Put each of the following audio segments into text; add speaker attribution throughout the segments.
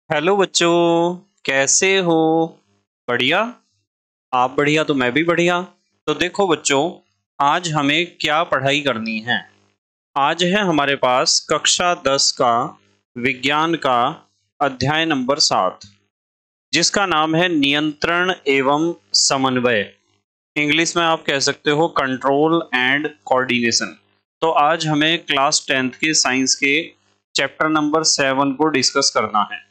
Speaker 1: Hello बच्चों, कैसे हो? बढ़िया। आप बढ़िया तो मैं भी बढ़िया। तो देखो बच्चों, आज हमें क्या पढ़ाई करनी है। आज है हमारे पास कक्षा 10 का विज्ञान का अध्याय नंबर 7, जिसका नाम है नियंत्रण एवं समन्वय। इंग्लिश में आप कह सकते हो कंट्रोल एंड कोऑर्डिनेशन। तो आज हमें क्लास 10th के साइंस के चैप्टर नंबर 7 को डिस्कस करना है।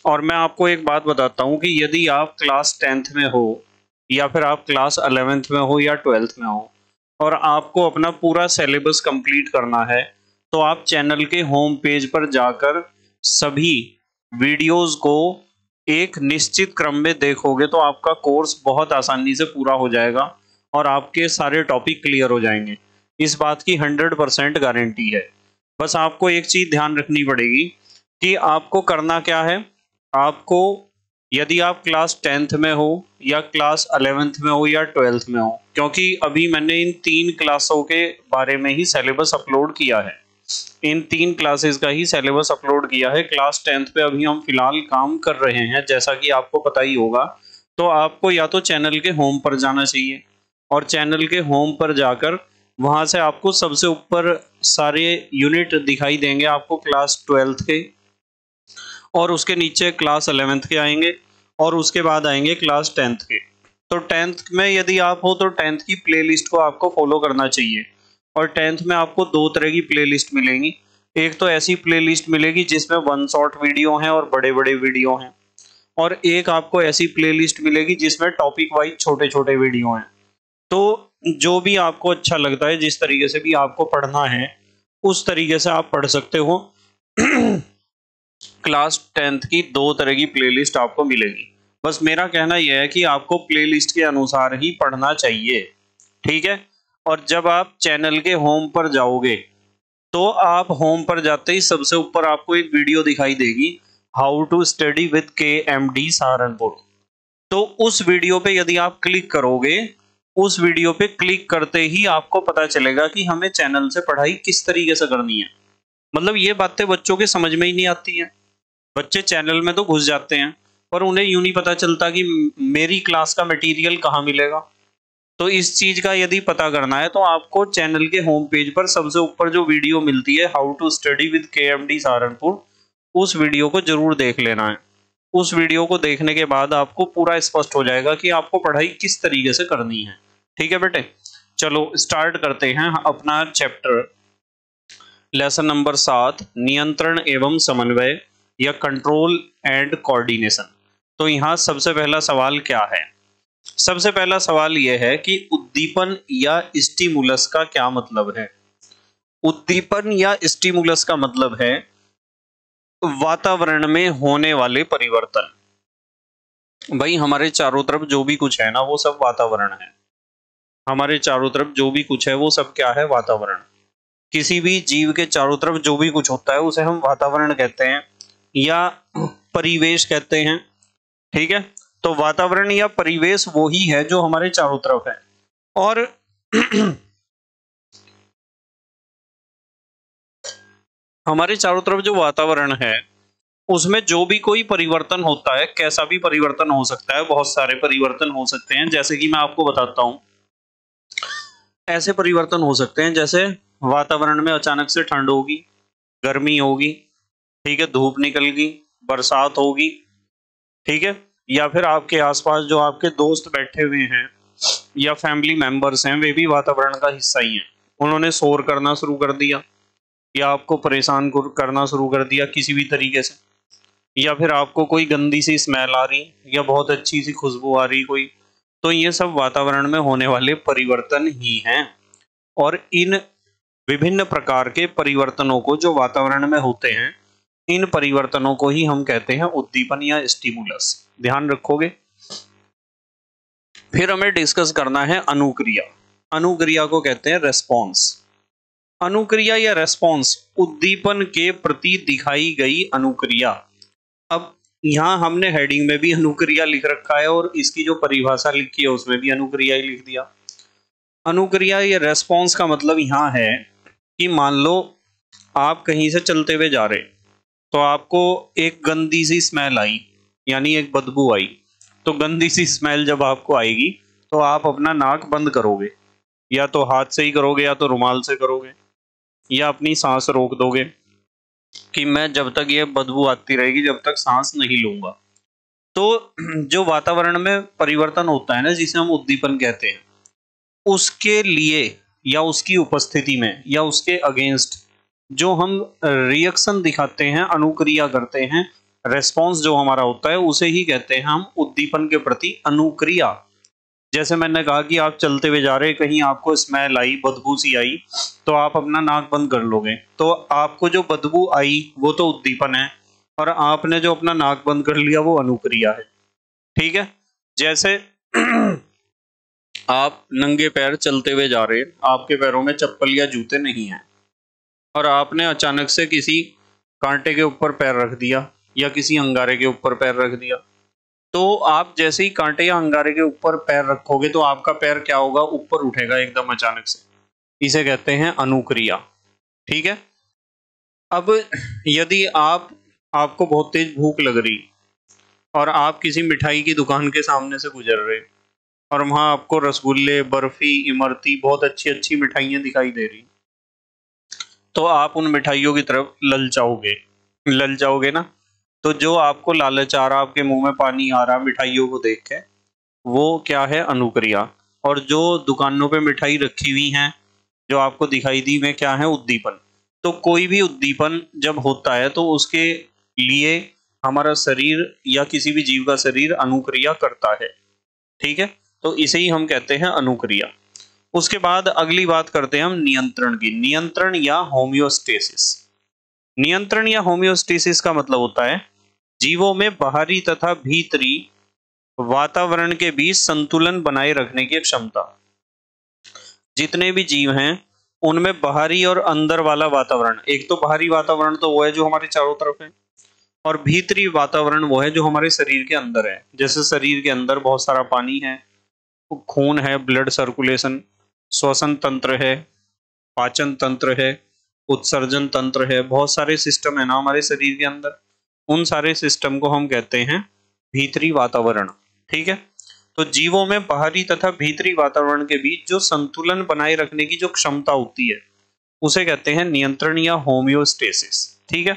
Speaker 1: और मैं आपको एक बात बताता हूँ कि यदि आप क्लास 10th में हो या फिर आप क्लास 11th में हो या 12th में हो और आपको अपना पूरा सिलेबस कंप्लीट करना है, तो आप चैनल के होम पेज पर जाकर सभी वीडियोस को एक निश्चित क्रम में देखोगे तो आपका कोर्स बहुत आसानी से पूरा हो जाएगा और आपके सारे टॉपिक क्लियर हो जाएंगे। इस बात की 100% गारंटी है। बस आपको एक चीज ध्यान रखनी पड़ेगी कि आपको करना क्या है। आपको, यदि आप क्लास 10th में हो या क्लास 11th में हो या 12th में हो, क्योंकि अभी मैंने इन 3 क्लासों के बारे में ही सिलेबस अपलोड किया है। इन 3 क्लासेस का ही सिलेबस अपलोड किया है। क्लास 10th पे अभी हम फिलहाल काम कर रहे हैं, जैसा कि आपको पता ही होगा। तो आपको या तो चैनल के होम पर जाना चाहिए और चैनल के होम पर जाकर वहां से आपको सबसे ऊपर सारे यूनिट दिखाई देंगे आपको क्लास 12th के, और उसके नीचे क्लास 11th के आएंगे और उसके बाद आएंगे क्लास 10th के। तो 10th में यदि आप हो तो 10th की प्लेलिस्ट को आपको फॉलो करना चाहिए। और 10th में आपको दो तरह की प्लेलिस्ट मिलेंगी। एक तो ऐसी प्लेलिस्ट मिलेगी जिसमें वन शॉट वीडियो हैं और बड़े बड़े वीडियो हैं, और एक आपको ऐसी प्लेलिस्ट मिलेगी जिसमें टॉपिक वाइज छोटे छोटे वीडियो हैं। तो जो भी आपको अच्छा लगता है, जिस तरीके से भी आपको पढ़ना है, उस तरीके से आप पढ़ सकते हो। क्लास 10th की दो तरह की प्लेलिस्ट आपको मिलेगी। बस मेरा कहना यह है कि आपको प्लेलिस्ट के अनुसार ही पढ़ना चाहिए, ठीक है। और जब आप चैनल के होम पर जाओगे तो आप होम पर जाते ही सबसे ऊपर आपको एक वीडियो दिखाई देगी, how to study with KMD Saharanpur. तो उस वीडियो पे यदि आप क्लिक करोगे, उस वीडियो पे क्लिक करते ही आपको पता चलेगा कि हमें चैनल से पढ़ाई किस तरीके से करनी है। मतलब ये बातें बच्चों के समझ में ही नहीं आती हैं। बच्चे चैनल में तो घुस जाते हैं पर उन्हें यूं नहीं पता चलता कि मेरी क्लास का मटेरियल कहाँ मिलेगा। तो इस चीज का यदि पता करना है तो आपको चैनल के होम पेज पर सबसे ऊपर जो वीडियो मिलती है, how to study with KMD Saharanpur, उस वीडियो को जरूर देख लेना है। उस वीडियो को देखने के बाद आपको पूरा स्पष्ट हो जाएगा कि आपको पढ़ाई किस तरीके से करनी है। ठीक है बेटे, चलो स्टार्ट करते हैं अपना चैप्टर, लेसन नंबर 7, नियंत्रण एवं समन्वय या कंट्रोल एंड कोऑर्डिनेशन। तो यहाँ सबसे पहला सवाल क्या है? सबसे पहला सवाल यह है कि उद्दीपन या स्टिमुलस का क्या मतलब है। उद्दीपन या स्टिमुलस का मतलब है वातावरण में होने वाले परिवर्तन। भाई हमारे चारों तरफ जो भी कुछ है ना, वो सब वातावरण है। हमारे चारों तरफ जो भी कुछ है वो सब क्या है? वातावरण। किसी भी जीव के चारों तरफ जो भी कुछ होता है उसे हम वातावरण कहते हैं या परिवेश कहते हैं। ठीक है, तो वातावरण या परिवेश वो ही है जो हमारे चारों तरफ है। और हमारे चारों तरफ जो वातावरण है उसमें जो भी कोई परिवर्तन होता है, कैसा भी परिवर्तन हो सकता है, बहुत सारे परिवर्तन हो सकते हैं। जैसे कि मैं आपको बताता हूं, ऐसे परिवर्तन हो सकते हैं जैसे वातावरण में अचानक से ठंड होगी, गर्मी होगी, ठीक है, धूप निकल गई, बरसात होगी, ठीक है, या फिर आपके आसपास जो आपके दोस्त बैठे हुए हैं या फैमिली मेंबर्स हैं, वे भी वातावरण का हिस्सा ही हैं। उन्होंने शोर करना शुरू कर दिया या आपको परेशान करना शुरू कर दिया किसी भी तरीके से, या फिर आपको कोई गंदी सी स्मेल आ रही या बहुत अच्छी सी खुशबू आ रही कोई, तो ये सब वातावरण में होने वाले परिवर्तन ही हैं। और इन विभिन्न प्रकार के परिवर्तनों को जो वातावरण में होते हैं, इन परिवर्तनों को ही हम कहते हैं उद्दीपन या स्टिमुलस। ध्यान रखोगे। फिर हमें डिस्कस करना है अनुक्रिया। अनुक्रिया को कहते हैं रेस्पॉन्स। अनुक्रिया या रेस्पॉन्स, उद्दीपन के प्रति दिखाई गई अनुक्रिया। अब यहाँ हमने हेडिंग में भी अनुक्रिया लिख रखा है और इसकी जो परिभाषा लिखी है उसमें भी अनुक्रिया ही लिख दिया। अनुक्रिया या रेस्पॉन्स का मतलब यहाँ है कि मान लो आप कहीं से चलते हुए जा रहे, तो आपको एक गंदी सी स्मेल आई, यानी एक बदबू आई। तो गंदी सी स्मेल जब आपको आएगी तो आप अपना नाक बंद करोगे, या तो हाथ से ही करोगे या तो रुमाल से करोगे, या अपनी सांस रोक दोगे कि मैं जब तक ये बदबू आती रहेगी जब तक सांस नहीं लूंगा। तो जो वातावरण में परिवर्तन होता है ना, जिसे हम उद्दीपन कहते हैं, उसके लिए या उसकी उपस्थिति में या उसके अगेंस्ट जो हम रिएक्शन दिखाते हैं, अनुक्रिया करते हैं, रेस्पॉन्स जो हमारा होता है, उसे ही कहते हैं हम उद्दीपन के प्रति अनुक्रिया। जैसे मैंने कहा कि आप चलते हुए जा रहे, कहीं आपको स्मेल आई, बदबू सी आई, तो आप अपना नाक बंद कर लोगे, तो आपको जो बदबू आई वो तो उद्दीपन है, और आपने जो अपना नाक बंद कर लिया वो अनुक्रिया है। ठीक है। जैसे आप नंगे पैर चलते हुए जा रहे, आपके पैरों में चप्पल या जूते नहीं है, और आपने अचानक से किसी कांटे के ऊपर पैर रख दिया या किसी अंगारे के ऊपर पैर रख दिया, तो आप जैसे ही कांटे या अंगारे के ऊपर पैर रखोगे तो आपका पैर क्या होगा, ऊपर उठेगा एकदम अचानक से। इसे कहते हैं अनुक्रिया। ठीक है। अब यदि आपको बहुत तेज भूख लग रही और आप किसी मिठाई की दुकान के सामने से गुजर रहे, और वहां आपको रसगुल्ले, बर्फी, इमरती, बहुत अच्छी अच्छी मिठाइयां दिखाई दे रही, तो आप उन मिठाइयों की तरफ ललचाओगे ना। तो जो आपको लालच आ रहा, आपके मुंह में पानी आ रहा मिठाइयों को देख के, वो क्या है, अनुक्रिया। और जो दुकानों पे मिठाई रखी हुई हैं जो आपको दिखाई दी, में क्या है, उद्दीपन। तो कोई भी उद्दीपन जब होता है तो उसके लिए हमारा शरीर या किसी भी जीव का शरीर अनुक्रिया करता है। ठीक है। तो इसे ही हम कहते हैं अनुक्रिया। उसके बाद अगली बात करते हैं हम नियंत्रण की। नियंत्रण या होमियोस्टेसिस। नियंत्रण या होमियोस्टेसिस का मतलब होता है जीवों में बाहरी तथा भीतरी वातावरण के बीच संतुलन बनाए रखने की क्षमता। जितने भी जीव हैं उनमें बाहरी और अंदर वाला वातावरण, एक तो बाहरी वातावरण तो वो है जो हमारे चारों तरफ है, और भीतरी वातावरण वो है जो हमारे शरीर के अंदर है। जैसे शरीर के अंदर बहुत सारा पानी है, खून है, ब्लड सर्कुलेशन, श्वसन तंत्र है, पाचन तंत्र है, उत्सर्जन तंत्र है, बहुत सारे सिस्टम है ना हमारे शरीर के अंदर। उन सारे सिस्टम को हम कहते हैं भीतरी वातावरण। ठीक है। तो जीवों में बाहरी तथा भीतरी वातावरण के बीच जो संतुलन बनाए रखने की जो क्षमता होती है उसे कहते हैं नियंत्रण या होमियोस्टेसिस। ठीक है।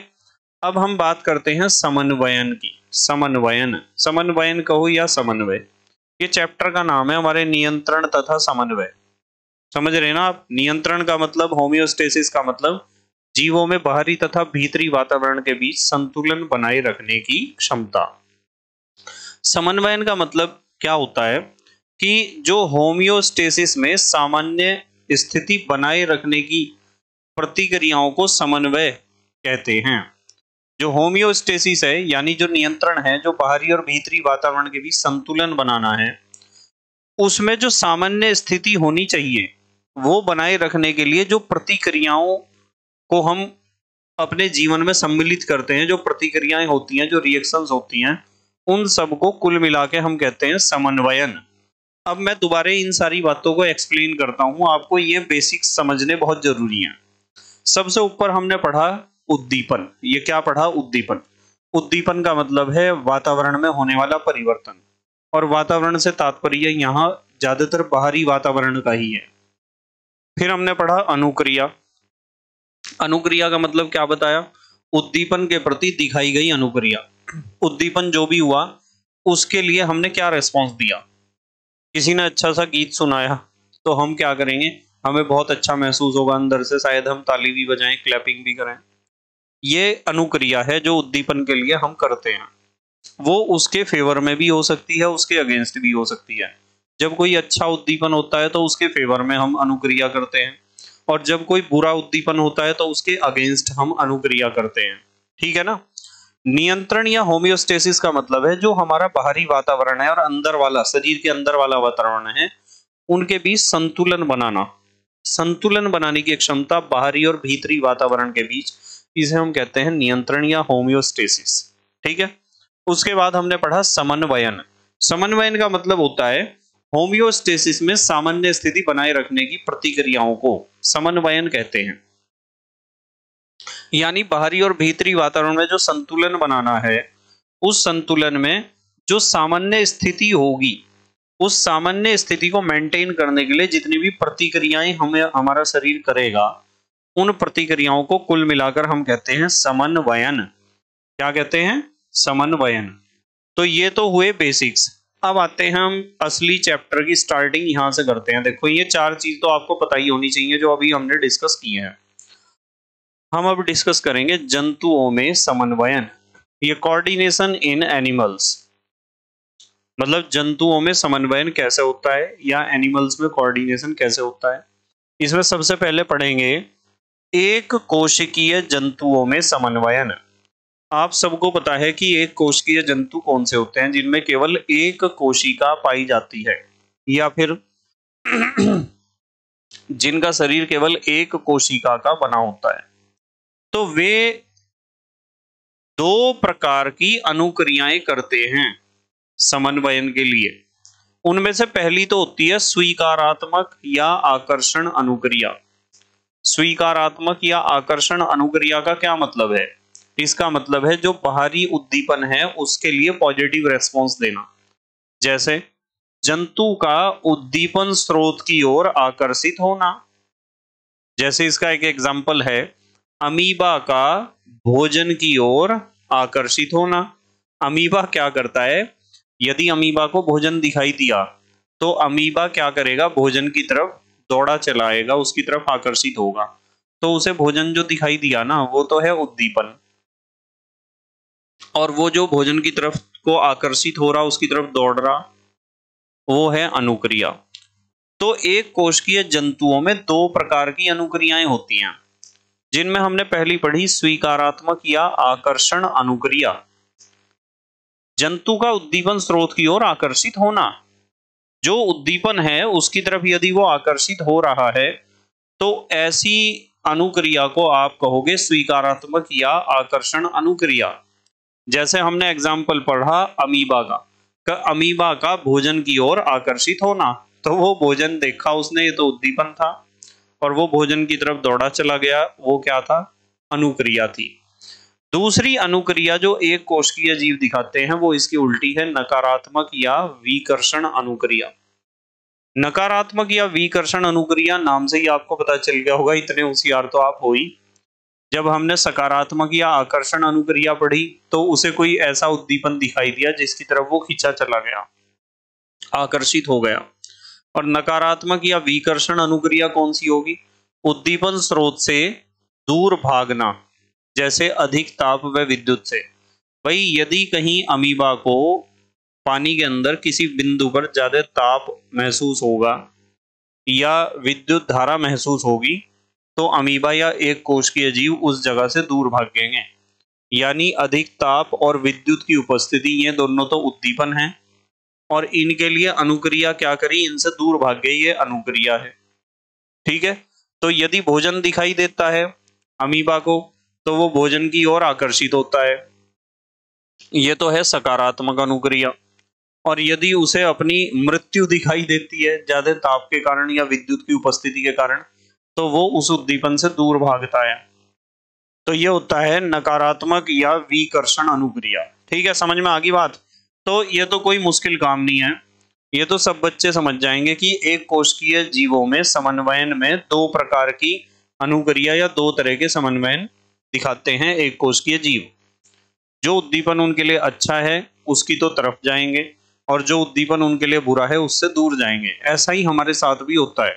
Speaker 1: अब हम बात करते हैं समन्वयन की। समन्वयन कहो या समन्वय, ये चैप्टर का नाम है हमारे, नियंत्रण तथा समन्वय। समझ रहे ना आप। नियंत्रण का मतलब, होमियोस्टेसिस का मतलब जीवों में बाहरी तथा भीतरी वातावरण के बीच संतुलन बनाए रखने की क्षमता। समन्वयन का मतलब क्या होता है कि जो होमियोस्टेसिस में सामान्य स्थिति बनाए रखने की प्रतिक्रियाओं को समन्वय कहते हैं। जो होमियोस्टेसिस है यानी जो नियंत्रण है, जो बाहरी और भीतरी वातावरण के बीच संतुलन बनाना है, उसमें जो सामान्य स्थिति होनी चाहिए वो बनाए रखने के लिए जो प्रतिक्रियाओं को हम अपने जीवन में सम्मिलित करते हैं, जो प्रतिक्रियाएं होती हैं, जो रिएक्शंस होती हैं, उन सब को कुल मिला के हम कहते हैं समन्वयन। अब मैं दोबारा इन सारी बातों को एक्सप्लेन करता हूं, आपको ये बेसिक्स समझने बहुत जरूरी हैं। सबसे ऊपर हमने पढ़ा उद्दीपन। ये क्या पढ़ा, उद्दीपन। उद्दीपन का मतलब है वातावरण में होने वाला परिवर्तन, और वातावरण से तात्पर्य यहाँ ज्यादातर बाहरी वातावरण का ही है। फिर हमने पढ़ा अनुक्रिया। अनुक्रिया का मतलब क्या बताया, उद्दीपन के प्रति दिखाई गई अनुक्रिया। उद्दीपन जो भी हुआ उसके लिए हमने क्या रेस्पॉन्स दिया। किसी ने अच्छा सा गीत सुनाया तो हम क्या करेंगे, हमें बहुत अच्छा महसूस होगा अंदर से, शायद हम ताली भी बजाएं, क्लैपिंग भी करें। ये अनुक्रिया है जो उद्दीपन के लिए हम करते हैं। वो उसके फेवर में भी हो सकती है, उसके अगेंस्ट भी हो सकती है। जब कोई अच्छा उद्दीपन होता है तो उसके फेवर में हम अनुक्रिया करते हैं, और जब कोई बुरा उद्दीपन होता है तो उसके अगेंस्ट हम अनुक्रिया करते हैं। ठीक है ना। नियंत्रण या होमियोस्टेसिस का मतलब है जो हमारा बाहरी वातावरण है और अंदर वाला, शरीर के अंदर वाला वातावरण है, उनके बीच संतुलन बनाना। संतुलन बनाने की क्षमता बाहरी और भीतरी वातावरण के बीच, इसे हम कहते हैं नियंत्रण या होमियोस्टेसिस। ठीक है। उसके बाद हमने पढ़ा समन्वयन। समन्वयन का मतलब होता है होमियोस्टेसिस में सामान्य स्थिति बनाए रखने की प्रतिक्रियाओं को समन्वयन कहते हैं। यानी बाहरी और भीतरी वातावरण में जो संतुलन बनाना है, उस संतुलन में जो सामान्य स्थिति होगी, उस सामान्य स्थिति को मेंटेन करने के लिए जितनी भी प्रतिक्रियाएं हमें हमारा शरीर करेगा, उन प्रतिक्रियाओं को कुल मिलाकर हम कहते हैं समन्वयन। क्या कहते हैं? समन्वयन। तो ये तो हुए बेसिक्स। अब आते हैं हम असली चैप्टर की स्टार्टिंग यहां से करते हैं। देखो ये चार चीज तो आपको पता ही होनी चाहिए जो अभी हमने डिस्कस किए हैं। हम अब डिस्कस करेंगे जंतुओं में समन्वयन, ये कोऑर्डिनेशन इन एनिमल्स, मतलब जंतुओं में समन्वयन कैसे होता है या एनिमल्स में कोऑर्डिनेशन कैसे होता है। इसमें सबसे पहले पढ़ेंगे एक कोशिकीय जंतुओं में समन्वयन। आप सबको पता है कि एक कोशिकीय जंतु कौन से होते हैं? जिनमें केवल एक कोशिका पाई जाती है, या फिर जिनका शरीर केवल एक कोशिका का बना होता है। तो वे दो प्रकार की अनुक्रियाएं करते हैं समन्वयन के लिए। उनमें से पहली तो होती है स्वीकारात्मक या आकर्षण अनुक्रिया। स्वीकारात्मक या आकर्षण अनुक्रिया का क्या मतलब है? इसका मतलब है जो बाहरी उद्दीपन है उसके लिए पॉजिटिव रेस्पॉन्स देना। जैसे जंतु का उद्दीपन स्रोत की ओर आकर्षित होना। जैसे इसका एक एग्जाम्पल है अमीबा का भोजन की ओर आकर्षित होना। अमीबा क्या करता है? यदि अमीबा को भोजन दिखाई दिया तो अमीबा क्या करेगा? भोजन की तरफ दौड़ा चलाएगा, उसकी तरफ आकर्षित होगा। तो उसे भोजन जो दिखाई दिया ना, वो तो है उद्दीपन, और वो जो भोजन की तरफ को आकर्षित हो रहा, उसकी तरफ दौड़ रहा, वो है अनुक्रिया। तो एक कोशिकीय जंतुओं में दो प्रकार की अनुक्रियाएं होती हैं, जिनमें हमने पहली पढ़ी स्वीकारात्मक या आकर्षण अनुक्रिया। जंतु का उद्दीपन स्रोत की ओर आकर्षित होना, जो उद्दीपन है उसकी तरफ यदि वो आकर्षित हो रहा है तो ऐसी अनुक्रिया को आप कहोगे स्वीकारात्मक या आकर्षण अनुक्रिया। जैसे हमने एग्जाम्पल पढ़ा अमीबा का अमीबा का भोजन की ओर आकर्षित होना, तो वो भोजन देखा उसने, ये तो उद्दीपन था, और वो भोजन की तरफ दौड़ा चला गया, वो क्या था? अनुक्रिया थी। दूसरी अनुक्रिया जो एक कोशिकीय जीव दिखाते हैं वो इसकी उल्टी है, नकारात्मक या विकर्षण अनुक्रिया। नकारात्मक या विकर्षण अनुक्रिया नाम से ही आपको पता चल गया होगा, इतने होशियार तो आप हो ही। जब हमने सकारात्मक या आकर्षण अनुक्रिया पढ़ी तो उसे कोई ऐसा उद्दीपन दिखाई दिया जिसकी तरफ वो खींचा चला गया, आकर्षित हो गया। और नकारात्मक या विकर्षण अनुक्रिया कौन सी होगी? उद्दीपन स्रोत से दूर भागना, जैसे अधिक ताप व विद्युत से। भाई यदि कहीं अमीबा को पानी के अंदर किसी बिंदु पर ज्यादा ताप महसूस होगा या विद्युत धारा महसूस होगी तो अमीबा या एक कोशिकीय जीव उस जगह से दूर भागेंगे। यानी अधिक ताप और विद्युत की उपस्थिति, ये दोनों तो उद्दीपन है, और इनके लिए अनुक्रिया क्या करी? इनसे दूर भाग गई, ये अनुक्रिया है। ठीक है, तो यदि भोजन दिखाई देता है अमीबा को तो वो भोजन की ओर आकर्षित होता है, ये तो है सकारात्मक अनुक्रिया। और यदि उसे अपनी मृत्यु दिखाई देती है ज्यादा ताप के कारण या विद्युत की उपस्थिति के कारण, तो वो उस उद्दीपन से दूर भागता है। तो ये होता है नकारात्मक या विकर्षण अनुक्रिया। ठीक है, समझ में आ गई बात? तो ये तो कोई मुश्किल काम नहीं है, ये तो सब बच्चे समझ जाएंगे कि एक कोशिकीय जीवों में समन्वयन में दो प्रकार की अनुक्रिया या दो तरह के समन्वयन दिखाते हैं एक कोशिकीय जीव। जो उद्दीपन उनके लिए अच्छा है उसकी तो तरफ जाएंगे, और जो उद्दीपन उनके लिए बुरा है उससे दूर जाएंगे। ऐसा ही हमारे साथ भी होता है,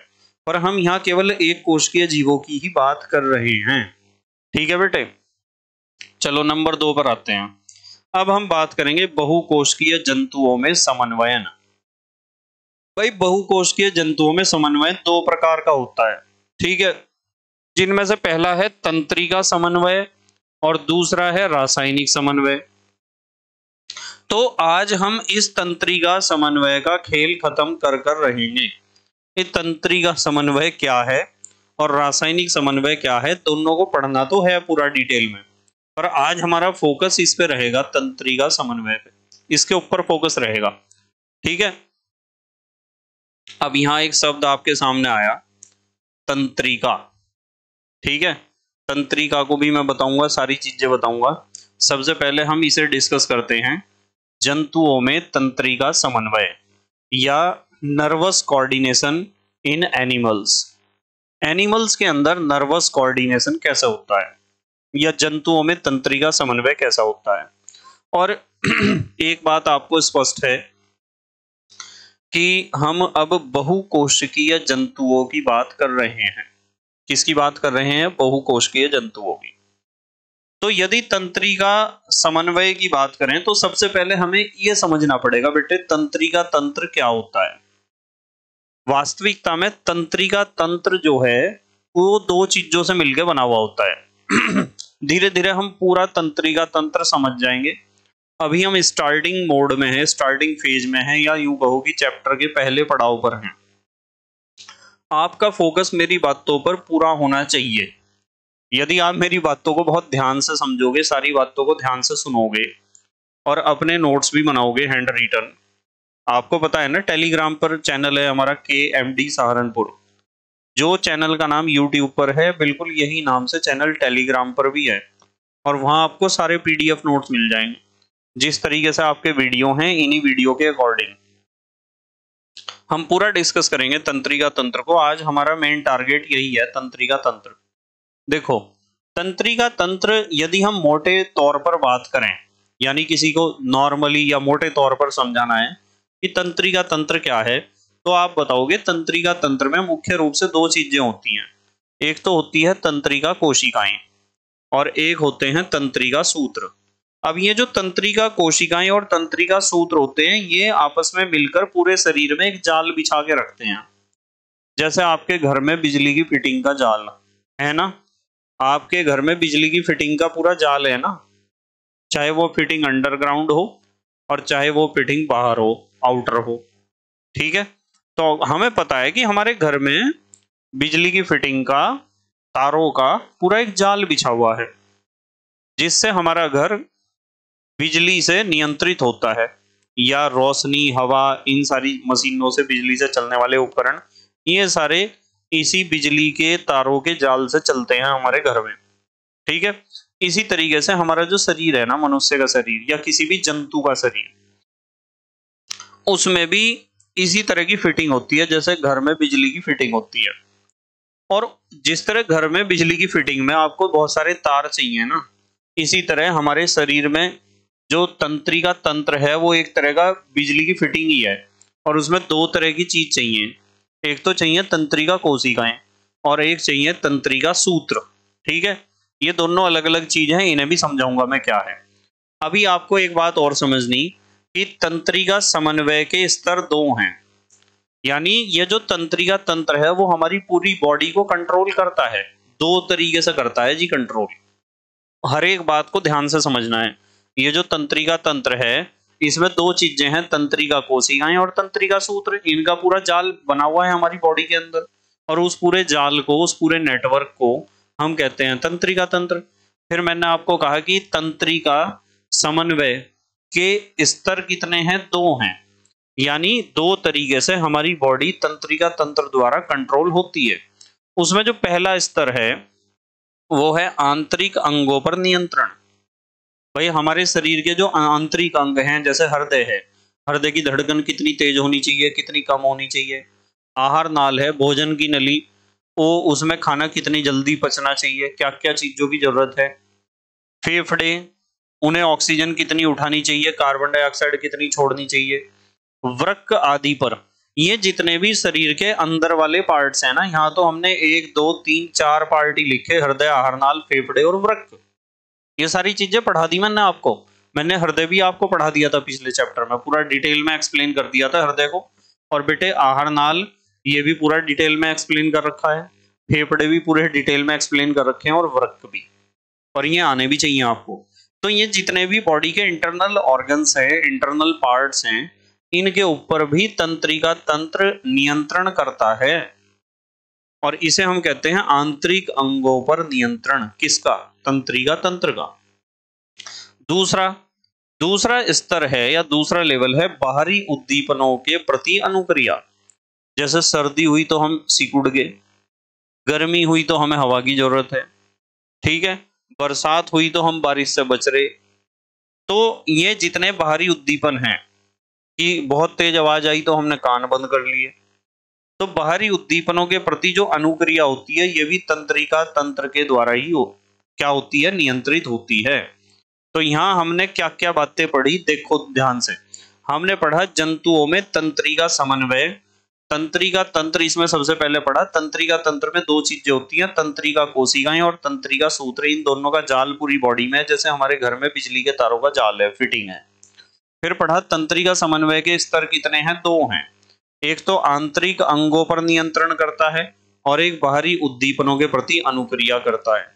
Speaker 1: पर हम यहाँ केवल एक कोशिकीय जीवों की ही बात कर रहे हैं। ठीक है बेटे, चलो नंबर 2 पर आते हैं। अब हम बात करेंगे बहुकोशिकीय जंतुओं में समन्वयन। भाई बहुकोशिकीय जंतुओं में समन्वय दो प्रकार का होता है। ठीक है, जिनमें से पहला है तंत्रिका समन्वय और दूसरा है रासायनिक समन्वय। तो आज हम इस तंत्रिका समन्वय का खेल खत्म कर कर रहेंगे। ये तंत्रिका समन्वय क्या है और रासायनिक समन्वय क्या है, दोनों को पढ़ना तो है पूरा डिटेल में, पर आज हमारा फोकस इस पे रहेगा, तंत्रिका समन्वय पे, इसके ऊपर फोकस रहेगा। ठीक है, अब यहां एक शब्द आपके सामने आया, तंत्रिका। ठीक है, तंत्रिका को भी मैं बताऊंगा, सारी चीजें बताऊंगा। सबसे पहले हम इसे डिस्कस करते हैं, जंतुओं में तंत्रिका समन्वय या nervous coordination in animals. Animals के अंदर नर्वस कोऑर्डिनेशन कैसे होता है या जंतुओं में तंत्रिका समन्वय कैसा होता है। और एक बात आपको स्पष्ट है कि हम अब बहुकोशिकीय जंतुओं की बात कर रहे हैं। किसकी बात कर रहे हैं? बहुकोशिकीय जंतुओं की। तो यदि तंत्रिका समन्वय की बात करें तो सबसे पहले हमें यह समझना पड़ेगा बेटे, तंत्रिका तंत्र क्या होता है। वास्तविकता में तंत्रिका तंत्र जो है वो दो चीजों से मिलकर बना हुआ होता है। धीरे धीरे हम पूरा तंत्रिका तंत्र समझ जाएंगे। अभी हम स्टार्टिंग मोड में है, स्टार्टिंग फेज में है, या यूं कहो कि चैप्टर के पहले पड़ाव पर हैं। आपका फोकस मेरी बातों पर पूरा होना चाहिए। यदि आप मेरी बातों को बहुत ध्यान से समझोगे, सारी बातों को ध्यान से सुनोगे और अपने नोट्स भी बनाओगे हैंड रिटन। आपको पता है ना, टेलीग्राम पर चैनल है हमारा KMD सहारनपुर। जो चैनल का नाम यूट्यूब पर है, बिल्कुल यही नाम से चैनल टेलीग्राम पर भी है, और वहां आपको सारे PDF नोट्स मिल जाएंगे। जिस तरीके से आपके वीडियो हैं, इन्हीं वीडियो के अकॉर्डिंग हम पूरा डिस्कस करेंगे तंत्रिका तंत्र को। आज हमारा मेन टारगेट यही है, तंत्रिका तंत्र। देखो, तंत्रिका तंत्र यदि हम मोटे तौर पर बात करें, यानी किसी को नॉर्मली या मोटे तौर पर समझाना है कि तंत्रिका तंत्र क्या है, तो आप बताओगे तंत्रिका तंत्र में मुख्य रूप से दो चीजें होती हैं। एक तो होती है तंत्रिका कोशिकाएं और एक होते हैं तंत्रिका सूत्र। अब ये जो तंत्रिका कोशिकाएं और तंत्रिका सूत्र होते हैं, ये आपस में मिलकर पूरे शरीर में एक जाल बिछा के रखते हैं। जैसे आपके घर में बिजली की फिटिंग का जाल है ना, आपके घर में बिजली की फिटिंग का पूरा जाल है ना, चाहे वो फिटिंग अंडरग्राउंड हो और चाहे वो फिटिंग बाहर हो, आउटर हो। ठीक है, तो हमें पता है कि हमारे घर में बिजली की फिटिंग का, तारों का पूरा एक जाल बिछा हुआ है, जिससे हमारा घर बिजली से नियंत्रित होता है, या रोशनी, हवा, इन सारी मशीनों से, बिजली से चलने वाले उपकरण, ये सारे इसी बिजली के तारों के जाल से चलते हैं हमारे घर में। ठीक है, इसी तरीके से हमारा जो शरीर है ना, मनुष्य का शरीर या किसी भी जंतु का शरीर, उसमें भी इसी तरह की फिटिंग होती है जैसे घर में बिजली की फिटिंग होती है। और जिस तरह घर में बिजली की फिटिंग में आपको बहुत सारे तार चाहिए ना, इसी तरह हमारे शरीर में जो तंत्रिका तंत्र है वो एक तरह का बिजली की फिटिंग ही है, और उसमें दो तरह की चीज चाहिए। एक तो चाहिए तंत्रिका कोशिकाएं और एक चाहिए तंत्रिका सूत्र। ठीक है, ये दोनों अलग अलग चीज हैं, इन्हें भी समझाऊंगा मैं क्या है। अभी आपको एक बात और समझनी कि तंत्रिका समन्वय के स्तर दो हैं, यानी ये जो तंत्रिका तंत्र है वो हमारी पूरी बॉडी को कंट्रोल करता है। दो तरीके से करता है जी कंट्रोल, हर एक बात को ध्यान से समझना है। ये जो तंत्रिका तंत्र है, इसमें दो चीजें हैं, तंत्रिका कोशिकाएं और तंत्रिका सूत्र। इनका पूरा जाल बना हुआ है हमारी बॉडी के अंदर, और उस पूरे जाल को, उस पूरे नेटवर्क को हम कहते हैं तंत्रिका तंत्र। फिर मैंने आपको कहा कि तंत्रिका समन्वय के स्तर कितने हैं? दो हैं, यानी दो तरीके से हमारी बॉडी तंत्रिका तंत्र द्वारा कंट्रोल होती है। उसमें जो पहला स्तर है वो है आंतरिक अंगों पर नियंत्रण। भाई, हमारे शरीर के जो आंतरिक अंग हैं, जैसे हृदय है, हृदय की धड़कन कितनी तेज होनी चाहिए, कितनी कम होनी चाहिए। आहार नाल है, भोजन की नली, वो उसमें खाना कितनी जल्दी पचना चाहिए, क्या क्या चीजों की जरूरत है। फेफड़े, उन्हें ऑक्सीजन कितनी उठानी चाहिए, कार्बन डाइऑक्साइड कितनी छोड़नी चाहिए। वृक्क आदि पर, ये जितने भी शरीर के अंदर वाले पार्ट्स हैं ना, यहाँ तो हमने 1 2 3 4 पार्ट ही लिखे, हृदय, आहार नाल, फेफड़े और वृक्क। ये सारी चीजें पढ़ा दी मैंने आपको। मैंने हृदय भी आपको पढ़ा दिया था पिछले चैप्टर में, पूरा डिटेल में एक्सप्लेन कर दिया था हृदय को। और बेटे आहार नाल, ये भी पूरा डिटेल में एक्सप्लेन कर रखा है। फेफड़े भी पूरे डिटेल में एक्सप्लेन कर रखे हैं, और वृक्क भी, और ये आने भी चाहिए आपको। तो ये जितने भी बॉडी के इंटरनल ऑर्गन्स हैं, इंटरनल पार्ट्स हैं, इनके ऊपर भी तंत्रिका तंत्र नियंत्रण करता है, और इसे हम कहते हैं आंतरिक अंगों पर नियंत्रण। किसका? तंत्रिका तंत्र का। दूसरा स्तर है या दूसरा लेवल है बाहरी उद्दीपनों के प्रति अनुक्रिया। जैसे सर्दी हुई तो हम सिकुड़ गए, गर्मी हुई तो हमें हवा की जरूरत है, ठीक है, बरसात हुई तो हम बारिश से बच रहे। तो ये जितने बाहरी उद्दीपन हैं कि बहुत तेज आवाज आई तो हमने कान बंद कर लिए, तो बाहरी उद्दीपनों के प्रति जो अनुक्रिया होती है ये भी तंत्रिका तंत्र के द्वारा ही क्या होती है, नियंत्रित होती है। तो यहाँ हमने क्या क्या बातें पढ़ी, देखो ध्यान से। हमने पढ़ा जंतुओं में तंत्रिका समन्वय, तंत्रिका तंत्र इसमें सबसे पहले पढ़ा। तंत्रिका तंत्र में दो चीजें होती हैं, तंत्रिका कोशिकाएं और तंत्रिका सूत्र। इन दोनों का जाल पूरी बॉडी में है, जैसे हमारे घर में बिजली के तारों का जाल है, फिटिंग है। फिर पढ़ा तंत्रिका समन्वय के स्तर कितने हैं, दो हैं। एक तो आंतरिक अंगों पर नियंत्रण करता है और एक बाहरी उद्दीपनों के प्रति अनुक्रिया करता है।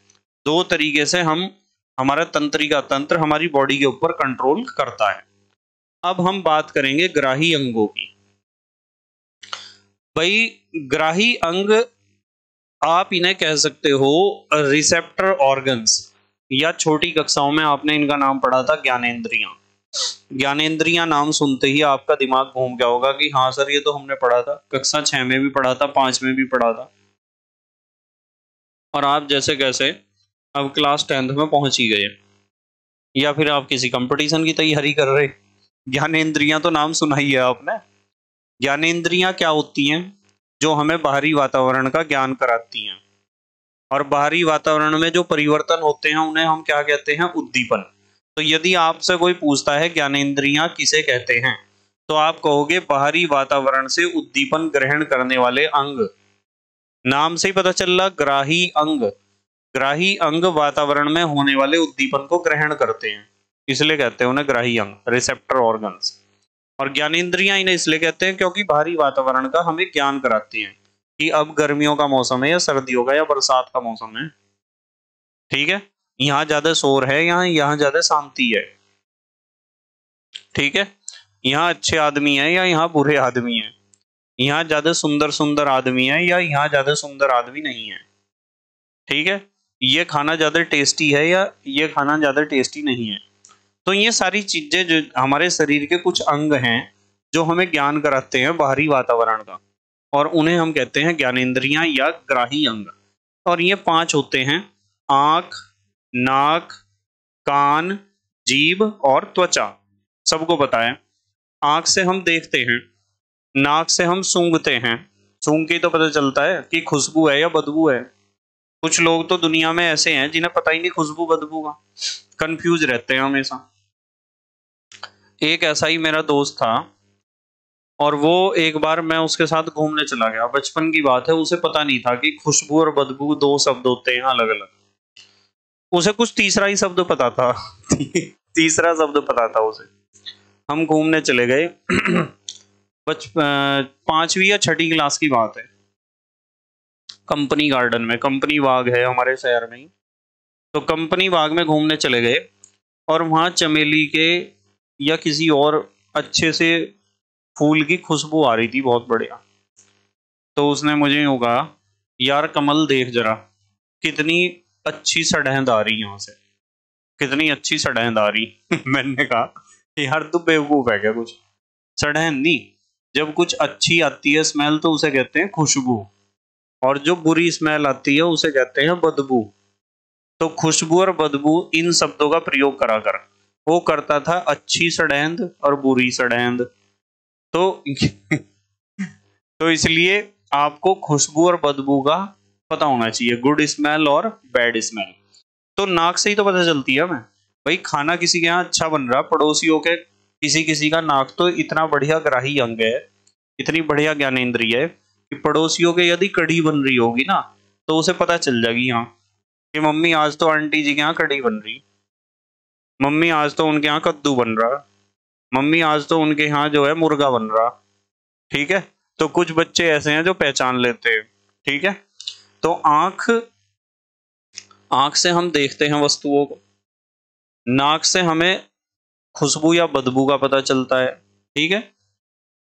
Speaker 1: दो तरीके से हमारा तंत्रिका तंत्र हमारी बॉडी के ऊपर कंट्रोल करता है। अब हम बात करेंगे ग्राही अंगों की। भाई ग्राही अंग आप इन्हें कह सकते हो रिसेप्टर ऑर्गन्स, या छोटी कक्षाओं में आपने इनका नाम पढ़ा था ज्ञानेंद्रियां। ज्ञानेंद्रियां नाम सुनते ही आपका दिमाग घूम गया होगा कि हाँ सर ये तो हमने पढ़ा था, कक्षा 6 में भी पढ़ा था, 5 में भी पढ़ा था। और आप जैसे कैसे अब क्लास 10th में पहुंच ही गए, या फिर आप किसी कंपटीशन की तैयारी कर रहे। ज्ञानेंद्रियां तो नाम सुना ही है आपने। ज्ञानेंद्रियां क्या होती हैं, जो हमें बाहरी वातावरण का ज्ञान कराती हैं। और बाहरी वातावरण में जो परिवर्तन होते हैं उन्हें हम क्या कहते हैं, उद्दीपन। तो यदि आपसे कोई पूछता है ज्ञानेंद्रियां किसे कहते हैं, तो आप कहोगे बाहरी वातावरण से उद्दीपन ग्रहण करने वाले अंग। नाम से ही पता चल रहा, ग्राही अंग। ग्राही अंग वातावरण में होने वाले उद्दीपन को ग्रहण करते हैं, इसलिए कहते हैं उन्हें ग्राही अंग, रिसेप्टर ऑर्गन्स। और ज्ञानेंद्रियां इन्हें इसलिए कहते हैं क्योंकि बाहरी वातावरण का हमें ज्ञान कराती हैं कि अब गर्मियों का मौसम है या सर्दियों का या बरसात का मौसम है। ठीक है, यहाँ ज्यादा शोर है, यहाँ ज्यादा शांति है। ठीक है, यहाँ अच्छे आदमी है या यहाँ बुरे आदमी है, यहाँ ज्यादा सुंदर सुंदर आदमी है या यहाँ ज्यादा सुंदर आदमी नहीं है। ठीक है, ये खाना ज्यादा टेस्टी है या ये खाना ज्यादा टेस्टी नहीं है। तो ये सारी चीजें जो हमारे शरीर के कुछ अंग हैं जो हमें ज्ञान कराते हैं बाहरी वातावरण का, और उन्हें हम कहते हैं ज्ञानेंद्रियां या ग्राही अंग। और ये 5 होते हैं, आंख, नाक, कान, जीभ और त्वचा। सबको पता है। आंख से हम देखते हैं, नाक से हम सूंघते हैं, सूंघ के तो पता चलता है कि खुशबू है या बदबू है। कुछ लोग तो दुनिया में ऐसे हैं जिन्हें पता ही नहीं खुशबू बदबू का, कंफ्यूज रहते हैं हमेशा। एक ऐसा ही मेरा दोस्त था, और वो एक बार मैं उसके साथ घूमने चला गया, बचपन की बात है, उसे पता नहीं था कि खुशबू और बदबू 2 शब्द होते हैं अलग अलग। उसे कुछ तीसरा ही शब्द पता था तीसरा शब्द पता था उसे। हम घूमने चले गए 5वीं या 6ठी क्लास की बात है, कंपनी गार्डन में, कंपनी बाग है हमारे शहर में ही। तो कंपनी बाग में घूमने चले गए, और वहां चमेली के या किसी और अच्छे से फूल की खुशबू आ रही थी, बहुत बढ़िया। तो उसने मुझे यूं कहा, यार कमल देख जरा, कितनी अच्छी सड़हद आ रही यहाँ से, कितनी अच्छी सड़हद आ रही मैंने कहा यार तू बेवकूफ है क्या, कुछ सड़हद नहीं, जब कुछ अच्छी आती है स्मेल तो उसे कहते हैं खुशबू, और जो बुरी स्मेल आती है उसे कहते हैं बदबू। तो खुशबू और बदबू इन शब्दों का प्रयोग करा कर। वो करता था अच्छी सड़हद और बुरी सड़हद। तो तो इसलिए आपको खुशबू और बदबू का पता होना चाहिए, गुड स्मेल और बैड स्मेल। तो नाक से ही तो पता चलती है हमें। भाई खाना किसी के यहाँ अच्छा बन रहा, पड़ोसियों के किसी किसी का नाक तो इतना बढ़िया ग्राही अंग है, इतनी बढ़िया ज्ञानेंद्रिय है कि पड़ोसियों के यदि कढ़ी बन रही होगी ना तो उसे पता चल जाएगी यहाँ कि मम्मी आज तो आंटी जी के यहाँ कढ़ी बन रही, मम्मी आज तो उनके यहाँ कद्दू बन रहा, मम्मी आज तो उनके यहाँ जो है मुर्गा बन रहा। ठीक है, तो कुछ बच्चे ऐसे हैं जो पहचान लेते हैं। ठीक है, तो आंख से हम देखते हैं वस्तुओं को, नाक से हमें खुशबू या बदबू का पता चलता है। ठीक है,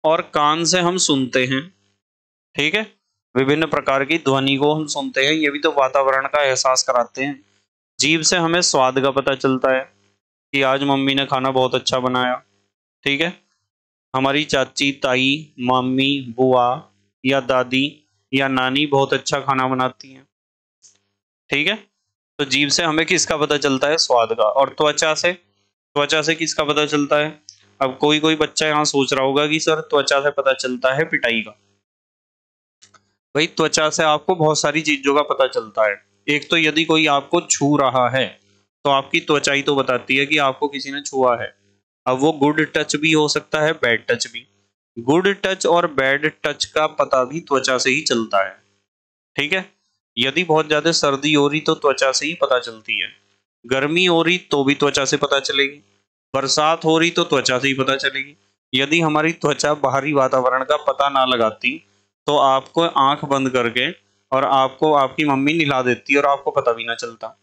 Speaker 1: और कान से हम सुनते हैं। ठीक है, विभिन्न प्रकार की ध्वनि को हम सुनते हैं, ये भी तो वातावरण का एहसास कराते हैं। जीभ से हमें स्वाद का पता चलता है कि आज मम्मी ने खाना बहुत अच्छा बनाया। ठीक है, हमारी चाची, ताई, मम्मी, बुआ या दादी या नानी बहुत अच्छा खाना बनाती हैं। ठीक है, तो जीभ से हमें किसका पता चलता है? स्वाद का। और त्वचा से किसका पता चलता है? अब कोई कोई बच्चा यहाँ सोच रहा होगा कि सर त्वचा से पता चलता है पिटाई का। भाई त्वचा से आपको बहुत सारी चीजों का पता चलता है। एक तो यदि कोई आपको छू रहा है तो आपकी त्वचा ही तो बताती है कि आपको किसी ने छुआ है। अब वो गुड टच भी हो सकता है, बैड टच भी। गुड टच और बैड टच का पता भी त्वचा से ही चलता है। ठीक है। यदि बहुत ज्यादा सर्दी हो रही तो त्वचा से ही पता चलती है, गर्मी हो रही तो भी त्वचा से पता चलेगी, बरसात हो रही तो त्वचा से ही पता चलेगी। यदि हमारी त्वचा बाहरी वातावरण का पता ना लगाती तो आपको आंख बंद करके और आपको आपकी मम्मी निला देती और आपको पता भी ना चलता।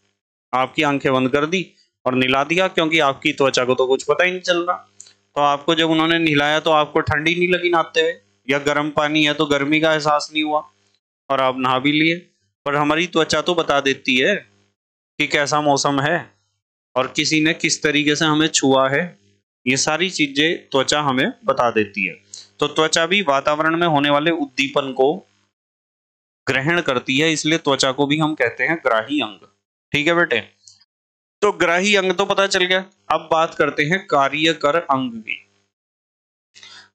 Speaker 1: आपकी आंखें बंद कर दी और निला दिया, क्योंकि आपकी त्वचा को तो कुछ पता ही नहीं चल रहा। तो आपको जब उन्होंने निलाया तो आपको ठंडी नहीं लगी नहाते हुए, या गर्म पानी है तो गर्मी का एहसास नहीं हुआ और आप नहा भी लिए। पर हमारी त्वचा तो बता देती है कि कैसा मौसम है और किसी ने किस तरीके से हमें छुआ है। ये सारी चीजें त्वचा हमें बता देती है। तो त्वचा भी वातावरण में होने वाले उद्दीपन को ग्रहण करती है, इसलिए त्वचा को भी हम कहते हैं ग्राही अंग। ठीक है बेटे। तो ग्राही अंग तो पता चल गया। अब बात करते हैं कार्यकर अंग की।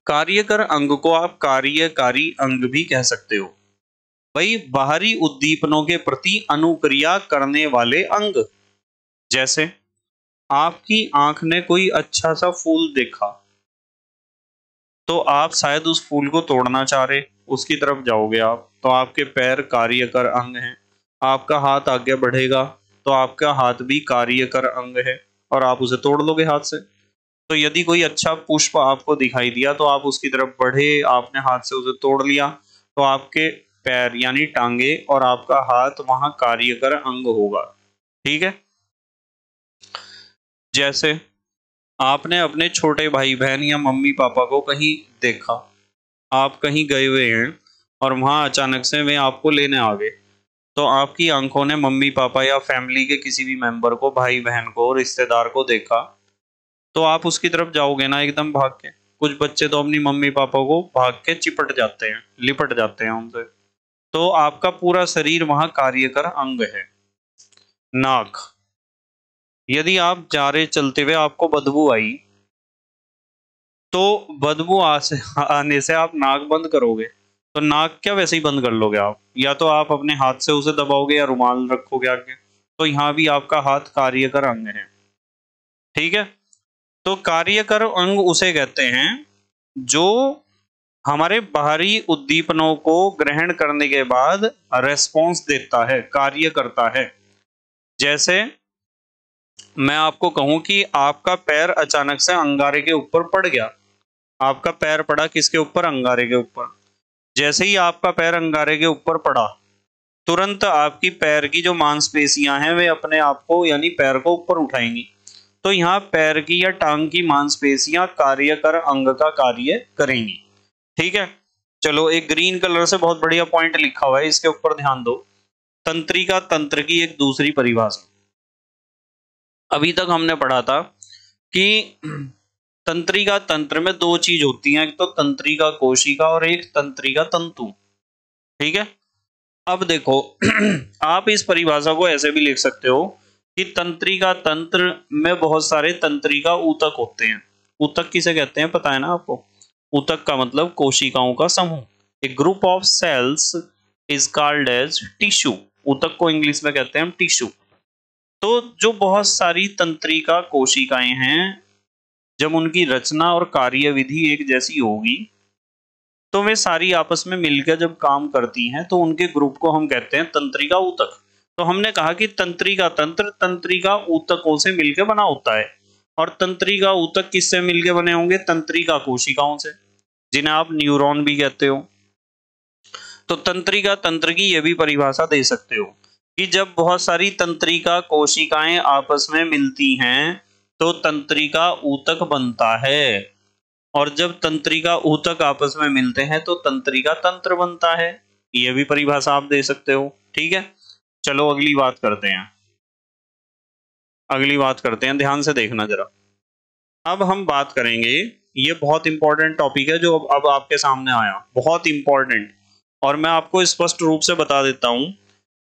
Speaker 1: कार्यकर अंग को आप कार्यकारी अंग भी कह सकते हो। भाई बाहरी उद्दीपनों के प्रति अनुक्रिया करने वाले अंग। जैसे आपकी आंख ने कोई अच्छा सा फूल देखा तो आप शायद उस फूल को तोड़ना चाह रहे, उसकी तरफ जाओगे आप, तो आपके पैर कार्यकर अंग हैं। आपका हाथ आगे बढ़ेगा तो आपका हाथ भी कार्यकर अंग है और आप उसे तोड़ लोगे हाथ से। तो यदि कोई अच्छा पुष्प आपको दिखाई दिया तो आप उसकी तरफ बढ़े, आपने हाथ से उसे तोड़ लिया, तो आपके पैर यानी टांगे और आपका हाथ वहां कार्यकर अंग होगा। ठीक है। जैसे आपने अपने छोटे भाई बहन या मम्मी पापा को कहीं देखा, आप कहीं गए हुए हैं और वहां अचानक से वे आपको लेने आ गए, तो आपकी आंखों ने मम्मी पापा या फैमिली के किसी भी मेंबर को, भाई बहन को, रिश्तेदार को देखा, तो आप उसकी तरफ जाओगे ना एकदम भाग के। कुछ बच्चे तो अपनी मम्मी पापा को भाग के चिपट जाते हैं, लिपट जाते हैं उनसे। तो आपका पूरा शरीर वहां कार्यकर अंग है। नाक, यदि आप जा रहे चलते हुए आपको बदबू आई तो बदबू आने से आप नाक बंद करोगे, तो नाक क्या वैसे ही बंद कर लोगे आप, या तो आप अपने हाथ से उसे दबाओगे या रुमाल रखोगे आगे। तो यहाँ भी आपका हाथ कार्यकर अंग है। ठीक है। तो कार्यकर अंग उसे कहते हैं जो हमारे बाहरी उद्दीपनों को ग्रहण करने के बाद रेस्पॉन्स देता है, कार्य करता है। जैसे मैं आपको कहूं कि आपका पैर अचानक से अंगारे के ऊपर पड़ गया। आपका पैर पड़ा किसके ऊपर? अंगारे के ऊपर। जैसे ही आपका पैर अंगारे के ऊपर पड़ा, तुरंत आपकी पैर की जो मांसपेशियां हैं वे अपने आप को यानी पैर को ऊपर उठाएंगी। तो यहाँ पैर की या टांग की मांसपेशियां कार्यकर अंग का कार्य करेंगी। ठीक है। चलो, एक ग्रीन कलर से बहुत बढ़िया पॉइंट लिखा हुआ है, इसके ऊपर ध्यान दो। तंत्रिका तंत्र की एक दूसरी परिभाषा। अभी तक हमने पढ़ा था कि तंत्रिका तंत्र में दो चीज होती हैं, एक तो तंत्रिका कोशिका और एक तंत्रिका तंतु। ठीक है। अब देखो आप इस परिभाषा को ऐसे भी लिख सकते हो कि तंत्रिका तंत्र में बहुत सारे तंत्रिका ऊतक होते हैं। ऊतक किसे कहते हैं पता है ना आपको? ऊतक का मतलब कोशिकाओं का समूह। A group of cells is called as tissue. ऊतक को इंग्लिश में कहते हैं हम टिश्यू। तो जो बहुत सारी तंत्रिका कोशिकाएं हैं, जब उनकी रचना और कार्यविधि एक जैसी होगी तो वे सारी आपस में मिलकर जब काम करती हैं तो उनके ग्रुप को हम कहते हैं तंत्रिका ऊतक। तो हमने कहा कि तंत्रिका तंत्र तंत्रिका ऊतकों से मिलकर बना होता है, और तंत्रिका ऊतक किससे मिलकर बने होंगे? तंत्रिका कोशिकाओं से, जिन्हें आप न्यूरॉन भी कहते हो। तो तंत्रिका तंत्र की यह भी परिभाषा दे सकते हो कि जब बहुत सारी तंत्रिका कोशिकाएं आपस में मिलती हैं तो तंत्रिका ऊतक बनता है, और जब तंत्रिका ऊतक आपस में मिलते हैं तो तंत्रिका तंत्र बनता है। यह भी परिभाषा आप दे सकते हो। ठीक है। चलो अगली बात करते हैं। ध्यान से देखना जरा। अब हम बात करेंगे, ये बहुत इंपॉर्टेंट टॉपिक है जो अब आपके सामने आया, बहुत इंपॉर्टेंट। और मैं आपको स्पष्ट रूप से बता देता हूं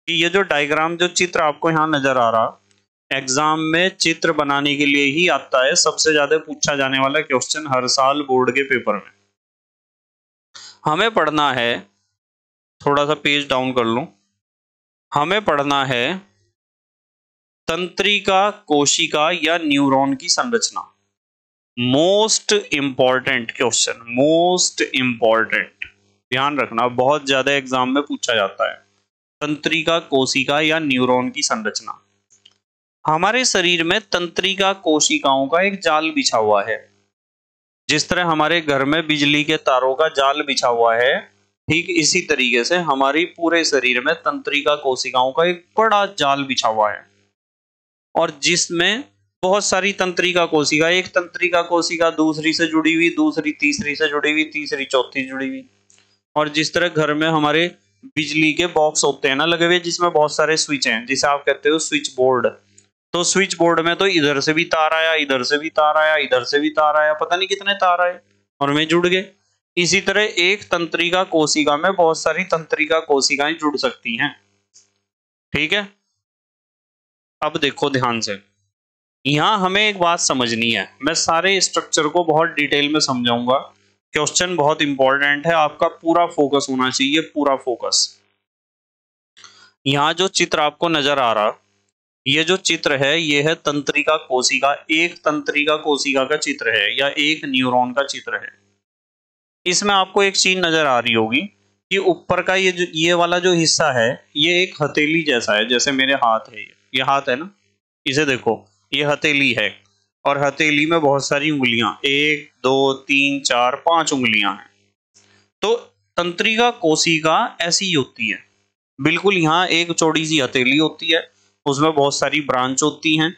Speaker 1: कि ये जो डायग्राम, जो चित्र आपको यहाँ नजर आ रहा, एग्जाम में चित्र बनाने के लिए ही आता है। सबसे ज्यादा पूछा जाने वाला क्वेश्चन हर साल बोर्ड के पेपर में। हमें पढ़ना है, थोड़ा सा पेज डाउन कर लूं, हमें पढ़ना है तंत्रिका कोशिका या न्यूरॉन की संरचना। Most important question, most important, ध्यान रखना, बहुत ज्यादा एग्जाम में पूछा जाता है। तंत्रिका कोशिका या न्यूरॉन की संरचना। हमारे शरीर में तंत्रिका कोशिकाओं का एक जाल बिछा हुआ है। जिस तरह हमारे घर में बिजली के तारों का जाल बिछा हुआ है, ठीक इसी तरीके से हमारी पूरे शरीर में तंत्रिका कोशिकाओं का एक बड़ा जाल बिछा हुआ है, और जिसमें बहुत सारी तंत्रिका कोशिका, एक तंत्रिका कोशिका दूसरी से जुड़ी हुई, दूसरी तीसरी से जुड़ी हुई, तीसरी चौथी जुड़ी हुई। और जिस तरह घर में हमारे बिजली के बॉक्स होते हैं ना लगे हुए, जिसमें बहुत सारे स्विच हैं, जिसे आप कहते हो स्विच बोर्ड। तो स्विच बोर्ड में तो इधर से भी तार आया, इधर से भी तार आया, इधर से भी तार आया, पता नहीं कितने तार आए और में जुड़ गए। इसी तरह एक तंत्रिका कोशिका में बहुत सारी तंत्रिका कोशिकाएं जुड़ सकती हैं। ठीक है, अब देखो ध्यान से, यहां हमें एक बात समझनी है। मैं सारे स्ट्रक्चर को बहुत डिटेल में समझाऊंगा। क्वेश्चन बहुत इंपॉर्टेंट है, आपका पूरा फोकस होना चाहिए, पूरा फोकस। यहां जो चित्र आपको नजर आ रहा, ये जो चित्र है, ये है तंत्रिका कोशिका, एक तंत्रिका कोशिका का चित्र है या एक न्यूरॉन का चित्र है। इसमें आपको एक चीज नजर आ रही होगी कि ऊपर का ये वाला जो हिस्सा है, ये एक हथेली जैसा है। जैसे मेरे हाथ है, ये हाथ है ना, इसे देखो, ये हथेली है, और हथेली में बहुत सारी उंगलियां, 1 2 3 4 5 उंगलियां हैं। तो तंत्रिका कोशिका ऐसी ही होती है, बिल्कुल। यहाँ एक चौड़ी सी हथेली होती है, उसमें बहुत सारी ब्रांच होती हैं,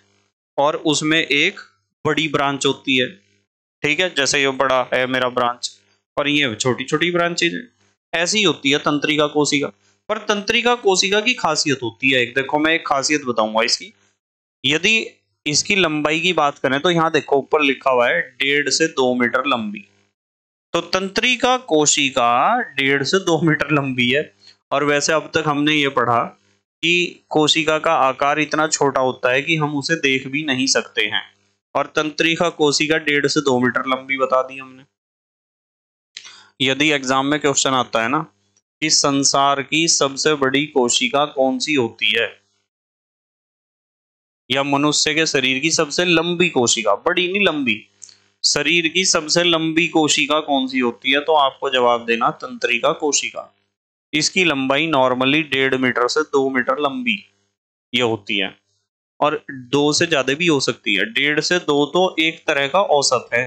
Speaker 1: और उसमें एक बड़ी ब्रांच होती है। ठीक है, जैसे ये बड़ा है मेरा ब्रांच, और ये छोटी छोटी ब्रांचेज है। ऐसी ही होती है तंत्रिका कोशिका। पर तंत्रिका कोशिका की खासियत होती है एक, देखो मैं एक खासियत बताऊंगा इसकी। यदि इसकी लंबाई की बात करें तो यहाँ देखो ऊपर लिखा हुआ है 1.5 से 2 मीटर लंबी। तो तंत्रिका कोशिका 1.5 से 2 मीटर लंबी है। और वैसे अब तक हमने ये पढ़ा कि कोशिका का आकार इतना छोटा होता है कि हम उसे देख भी नहीं सकते हैं, और तंत्रिका कोशिका 1.5 से 2 मीटर लंबी बता दी हमने। यदि एग्जाम में क्वेश्चन आता है ना कि संसार की सबसे बड़ी कोशिका कौन सी होती है, या मनुष्य के शरीर की सबसे लंबी कोशिका, बड़ी नहीं लंबी, शरीर की सबसे लंबी कोशिका कौन सी होती है, तो आपको जवाब देना तंत्रिका कोशिका। इसकी लंबाई नॉर्मली 1.5 मीटर से 2 मीटर लंबी ये होती है, और 2 से ज्यादा भी हो सकती है। 1.5 से 2 तो एक तरह का औसत है।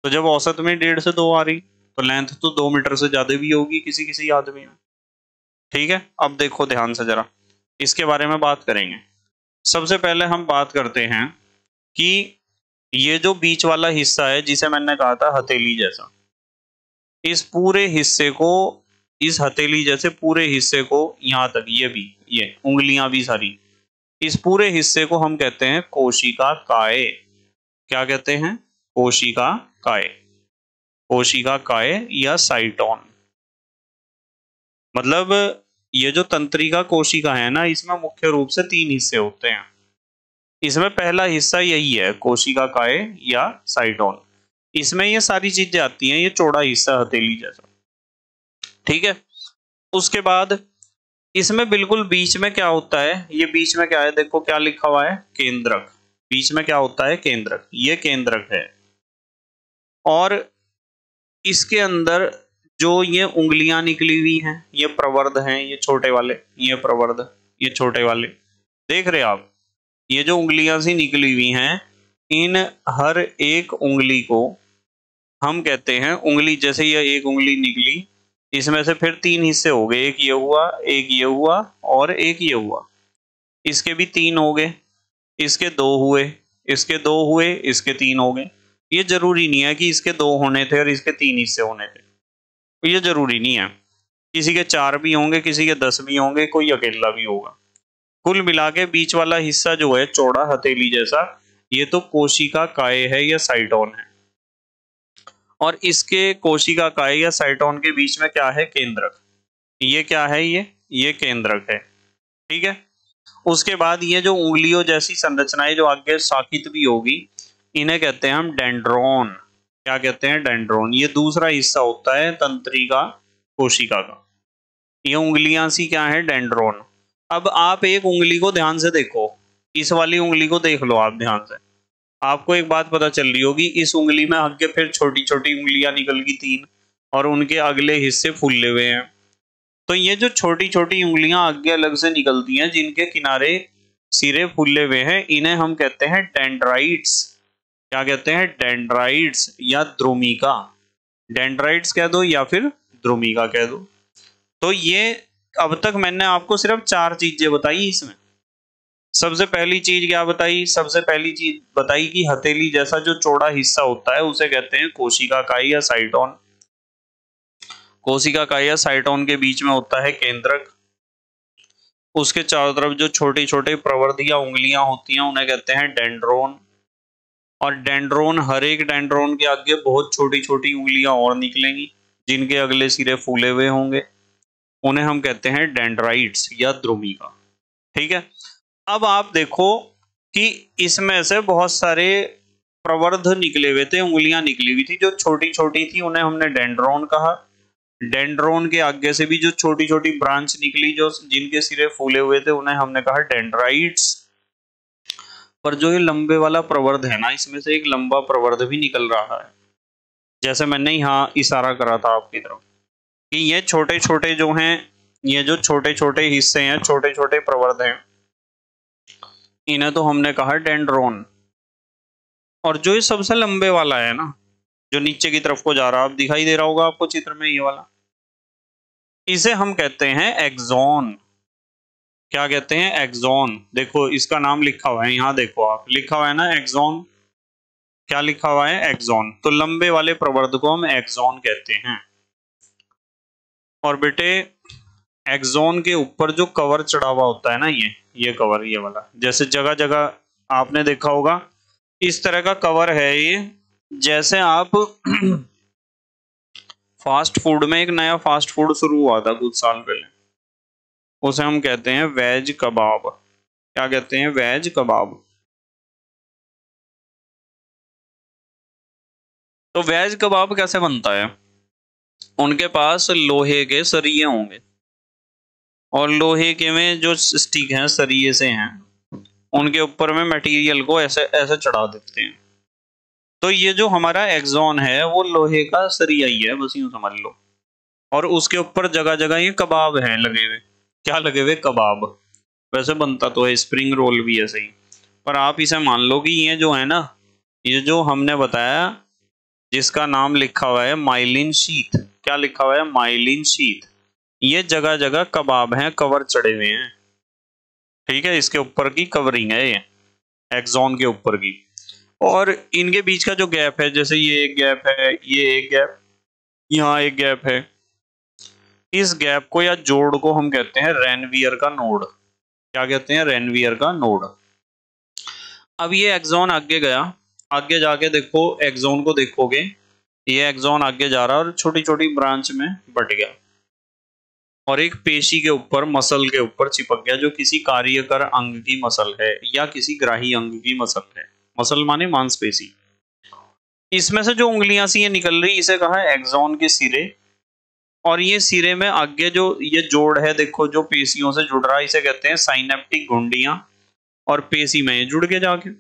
Speaker 1: तो जब औसत में 1.5 से 2 आ रही, तो लेंथ तो 2 मीटर से ज्यादा भी होगी किसी किसी आदमी में। ठीक है, अब देखो ध्यान से जरा, इसके बारे में बात करेंगे। सबसे पहले हम बात करते हैं कि ये जो बीच वाला हिस्सा है, जिसे मैंने कहा था हथेली जैसा, इस पूरे हिस्से को, इस हथेली जैसे पूरे हिस्से को, यहां तक ये भी, ये उंगलियां भी सारी, इस पूरे हिस्से को हम कहते हैं कोशिका काय। क्या कहते हैं? कोशिका काय, कोशिका काय या साइटोन। मतलब ये जो तंत्रिका कोशिका है ना, इसमें मुख्य रूप से 3 हिस्से होते हैं। इसमें पहला हिस्सा यही है, कोशिका काय या साइटोन। इसमें ये सारी चीजें आती हैं, ये चौड़ा हिस्सा हथेली जैसा। ठीक है, उसके बाद इसमें बिल्कुल बीच में क्या होता है, ये बीच में क्या है, देखो क्या लिखा हुआ है, केंद्रक। बीच में क्या होता है, केंद्रक, ये केंद्रक है। और इसके अंदर जो ये उंगलियां निकली हुई हैं, ये प्रवर्ध हैं, ये छोटे वाले, ये प्रवर्ध, ये छोटे वाले, देख रहे आप, ये जो उंगलियां सी निकली हुई हैं, इन हर एक उंगली को हम कहते हैं उंगली। जैसे ये एक उंगली निकली, इसमें से फिर 3 हिस्से हो गए, एक ये हुआ, एक ये हुआ, और एक ये हुआ। इसके भी 3 हो गए, इसके 2 हुए, इसके 2 हुए, इसके 3 हो गए। ये जरूरी नहीं है कि इसके 2 होने थे और इसके 3 हिस्से होने थे, ये जरूरी नहीं है। किसी के 4 भी होंगे, किसी के 10 भी होंगे, कोई अकेला भी होगा। कुल मिला के बीच वाला हिस्सा जो है चौड़ा हथेली जैसा, ये तो कोशिका काय है या साइटोन है। और इसके कोशिका काय या साइटोन के बीच में क्या है, केंद्रक। ये क्या है, ये ये केंद्रक है। ठीक है, उसके बाद ये जो उंगलियों जैसी संरचनाएं जो आगे शाखित भी होगी, इन्हें कहते हैं हम डेंड्रोन। क्या कहते हैं? डेंड्रोन। ये दूसरा हिस्सा होता है तंत्रिका कोशिका का। ये उंगलियां सी क्या है? डेंड्रोन। अब आप एक उंगली को ध्यान से देखो, इस वाली उंगली को देख लो आप ध्यान से। आपको एक बात पता चल रही होगी, इस उंगली में आगे फिर छोटी छोटी उंगलियां निकल गई 3, और उनके अगले हिस्से फूले हुए हैं। तो ये जो छोटी छोटी उंगलियां आगे अलग से निकलती हैं, जिनके किनारे सिरे फूले हुए हैं, इन्हें हम कहते हैं डेंड्राइट्स। क्या कहते हैं? डेंड्राइट्स या द्रुमिका। डेंड्राइट्स कह दो या फिर द्रुमिका कह दो। तो ये अब तक मैंने आपको सिर्फ 4 चीजें बताई इसमें। सबसे पहली चीज क्या बताई? सबसे पहली चीज बताई कि हथेली जैसा जो चौड़ा हिस्सा होता है उसे कहते हैं कोशिकाकाई या साइटोन। कोशिकाकाई या साइटोन के बीच में होता है केंद्रक। उसके चारों तरफ जो छोटे छोटे प्रवर्ध या उंगलियां होती हैं उन्हें कहते हैं डेंड्रोन। और डेंड्रोन, हर एक डेंड्रोन के आगे बहुत छोटी छोटी उंगलियां और निकलेंगी, जिनके अगले सिरे फूले हुए होंगे। उन्हें हम कहते हैं डेंड्राइट्स या द्रुमिका। ठीक है, अब आप देखो कि इसमें से बहुत सारे प्रवर्ध निकले हुए थे, उंगलियां निकली हुई थी जो छोटी छोटी थी, उन्हें हमने डेंड्रोन कहा। डेंड्रोन के आगे से भी जो छोटी छोटी ब्रांच निकली, जो जिनके सिरे फूले हुए थे, उन्हें हमने कहा डेंड्राइट्स। पर जो ये लंबे वाला प्रवर्ध है ना, इसमें से एक लंबा प्रवर्ध भी निकल रहा है, जैसे मैंने यहाँ इशारा करा था आपकी तरफ कि ये छोटे छोटे जो हैं, ये जो छोटे छोटे हिस्से हैं, छोटे छोटे प्रवर्ध हैं, इन्हें तो हमने कहा डेंड्रोन। और जो ये सबसे लंबे वाला है ना, जो नीचे की तरफ को जा रहा है, आप दिखाई दे रहा होगा आपको चित्र में, ये वाला, इसे हम कहते हैं एक्सोन। क्या कहते हैं? एक्सोन। देखो इसका नाम लिखा हुआ है, यहाँ देखो आप, लिखा हुआ है ना एक्सोन। क्या लिखा हुआ है? एक्सोन। तो लंबे वाले प्रवर्ध को हम एक्सोन कहते हैं। और बेटे, एक्सोन के ऊपर जो कवर चढ़ा हुआ होता है ना, ये कवर, ये वाला, जैसे जगह जगह आपने देखा होगा इस तरह का कवर है ये। जैसे आप फास्ट फूड में, एक नया फास्ट फूड शुरू हुआ था कुछ साल पहले, उसे हम कहते हैं वेज कबाब। क्या कहते हैं? वेज कबाब। तो वेज कबाब कैसे बनता है? उनके पास लोहे के सरिये होंगे, और लोहे के में जो स्टिक हैं, सरिये से हैं, उनके ऊपर में मटेरियल को ऐसे ऐसे चढ़ा देते हैं। तो ये जो हमारा एक्सोन है वो लोहे का सरिया ही है, बस यूं समझ लो। और उसके ऊपर जगह जगह ये कबाब हैं लगे हुए। क्या लगे हुए? कबाब। वैसे बनता तो है स्प्रिंग रोल भी ऐसे ही, पर आप इसे मान लो कि ये जो है ना, ये जो हमने बताया, जिसका नाम लिखा हुआ है माइलिन शीथ। क्या लिखा हुआ है? Myelin sheath. ये जगह जगह कबाब हैं, कवर चढ़े हुए हैं। ठीक है, इसके ऊपर की कवरिंग है ये, एक्सोन के ऊपर की। और इनके बीच का जो गैप है, जैसे ये एक गैप है, ये एक गैप, यहाँ एक गैप है, इस गैप को या जोड़ को हम कहते हैं रेनवियर का नोड। क्या कहते हैं? रेनवियर का नोड। अब ये एक्सोन आगे गया, आगे जाके देखो एक्सोन को, देखोगे ये एक्सोन आगे जा रहा है और छोटी छोटी ब्रांच में बट गया, और एक पेशी के ऊपर, मसल के ऊपर चिपक गया, जो किसी कार्यकर अंग की मसल है या किसी ग्राही अंग की मसल है। मसल माने मांसपेशी। इसमें से जो उंगलियां सी ये निकल रही, इसे कहा है एक्सोन के सिरे। और ये सिरे में आगे जो ये जोड़ है, देखो जो पेशियों से जुड़ रहा है, इसे कहते हैं साइनेप्टिक घुंडियां, और पेशी में ये जुड़ के जाके।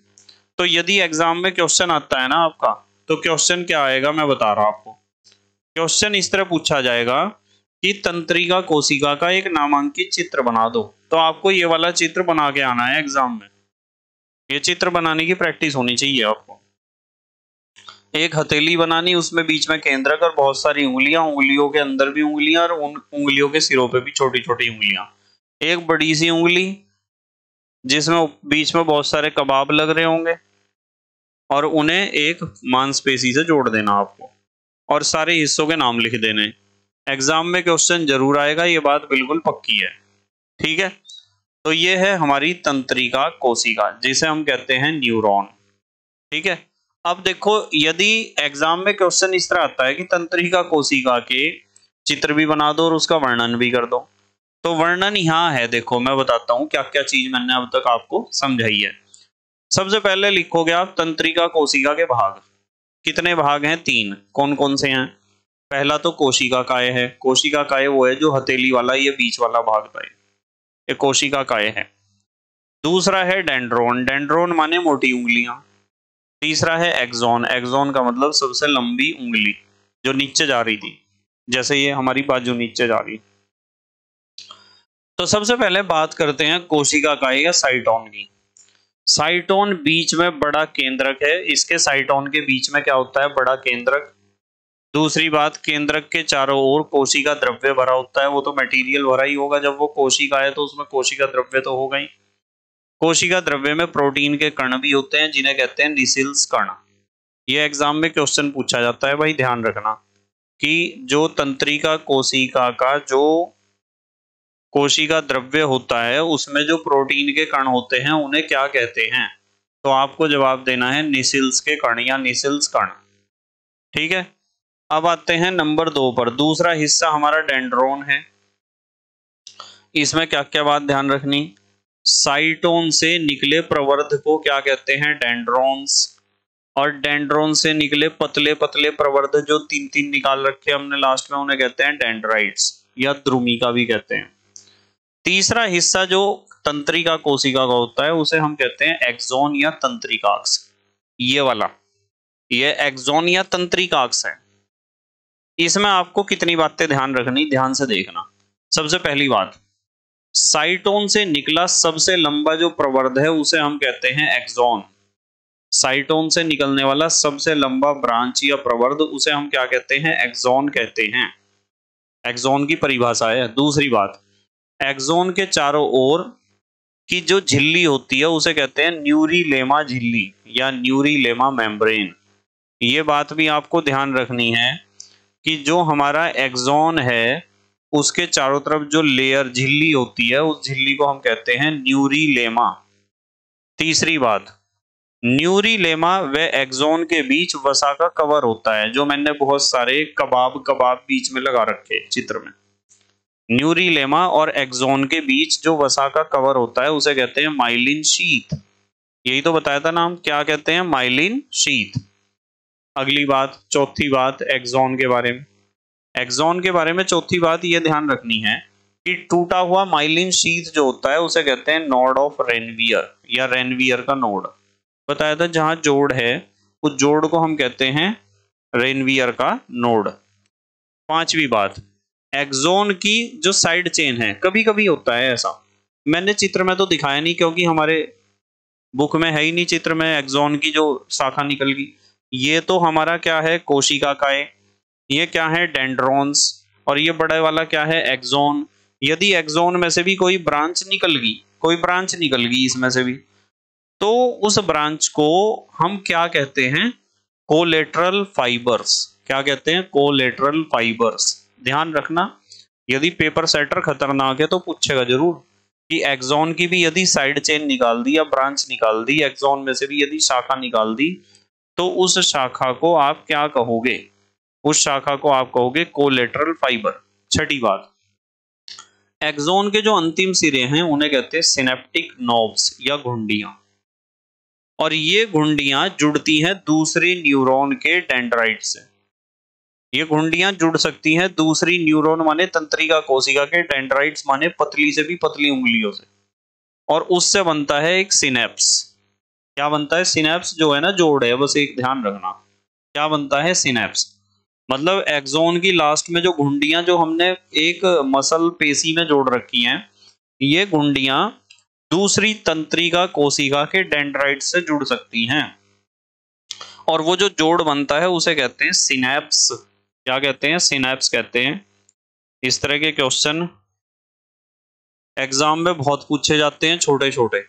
Speaker 1: तो यदि एग्जाम में क्वेश्चन आता है ना आपका, तो क्वेश्चन क्या आएगा मैं बता रहा हूं आपको। क्वेश्चन इस तरह पूछा जाएगा कि तंत्रिका कोशिका का एक नामांकित चित्र बना दो। तो आपको ये वाला चित्र बना के आना है एग्जाम में। ये चित्र बनाने की प्रैक्टिस होनी चाहिए आपको। एक हथेली बनानी, उसमें बीच में केंद्रक और बहुत सारी उंगलियां, उंगलियों के अंदर भी उंगलियां, और उन उंगलियों के सिरों पे भी छोटी छोटी उंगलियां। एक बड़ी सी उंगली जिसमें बीच में बहुत सारे कबाब लग रहे होंगे, और उन्हें एक मांसपेशी से जोड़ देना आपको, और सारे हिस्सों के नाम लिख देने। एग्जाम में क्वेश्चन जरूर आएगा, ये बात बिल्कुल पक्की है। ठीक है, तो ये है हमारी तंत्रिका कोशिका, जिसे हम कहते हैं न्यूरॉन। ठीक है, अब देखो यदि एग्जाम में क्वेश्चन इस तरह आता है कि तंत्रिका कोशिका के चित्र भी बना दो और उसका वर्णन भी कर दो, तो वर्णन यहाँ है, देखो मैं बताता हूँ क्या क्या चीज मैंने अब तक आपको समझाई है। सबसे पहले लिखोगे आप तंत्रिका कोशिका के भाग। कितने भाग हैं? 3। कौन कौन से हैं? पहला तो कोशिका काय है। कोशिका काय वो है जो हथेली वाला, ये बीच वाला भाग था, ये कोशिका काय है। दूसरा है डेंड्रोन। डेंड्रोन माने मोटी उंगलियां। तीसरा है एक्सोन। एक्सोन का मतलब सबसे लंबी उंगली जो नीचे जा रही थी, जैसे ये हमारी बाजू नीचे जा रही। तो सबसे पहले बात करते हैं कोशिका काय या साइटोन की। साइटोन बीच में बड़ा केंद्रक है। इसके साइटोन के बीच में क्या होता है? बड़ा केंद्रक। दूसरी बात, केंद्रक के चारों ओर कोशिका द्रव्य भरा होता है। वो तो मटेरियल भरा ही होगा, जब वो कोशिका है तो उसमें कोशिका द्रव्य तो होगा ही। कोशिका द्रव्य में प्रोटीन के कण भी होते हैं जिन्हें कहते हैं निसिल्स कण। ये एग्जाम में क्वेश्चन पूछा जाता है भाई, ध्यान रखना कि जो तंत्रिका कोशिका का जो कोशिका द्रव्य होता है उसमें जो प्रोटीन के कण होते हैं उन्हें क्या कहते हैं? तो आपको जवाब देना है निसिल्स के कण या निसिल्स कण। ठीक है, अब आते हैं नंबर 2 पर। दूसरा हिस्सा हमारा डेंड्रोन है। इसमें क्या क्या बात ध्यान रखनी? साइटोन से निकले प्रवर्ध को क्या कहते हैं? डेंड्रोन्स। और डेंड्रोन से निकले पतले पतले प्रवर्ध जो 3-3 निकाल रखे हमने लास्ट में, उन्हें कहते हैं डेंड्राइट्स या द्रुमिका भी कहते हैं। तीसरा हिस्सा जो तंत्रिका कोशिका का होता है उसे हम कहते हैं एक्सोन या तंत्रिकाक्ष। ये वाला, ये एक्सोन या तंत्रिकाक्ष है। इसमें आपको कितनी बातें ध्यान रखनी, ध्यान से देखना। सबसे पहली बात, साइटोन से निकला सबसे लंबा जो प्रवर्ध है उसे हम कहते हैं एक्सोन। साइटोन से निकलने वाला सबसे लंबा ब्रांच या प्रवर्ध उसे हम क्या कहते हैं? एक्सोन कहते हैं। एक्सोन की परिभाषा है। दूसरी बात, एक्सोन के चारों ओर की जो झिल्ली होती है उसे कहते हैं न्यूरीलेमा झिल्ली या न्यूरीलेमा मेम्ब्रेन। ये बात भी आपको ध्यान रखनी है कि जो हमारा एक्सोन है उसके चारों तरफ जो लेयर झिल्ली होती है उस झिल्ली को हम कहते हैं न्यूरीलेमा। तीसरी बात, न्यूरीलेमा व एक्सोन के बीच वसा का कवर होता है, जो मैंने बहुत सारे कबाब बीच में लगा रखे चित्र में। न्यूरीलेमा और एक्सोन के बीच जो वसा का कवर होता है उसे कहते हैं माइलिन शीथ। यही तो बताया था नाम, क्या कहते हैं? Myelin sheath. अगली बात, चौथी बात एक्सोन के बारे में। एक्सोन के बारे में चौथी बात ये ध्यान रखनी है कि टूटा हुआ माइलिन शीथ जो होता है उसे कहते हैं नोड ऑफ रेनवियर या रेनवियर का नोड। बताया था जहां जोड़ है उस जोड़ को हम कहते हैं रेनवियर का नोड। पांचवी बात, एक्सोन की जो साइड चेन है, कभी कभी होता है ऐसा, मैंने चित्र में तो दिखाया नहीं क्योंकि हमारे बुक में है ही नहीं चित्र में एक्सोन की जो शाखा निकल गई। ये तो हमारा क्या है? कोशिका काय। ये क्या है? डेंड्रोन्स। और ये बड़ा वाला क्या है? एक्सोन। यदि एक्सोन में से भी कोई ब्रांच निकल गई इसमें से भी, तो उस ब्रांच को हम क्या कहते हैं? Collateral fibres. क्या कहते हैं? Collateral fibres. ध्यान रखना, यदि पेपर सेटर खतरनाक है तो पूछेगा जरूर कि एक्सोन की भी यदि साइड चेन निकाल दी या ब्रांच निकाल दी, एक्सोन में से भी यदि शाखा निकाल दी, तो उस शाखा को आप क्या कहोगे? उस शाखा को आप कहोगे कोलेटरल फाइबर। छठी बात, एक्सोन के जो अंतिम सिरे हैं उन्हें कहते हैं सिनेप्टिक नोब्स या घुंडियां। और ये घुंडियां जुड़ती हैं दूसरे न्यूरॉन के डेंड्राइट से। ये घुंडियां जुड़ सकती हैं दूसरी न्यूरॉन माने तंत्रिका कोशिका के, डेंड्राइट्स माने पतली से भी पतली उंगलियों से, और उससे बनता है एक सिनेप्स। क्या बनता है? सिनेप्स जो है ना, जोड़ है, बस एक ध्यान रखना, क्या बनता है? सिनेप्स। मतलब एक्सोन की लास्ट में जो घुंडियां जो हमने एक मसल पेशी में जोड़ रखी हैं, ये घुंडियां दूसरी तंत्रिका कोशिका के डेंड्राइट से जुड़ सकती हैं, और वो जो जोड़ बनता है उसे कहते हैं सिनेप्स। क्या कहते हैं? सिनेप्स कहते हैं। इस तरह के क्वेश्चन एग्जाम में बहुत पूछे जाते हैं, छोटे छोटे,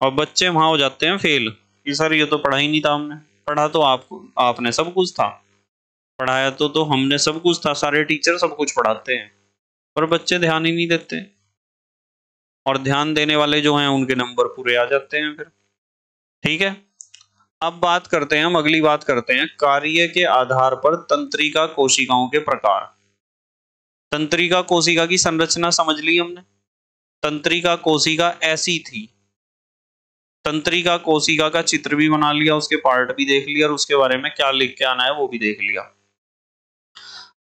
Speaker 1: और बच्चे वहां हो जाते हैं फेल कि सर ये तो पढ़ा ही नहीं था हमने। पढ़ा तो आपने सब कुछ था, पढ़ाया तो हमने सब कुछ था, सारे टीचर सब कुछ पढ़ाते हैं, पर बच्चे ध्यान ही नहीं देते, और ध्यान देने वाले जो हैं उनके नंबर पूरे आ जाते हैं फिर। ठीक है, अब बात करते हैं, हम अगली बात करते हैं कार्य के आधार पर तंत्रिका कोशिकाओं के प्रकार। तंत्रिका कोशिका की संरचना समझ ली हमने, तंत्रिका कोशिका ऐसी थी। तंत्रिका कोशिका का चित्र भी बना लिया, उसके पार्ट भी देख लिया और उसके बारे में क्या लिख के आना है वो भी देख लिया।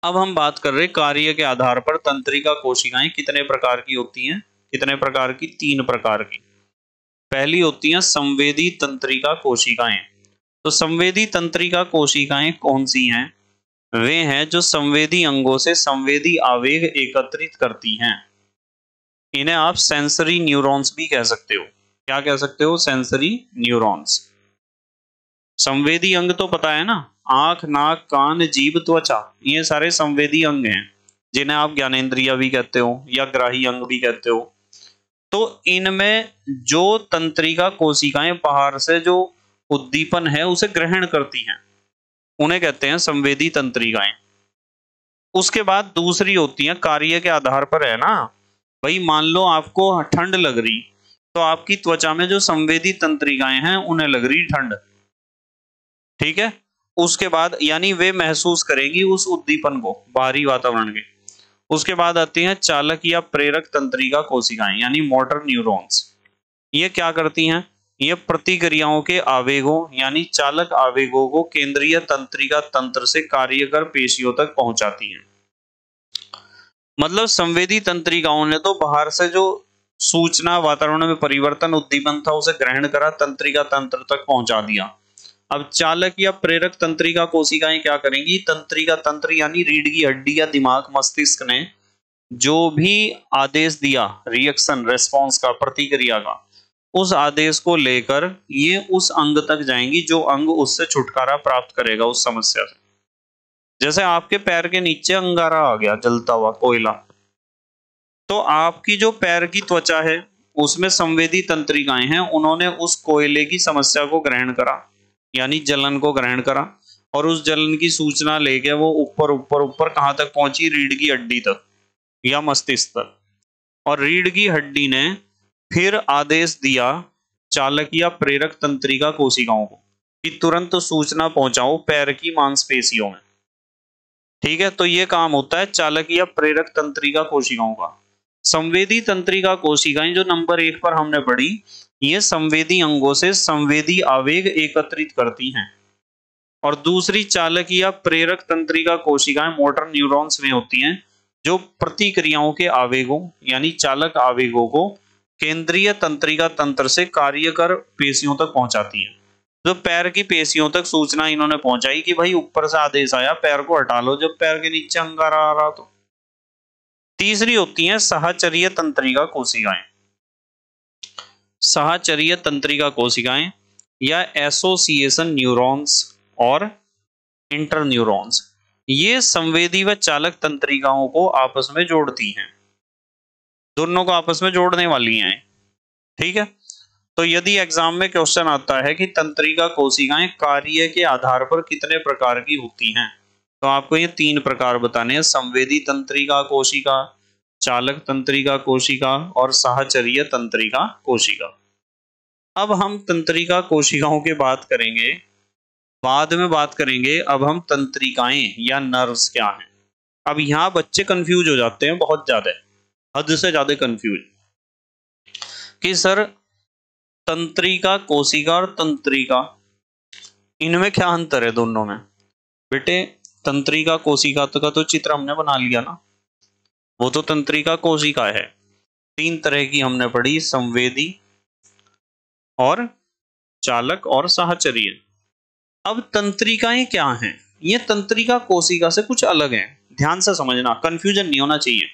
Speaker 1: अब हम बात कर रहे हैं कार्य के आधार पर तंत्रिका कोशिकाएं कितने प्रकार की होती हैं। कितने प्रकार की? 3 प्रकार की। पहली होती हैं संवेदी तंत्रिका कोशिकाएं। तो संवेदी तंत्रिका कोशिकाएं कौन सी हैं? वे हैं जो संवेदी अंगों से संवेदी आवेग एकत्रित करती हैं। इन्हें आप सेंसरी न्यूरॉन्स भी कह सकते हो। क्या कह सकते हो? Sensory neurons. संवेदी अंग तो पता है ना, आंख, नाक, कान, जीभ, त्वचा, ये सारे संवेदी अंग हैं जिन्हें आप ज्ञानेंद्रिय भी कहते हो या ग्राही अंग भी कहते हो। तो इनमें जो तंत्रिका कोशिकाएं बाहर से जो उद्दीपन है उसे ग्रहण करती हैं, उन्हें कहते हैं संवेदी तंत्रिकाएं। उसके बाद दूसरी होती है कार्य के आधार पर, है ना भाई, मान लो आपको ठंड लग रही तो आपकी त्वचा में जो संवेदी तंत्रिकाएं हैं उन्हें लग रही ठंड, ठीक है। उसके बाद यानी वे महसूस करेंगी उस उद्दीपन को बाहरी वातावरण के। उसके बाद आती हैं चालक या प्रेरक तंत्रिका कोशिकाएं यानी मोटर न्यूरॉन्स। ये क्या करती हैं? ये प्रतिक्रियाओं के आवेगों यानी चालक आवेगों को केंद्रीय तंत्रिका तंत्र से कार्यकर पेशियों तक पहुंचाती हैं। मतलब संवेदी तंत्रिकाओं ने तो बाहर से जो सूचना, वातावरण में परिवर्तन, उद्दीपन था उसे ग्रहण करा, तंत्रिका तंत्र तक पहुंचा दिया। अब चालक या प्रेरक तंत्रिका कोशिकाएं क्या करेंगी? तंत्रिका तंत्र यानी रीढ़ की हड्डी या दिमाग, मस्तिष्क ने जो भी आदेश दिया, रिएक्शन, रेस्पॉन्स का, प्रतिक्रिया का, उस आदेश को लेकर ये उस अंग तक जाएंगी जो अंग उससे छुटकारा प्राप्त करेगा उस समस्या से। जैसे आपके पैर के नीचे अंगारा आ गया, जलता हुआ कोयला, तो आपकी जो पैर की त्वचा है उसमें संवेदी तंत्रिकाएं हैं, उन्होंने उस कोयले की समस्या को ग्रहण करा यानी जलन को ग्रहण करा, और उस जलन की सूचना लेके वो ऊपर ऊपर ऊपर कहां तक पहुंची? रीढ़ की हड्डी तक या मस्तिष्क तक। और रीढ़ की हड्डी ने फिर आदेश दिया चालक या प्रेरक तंत्रिका कोशिकाओं को कि तुरंत सूचना पहुंचाओ पैर की मांसपेशियों में, ठीक है। तो ये काम होता है चालक या प्रेरक तंत्रिका कोशिकाओं का। संवेदी तंत्रिका कोशिकाएं जो नंबर 1 पर हमने पढ़ी, ये संवेदी अंगों से संवेदी आवेग एकत्रित करती हैं। और दूसरी चालक या प्रेरक तंत्रिका कोशिकाएं मोटर न्यूरॉन्स में होती हैं जो प्रतिक्रियाओं के आवेगों यानी चालक आवेगों को केंद्रीय तंत्रिका तंत्र से कार्यकर पेशियों तक पहुंचाती हैं। तो पैर की पेशियों तक सूचना इन्होंने पहुंचाई कि भाई ऊपर से आदेश आया पैर को हटा लो जब पैर के नीचे अंगारा आ रहा। तो तीसरी होती है साहचर्य तंत्रिका कोशिकाएं। साहचर्य तंत्रिका कोशिकाएं या एसोसिएशन न्यूरॉन्स और इंटरन्यूरॉन्स, ये संवेदी व चालक तंत्रिकाओं को आपस में जोड़ती हैं, दोनों को आपस में जोड़ने वाली हैं, ठीक है। तो यदि एग्जाम में क्वेश्चन आता है कि तंत्रिका कोशिकाएं कार्य के आधार पर कितने प्रकार की होती हैं, तो आपको ये 3 प्रकार बताने हैं: संवेदी तंत्रिका कोशिका, चालक तंत्रिका कोशिका और साहचर्य तंत्रिका कोशिका। अब हम तंत्रिका कोशिकाओं की बात करेंगे, बाद में बात करेंगे। अब हम तंत्रिकाएं या नर्व्स क्या हैं। अब यहाँ बच्चे कंफ्यूज हो जाते हैं, बहुत ज्यादा, हद से ज्यादा कंफ्यूज, कि सर तंत्रिका कोशिका और तंत्रिका, इनमें क्या अंतर है दोनों में? बेटे तंत्रिका कोशिका का तो चित्र हमने बना लिया ना, वो तो तंत्रिका कोशिका है। 3 तरह की हमने पढ़ी, संवेदी और चालक और साहचर्य। अब तंत्रिकाएं क्या हैं? ये तंत्रिका कोशिका से कुछ अलग हैं, ध्यान से समझना, कंफ्यूजन नहीं होना चाहिए।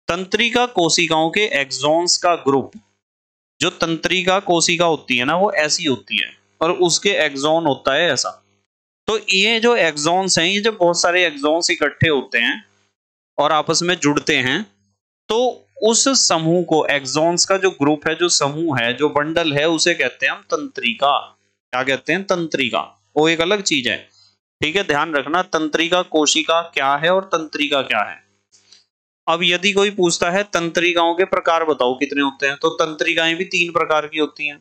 Speaker 1: तंत्रिका कोशिकाओं के एक्सॉन्स का ग्रुप, जो तंत्रिका कोशिका होती है ना वो ऐसी होती है और उसके एक्सॉन होता है ऐसा। तो ये जो एक्सॉन्स हैं, ये जो बहुत सारे एक्सॉन्स इकट्ठे होते हैं और आपस में जुड़ते हैं, तो उस समूह को, एक्सॉन्स का जो ग्रुप है, जो समूह है, जो बंडल है, उसे कहते हैं हम तंत्रिका। क्या कहते हैं? तंत्रिका। वो एक अलग चीज है, ठीक है, ध्यान रखना। तंत्रिका कोशिका क्या है और तंत्रिका क्या है। अब यदि कोई पूछता है तंत्रिकाओं के प्रकार बताओ कितने होते हैं, तो तंत्रिकाएं भी 3 प्रकार की होती हैं।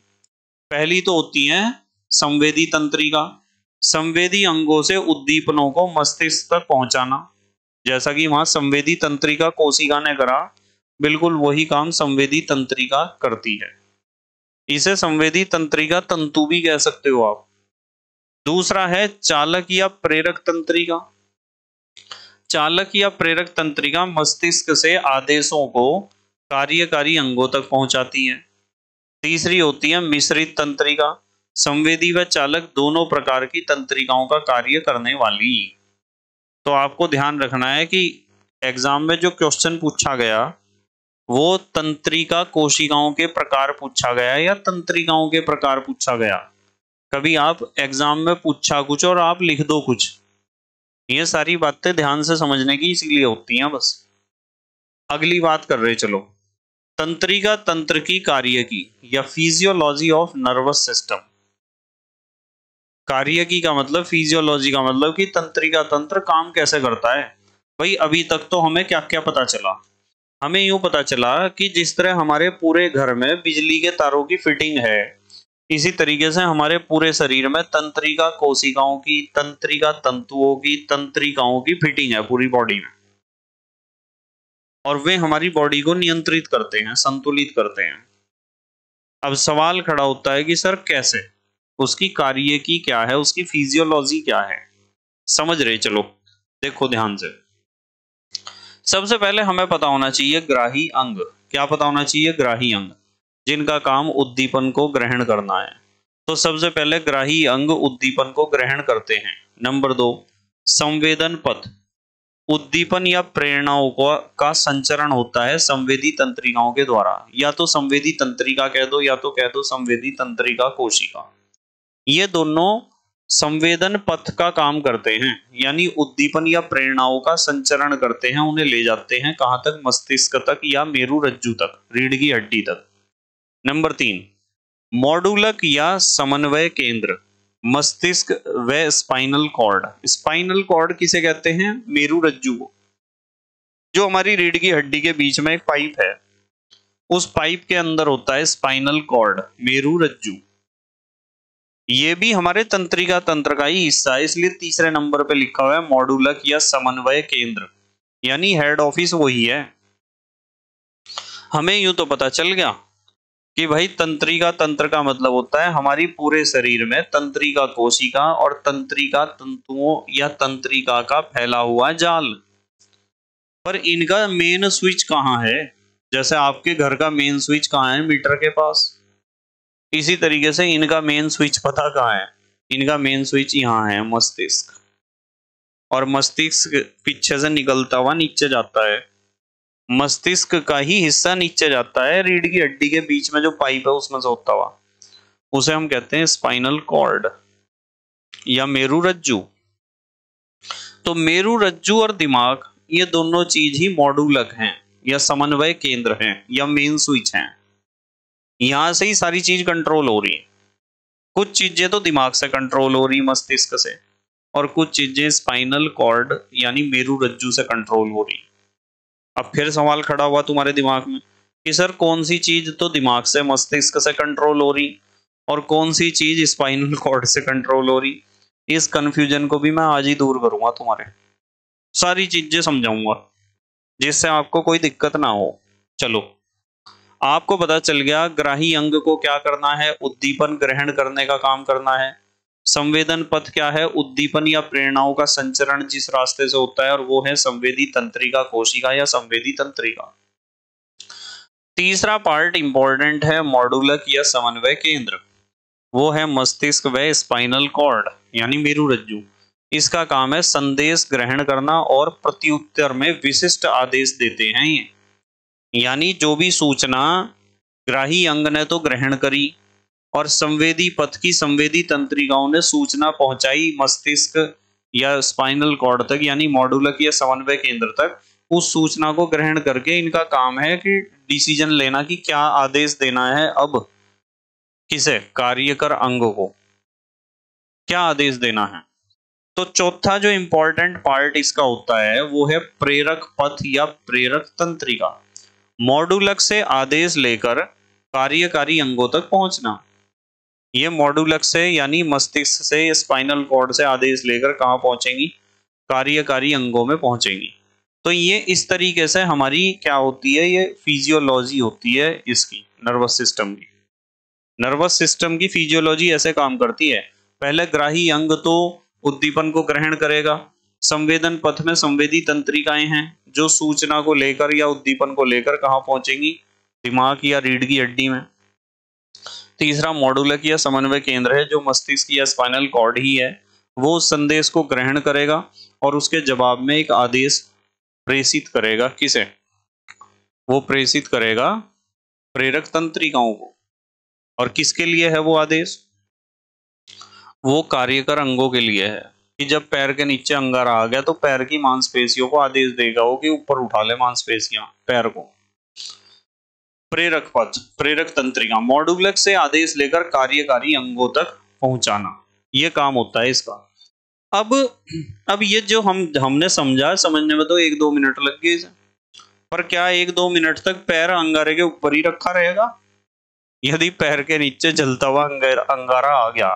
Speaker 1: पहली तो होती है संवेदी तंत्रिका, संवेदी अंगों से उद्दीपनों को मस्तिष्क तक पहुंचाना, जैसा कि वहां संवेदी तंत्रिका कोशिका ने करा, बिल्कुल वही काम संवेदी तंत्रिका करती है। इसे संवेदी तंत्रिका तंतु भी कह सकते हो आप। दूसरा है चालक या प्रेरक तंत्रिका। चालक या प्रेरक तंत्रिका मस्तिष्क से आदेशों को कार्यकारी अंगों तक पहुंचाती है। तीसरी होती है मिश्रित तंत्रिका। संवेदी व चालक दोनों प्रकार की तंत्रिकाओं का कार्य करने वाली। तो आपको ध्यान रखना है कि एग्जाम में जो क्वेश्चन पूछा गया वो तंत्रिका कोशिकाओं के प्रकार पूछा गया या तंत्रिकाओं के प्रकार पूछा गया। कभी आप एग्जाम में पूछा कुछ और आप लिख दो कुछ। ये सारी बातें ध्यान से समझने की इसीलिए होती हैं बस। अगली बात कर रहे चलो, तंत्रिका तंत्र की कार्य की या फिजियोलॉजी ऑफ नर्वस सिस्टम। कार्य की का मतलब, फिजियोलॉजी का मतलब कि तंत्रिका तंत्र काम कैसे करता है। भाई अभी तक तो हमें क्या क्या पता चला, हमें यूं पता चला कि जिस तरह हमारे पूरे घर में बिजली के तारों की फिटिंग है, इसी तरीके से हमारे पूरे शरीर में तंत्रिका कोशिकाओं की, तंत्रिका तंतुओं की, तंत्रिकाओं की फिटिंग है पूरी बॉडी में, और वे हमारी बॉडी को नियंत्रित करते हैं, संतुलित करते हैं। अब सवाल खड़ा होता है कि सर कैसे, उसकी कार्य की क्या है, उसकी फिजियोलॉजी क्या है, समझ रहे चलो। देखो ध्यान से, सबसे पहले हमें पता होना चाहिए ग्राही अंग। क्या पता होना चाहिए? ग्राही अंग, जिनका काम उद्दीपन को ग्रहण करना है। तो सबसे पहले ग्राही अंग उद्दीपन को ग्रहण करते हैं। नंबर 2, संवेदन पथ। उद्दीपन या प्रेरणाओं का संचरण होता है संवेदी तंत्रिकाओं के द्वारा। या तो संवेदी तंत्रिका कह दो या तो कह दो संवेदी तंत्रिका कोशिका। ये दोनों संवेदन पथ का काम करते हैं, यानी उद्दीपन या प्रेरणाओं का संचरण करते हैं, उन्हें ले जाते हैं कहां तक? मस्तिष्क तक या मेरु रज्जु तक, रीढ़ की हड्डी तक। नंबर 3, मॉडुलक या समन्वय केंद्र। मस्तिष्क व स्पाइनल कॉर्ड। स्पाइनल कॉर्ड किसे कहते हैं? मेरु रज्जु को। जो हमारी रीढ़ की हड्डी के बीच में एक पाइप है, उस पाइप के अंदर होता है स्पाइनल कॉर्ड, मेरु रज्जु। ये भी हमारे तंत्रिका तंत्र का ही हिस्सा है, इसलिए तीसरे नंबर पे लिखा हुआ है मॉडुलक या समन्वय केंद्र, यानी हेड ऑफिस वही है। हमें यूं तो पता चल गया कि भाई तंत्रिका तंत्र का मतलब होता है हमारी पूरे शरीर में तंत्रिका कोशिका और तंत्रिका तंतुओं या तंत्रिका का फैला हुआ जाल। पर इनका मेन स्विच कहाँ है? जैसे आपके घर का मेन स्विच कहाँ है? मीटर के पास। इसी तरीके से इनका मेन स्विच पता कहाँ है? इनका मेन स्विच यहाँ है, मस्तिष्क। और मस्तिष्क पीछे से निकलता हुआ नीचे जाता है। मस्तिष्क का ही हिस्सा नीचे जाता है, रीढ़ की हड्डी के बीच में जो पाइप है उसमें से होता हुआ, उसे हम कहते हैं स्पाइनल कॉर्ड या मेरु रज्जु। तो मेरु रज्जु और दिमाग, ये दोनों चीज ही मॉडुलक हैं या समन्वय केंद्र हैं या मेन स्विच हैं। यहां से ही सारी चीज कंट्रोल हो रही है। कुछ चीजें तो दिमाग से कंट्रोल हो रही, मस्तिष्क से, और कुछ चीजें स्पाइनल कॉर्ड यानी मेरु रज्जु से कंट्रोल हो रही। अब फिर सवाल खड़ा हुआ तुम्हारे दिमाग में कि सर कौन सी चीज तो दिमाग से, मस्तिष्क से कंट्रोल हो रही और कौन सी चीज स्पाइनल कॉर्ड से कंट्रोल हो रही। इस कंफ्यूजन को भी मैं आज ही दूर करूंगा, तुम्हारे सारी चीजें समझाऊंगा जिससे आपको कोई दिक्कत ना हो। चलो, आपको पता चल गया ग्राही अंग को क्या करना है? उद्दीपन ग्रहण करने का काम करना है। संवेदन पथ क्या है? उद्दीपन या प्रेरणाओं का संचरण जिस रास्ते से होता है, और वो है संवेदी तंत्रिका कोशिका या संवेदी तंत्रिका। तीसरा पार्ट इंपॉर्टेंट है, मॉडुलक या समन्वय केंद्र। वो है मस्तिष्क व स्पाइनल कॉर्ड यानी मेरु रज्जु। इसका काम है संदेश ग्रहण करना और प्रत्युत्तर में विशिष्ट आदेश देते हैं ये। यानी जो भी सूचना ग्राही अंग ने तो ग्रहण करी और संवेदी पथ की संवेदी तंत्रिकाओं ने सूचना पहुंचाई मस्तिष्क या स्पाइनल कॉर्ड तक यानी मॉडुलक या समन्वय केंद्र तक, उस सूचना को ग्रहण करके इनका काम है कि डिसीजन लेना कि क्या आदेश देना है। अब किसे? कार्यकर अंग को क्या आदेश देना है। तो चौथा जो इंपॉर्टेंट पार्ट इसका होता है वो है प्रेरक पथ या प्रेरक तंत्रिका। मॉडुलक से आदेश लेकर कार्यकारी अंगों तक पहुंचना। ये मॉडुलक से यानी मस्तिष्क से, स्पाइनल कॉर्ड से आदेश लेकर कहां पहुंचेंगी? कार्यकारी अंगों में पहुंचेंगी। तो ये इस तरीके से हमारी क्या होती है, ये फिजियोलॉजी होती है इसकी, नर्वस सिस्टम की। नर्वस सिस्टम की फिजियोलॉजी ऐसे काम करती है। पहले ग्राही अंग तो उद्दीपन को ग्रहण करेगा। संवेदन पथ में संवेदी तंत्रिकाएं हैं जो सूचना को लेकर या उद्दीपन को लेकर कहाँ पहुंचेंगी, दिमाग या रीढ़ की हड्डी में। तीसरा मॉड्यूलक या समन्वय केंद्र है जो मस्तिष्क या स्पाइनल कॉर्ड ही है, वो उस संदेश को ग्रहण करेगा और उसके जवाब में एक आदेश प्रेषित करेगा। किसे? वो प्रेषित करेगा प्रेरक तंत्रिकाओं को। और किसके लिए है वो आदेश? वो कार्यकर अंगों के लिए है कि जब पैर के नीचे अंगारा आ गया तो पैर की मांसपेशियों को आदेश देगा वो कि ऊपर उठा ले मांसपेशियां पैर को। प्रेरक पथ, प्रेरक तंत्रिका, मॉड्यूलक से आदेश लेकर कार्यकारी अंगों तक पहुंचाना, ये काम होता है इसका। अब ये जो हमने समझा, समझने में तो 1-2 मिनट लग गए इसे, पर क्या 1-2 मिनट तक पैर अंगारे के ऊपर ही रखा रहेगा? यदि पैर के नीचे जलता हुआ अंगारा आ गया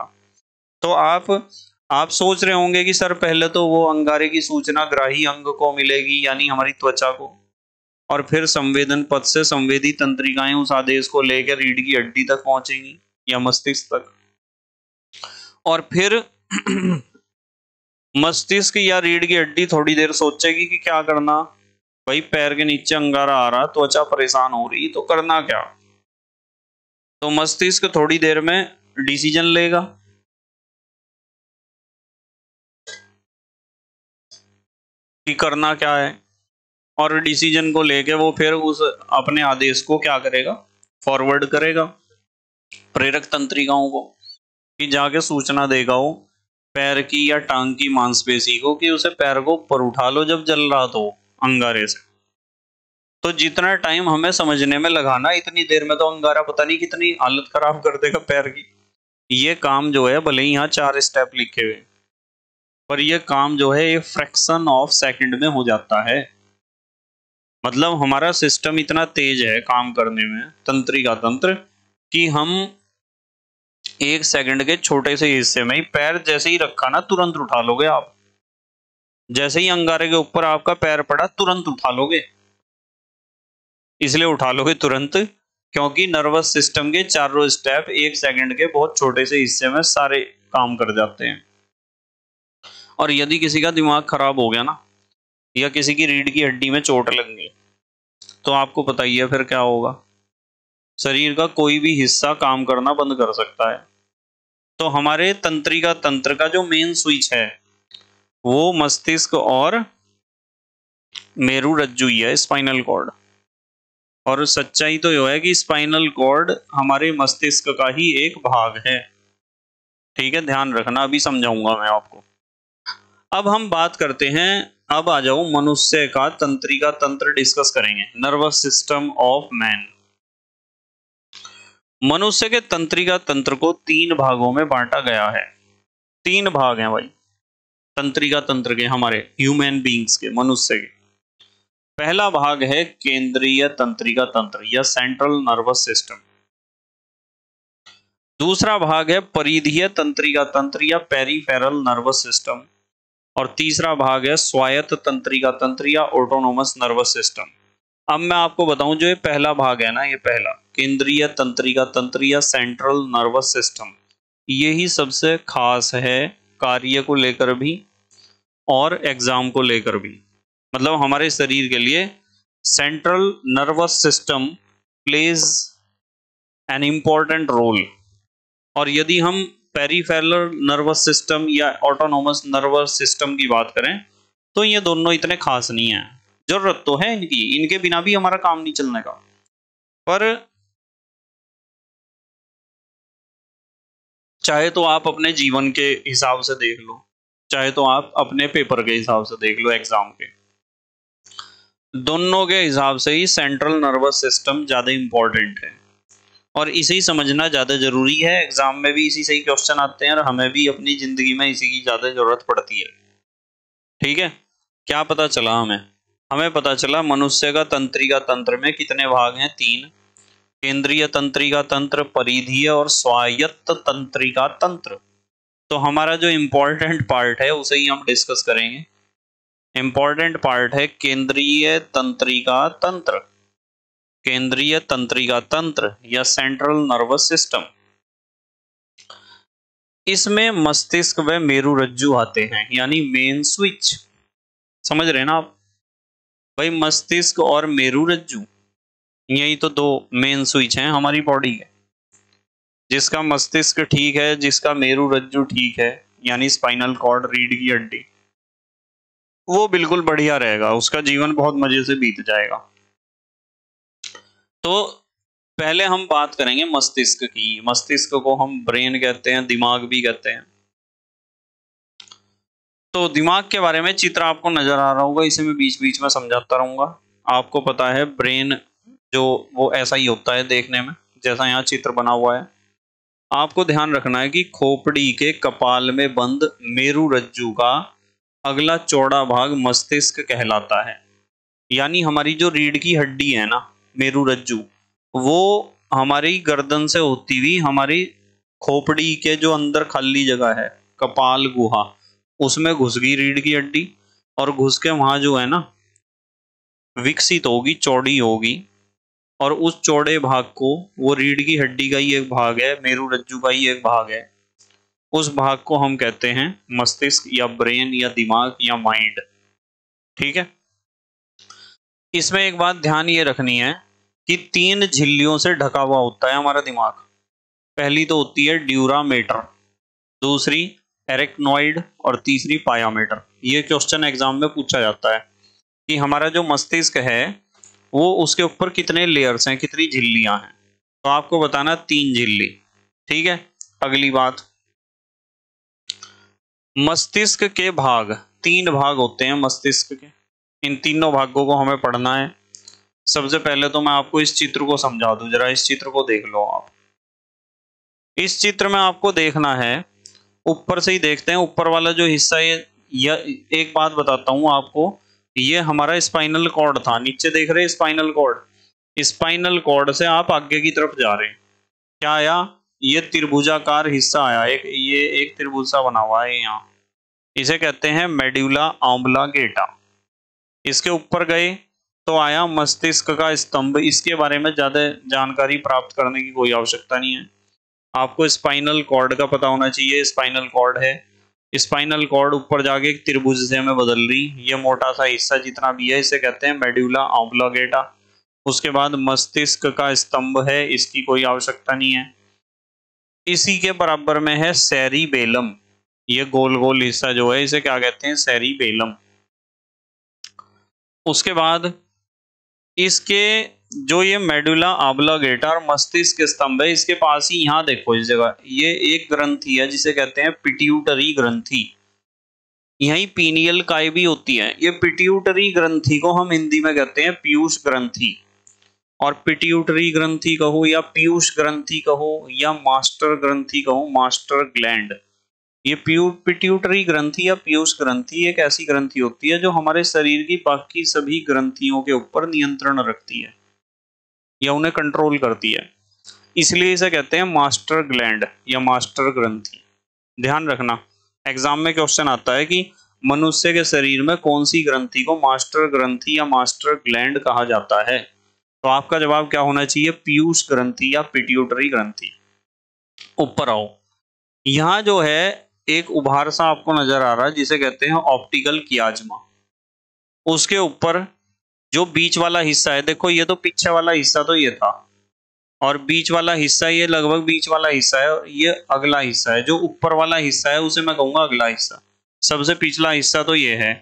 Speaker 1: तो आप सोच रहे होंगे कि सर पहले तो वो अंगारे की सूचना ग्राही अंग को मिलेगी यानी हमारी त्वचा को, और फिर संवेदन पथ से संवेदी तंत्रिकाएं उस आदेश को लेकर रीढ़ की हड्डी तक पहुंचेंगी या मस्तिष्क तक, और फिर मस्तिष्क या रीढ़ की हड्डी थोड़ी देर सोचेगी कि क्या करना। भाई पैर के नीचे अंगारा आ रहा, त्वचा परेशान हो रही, तो करना क्या? तो मस्तिष्क थोड़ी देर में डिसीजन लेगा कि करना क्या है, और डिसीजन को लेके वो फिर उस अपने आदेश को क्या करेगा, फॉरवर्ड करेगा प्रेरक तंत्रिकाओं को, कि जाके सूचना देगा वो पैर की या टांग की मांसपेशी को कि उसे पैर को ऊपर उठा लो जब जल रहा तो अंगारे से। तो जितना टाइम हमें समझने में लगाना, इतनी देर में तो अंगारा पता नहीं कितनी हालत खराब कर देगा पैर की। ये काम जो है, भले ही यहाँ 4 स्टेप लिखे हुए, पर ये काम जो है ये फ्रैक्शन ऑफ सेकंड में हो जाता है। मतलब हमारा सिस्टम इतना तेज है काम करने में, तंत्रिका तंत्र, कि हम 1 सेकंड के छोटे से हिस्से में ही पैर जैसे ही रखा ना तुरंत उठा लोगे आप। जैसे ही अंगारे के ऊपर आपका पैर पड़ा तुरंत उठा लोगे। इसलिए उठा लोगे तुरंत क्योंकि नर्वस सिस्टम के चारों स्टेप 1 सेकंड के बहुत छोटे से हिस्से में सारे काम कर जाते हैं। और यदि किसी का दिमाग खराब हो गया ना, या किसी की रीढ़ की हड्डी में चोट लग गई, तो आपको पता ही है फिर क्या होगा। शरीर का कोई भी हिस्सा काम करना बंद कर सकता है। तो हमारे तंत्रिका तंत्र का जो मेन स्विच है वो मस्तिष्क और मेरु रज्जु ही है, स्पाइनल कॉर्ड। और सच्चाई तो यह है कि स्पाइनल कॉर्ड हमारे मस्तिष्क का ही एक भाग है। ठीक है, ध्यान रखना, अभी समझाऊंगा मैं आपको। अब हम बात करते हैं, अब आ जाओ मनुष्य का तंत्रिका तंत्र डिस्कस करेंगे, नर्वस सिस्टम ऑफ मैन। मनुष्य के तंत्रिका तंत्र को 3 भागों में बांटा गया है। 3 भाग हैं भाई तंत्रिका तंत्र के, हमारे ह्यूमन बींग्स के, मनुष्य के। पहला भाग है केंद्रीय तंत्रिका तंत्र या सेंट्रल नर्वस सिस्टम। दूसरा भाग है परिधीय तंत्रिका तंत्र या पेरिफेरल नर्वस सिस्टम। और तीसरा भाग है स्वायत्त तंत्रिका तंत्र या ऑटोनोमस नर्वस सिस्टम। अब मैं आपको बताऊं, जो ये पहला भाग है ना, ये पहला केंद्रीय तंत्रिका तंत्र या सेंट्रल नर्वस सिस्टम, यही सबसे खास है कार्य को लेकर भी और एग्जाम को लेकर भी। मतलब हमारे शरीर के लिए central nervous system plays an important role. और यदि हम पेरिफेरल नर्वस सिस्टम या ऑटोनोमस नर्वस सिस्टम की बात करें तो ये दोनों इतने खास नहीं है। जरूरत तो है इनकी, इनके बिना भी हमारा काम नहीं चलने का, पर चाहे तो आप अपने जीवन के हिसाब से देख लो, चाहे तो आप अपने पेपर के हिसाब से देख लो, एग्जाम के, दोनों के हिसाब से ही सेंट्रल नर्वस सिस्टम ज्यादा इंपॉर्टेंट है और इसे ही समझना ज्यादा जरूरी है। एग्जाम में भी इसी से ही क्वेश्चन आते हैं और हमें भी अपनी जिंदगी में इसी की ज्यादा जरूरत पड़ती है। ठीक है, क्या पता चला हमें पता चला मनुष्य का तंत्रिका तंत्र में कितने भाग हैं? 3। केंद्रीय तंत्रिका तंत्र, परिधीय और स्वायत्त तंत्रिका तंत्र। तो हमारा जो इम्पोर्टेंट पार्ट है उसे ही हम डिस्कस करेंगे। इंपॉर्टेंट पार्ट है केंद्रीय तंत्रिका तंत्र, केंद्रीय तंत्रिका तंत्र या सेंट्रल नर्वस सिस्टम। इसमें मस्तिष्क व मेरुरज्जु आते हैं, यानी मेन स्विच। समझ रहे हैं ना आप भाई, मस्तिष्क और मेरुरज्जु यही तो दो मेन स्विच हैं हमारी बॉडी के। जिसका मस्तिष्क ठीक है, जिसका मेरुरज्जु ठीक है, यानी स्पाइनल कॉर्ड, रीढ़ की हड्डी, वो बिल्कुल बढ़िया रहेगा, उसका जीवन बहुत मजे से बीत जाएगा। तो पहले हम बात करेंगे मस्तिष्क की। मस्तिष्क को हम ब्रेन कहते हैं, दिमाग भी कहते हैं। तो दिमाग के बारे में चित्र आपको नजर आ रहा होगा, इसे मैं बीच बीच में समझाता रहूंगा। आपको पता है ब्रेन जो वो ऐसा ही होता है देखने में, जैसा यहाँ चित्र बना हुआ है। आपको ध्यान रखना है कि खोपड़ी के कपाल में बंद मेरुरज्जु का अगला चौड़ा भाग मस्तिष्क कहलाता है। यानी हमारी जो रीढ़ की हड्डी है ना, मेरुरज्जु, वो हमारी गर्दन से होती हुई हमारी खोपड़ी के जो अंदर खाली जगह है, कपाल गुहा, उसमें घुस गई रीढ़ की हड्डी, और घुस के वहां जो है ना विकसित होगी, चौड़ी होगी, और उस चौड़े भाग को, वो रीढ़ की हड्डी का ही एक भाग है, मेरुरज्जु का ही एक भाग है, उस भाग को हम कहते हैं मस्तिष्क या ब्रेन या दिमाग या माइंड। ठीक है। इसमें एक बात ध्यान ये रखनी है कि 3 झिल्लियों से ढका हुआ होता है हमारा दिमाग। पहली तो होती है ड्यूरामेटर, दूसरी एरेक्नॉइड, और तीसरी पायामेटर। ये क्वेश्चन एग्जाम में पूछा जाता है कि हमारा जो मस्तिष्क है वो उसके ऊपर कितने लेयर्स हैं, कितनी झिल्लियां हैं। तो आपको बताना 3 झिल्ली। ठीक है। अगली बात, मस्तिष्क के भाग, 3 भाग होते हैं मस्तिष्क के। इन तीनों भागों को हमें पढ़ना है। सबसे पहले तो मैं आपको इस चित्र को समझा दूं, जरा इस चित्र को देख लो आप। इस चित्र में आपको देखना है, ऊपर से ही देखते हैं, ऊपर वाला जो हिस्सा ये एक बात बताता हूं आपको, ये हमारा स्पाइनल कॉर्ड था। नीचे देख रहे हैं स्पाइनल कॉर्ड, स्पाइनल कॉर्ड से आप आगे की तरफ जा रहे हैं, क्या आया, ये त्रिभुजाकार हिस्सा आया, ये एक त्रिभुज सा बना हुआ है यहाँ, इसे कहते हैं मेडुला ऑब्लांगेटा। इसके ऊपर गए तो आया मस्तिष्क का स्तंभ। इसके बारे में ज्यादा जानकारी प्राप्त करने की कोई आवश्यकता नहीं है, आपको स्पाइनल कॉर्ड का पता होना चाहिए। स्पाइनल कॉर्ड है, स्पाइनल कॉर्ड ऊपर जाके एक त्रिभुज से में बदल रही, ये मोटा सा हिस्सा जितना भी है इसे कहते हैं मेडुला ऑब्लांगेटा। उसके बाद मस्तिष्क का स्तंभ है, इसकी कोई आवश्यकता नहीं है। इसी के बराबर में है सेरिबेलम, ये गोल गोल हिस्सा जो है इसे क्या कहते हैं, सेरिबेलम। उसके बाद इसके जो ये मेडुला ऑब्लांगेटा और मस्तिष्क स्तंभ है, इसके पास ही यहाँ देखो इस जगह ये एक ग्रंथि है जिसे कहते हैं पिट्यूटरी ग्रंथि। यही पीनियल काय भी होती है। ये पिट्यूटरी ग्रंथि को हम हिंदी में कहते हैं पीयूष ग्रंथि, और पिट्यूटरी ग्रंथि कहो या पीयूष ग्रंथि कहो या मास्टर ग्रंथि कहो, मास्टर ग्लैंड। ये पिट्यूटरी ग्रंथि या पीयूष ग्रंथि एक ऐसी ग्रंथि होती है जो हमारे शरीर की बाकी सभी ग्रंथियों के ऊपर नियंत्रण रखती है या उन्हें कंट्रोल करती है, इसलिए इसे कहते हैं मास्टर ग्लैंड या मास्टर ग्रंथि। ध्यान रखना, एग्जाम में क्वेश्चन आता है कि मनुष्य के शरीर में कौन सी ग्रंथि को मास्टर ग्रंथि या मास्टर ग्लैंड कहा जाता है, तो आपका जवाब क्या होना चाहिए, पीयूष ग्रंथि या पिट्यूटरी ग्रंथि। ऊपर आओ, यहाँ जो है एक उभार सा आपको नजर आ रहा है जिसे कहते हैं ऑप्टिकल कियाज्मा। उसके ऊपर जो बीच वाला हिस्सा है, देखो ये तो पीछे वाला हिस्सा तो ये था, और बीच वाला हिस्सा ये लगभग बीच वाला हिस्सा है, और ये अगला हिस्सा है। जो ऊपर वाला हिस्सा है उसे मैं कहूंगा अगला हिस्सा। सबसे पिछला हिस्सा तो ये है,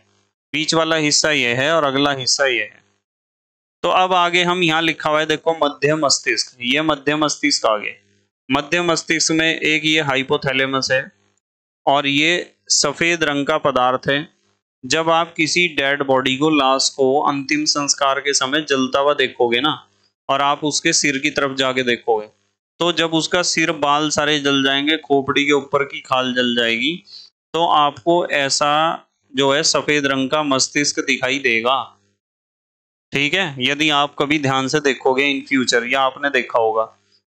Speaker 1: बीच वाला हिस्सा ये है, और अगला हिस्सा ये है। तो अब आगे हम यहाँ लिखा हुआ है देखो मध्य मस्तिष्क, ये मध्य मस्तिष्क आगे। मध्य मस्तिष्क में एक ये हाइपोथैलेमस है, और ये सफेद रंग का पदार्थ है। जब आप किसी डेड बॉडी को, लाश को अंतिम संस्कार के समय जलता हुआ देखोगे ना, और आप उसके सिर की तरफ जाके देखोगे, तो जब उसका सिर, बाल सारे जल जाएंगे, खोपड़ी के ऊपर की खाल जल जाएगी, तो आपको ऐसा जो है सफेद रंग का मस्तिष्क दिखाई देगा। ठीक है। यदि आप कभी ध्यान से देखोगे इन फ्यूचर, या आपने देखा होगा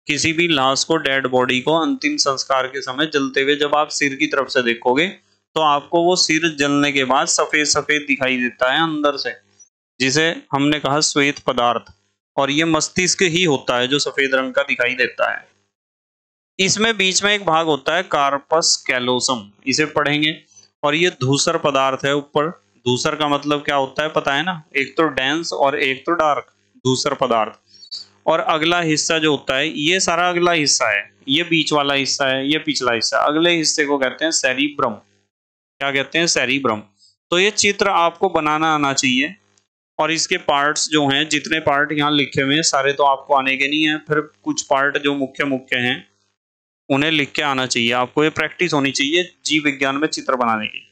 Speaker 1: किसी भी लाश को, डेड बॉडी को अंतिम संस्कार के समय जलते हुए जब आप सिर की तरफ से देखोगे, तो आपको वो सिर जलने के बाद सफेद सफेद दिखाई देता है अंदर से, जिसे हमने कहा श्वेत पदार्थ। और ये मस्तिष्क ही होता है जो सफेद रंग का दिखाई देता है। इसमें बीच में एक भाग होता है कार्पस कैलोसम, इसे पढ़ेंगे। और ये धूसर पदार्थ है ऊपर। धूसर का मतलब क्या होता है पता है ना, एक तो डेंस और एक तो डार्क, धूसर पदार्थ। और अगला हिस्सा जो होता है, ये सारा अगला हिस्सा है, ये बीच वाला हिस्सा है, ये पिछला हिस्सा। अगले हिस्से को कहते हैं सेरिब्रम। क्या कहते हैं? सेरिब्रम। तो ये चित्र आपको बनाना आना चाहिए। और इसके पार्ट्स जो हैं, जितने पार्ट यहाँ लिखे हुए हैं सारे तो आपको आने के नहीं है, फिर कुछ पार्ट जो मुख्य मुख्य हैं उन्हें लिख के आना चाहिए आपको। ये प्रैक्टिस होनी चाहिए जीव विज्ञान में चित्र बनाने की।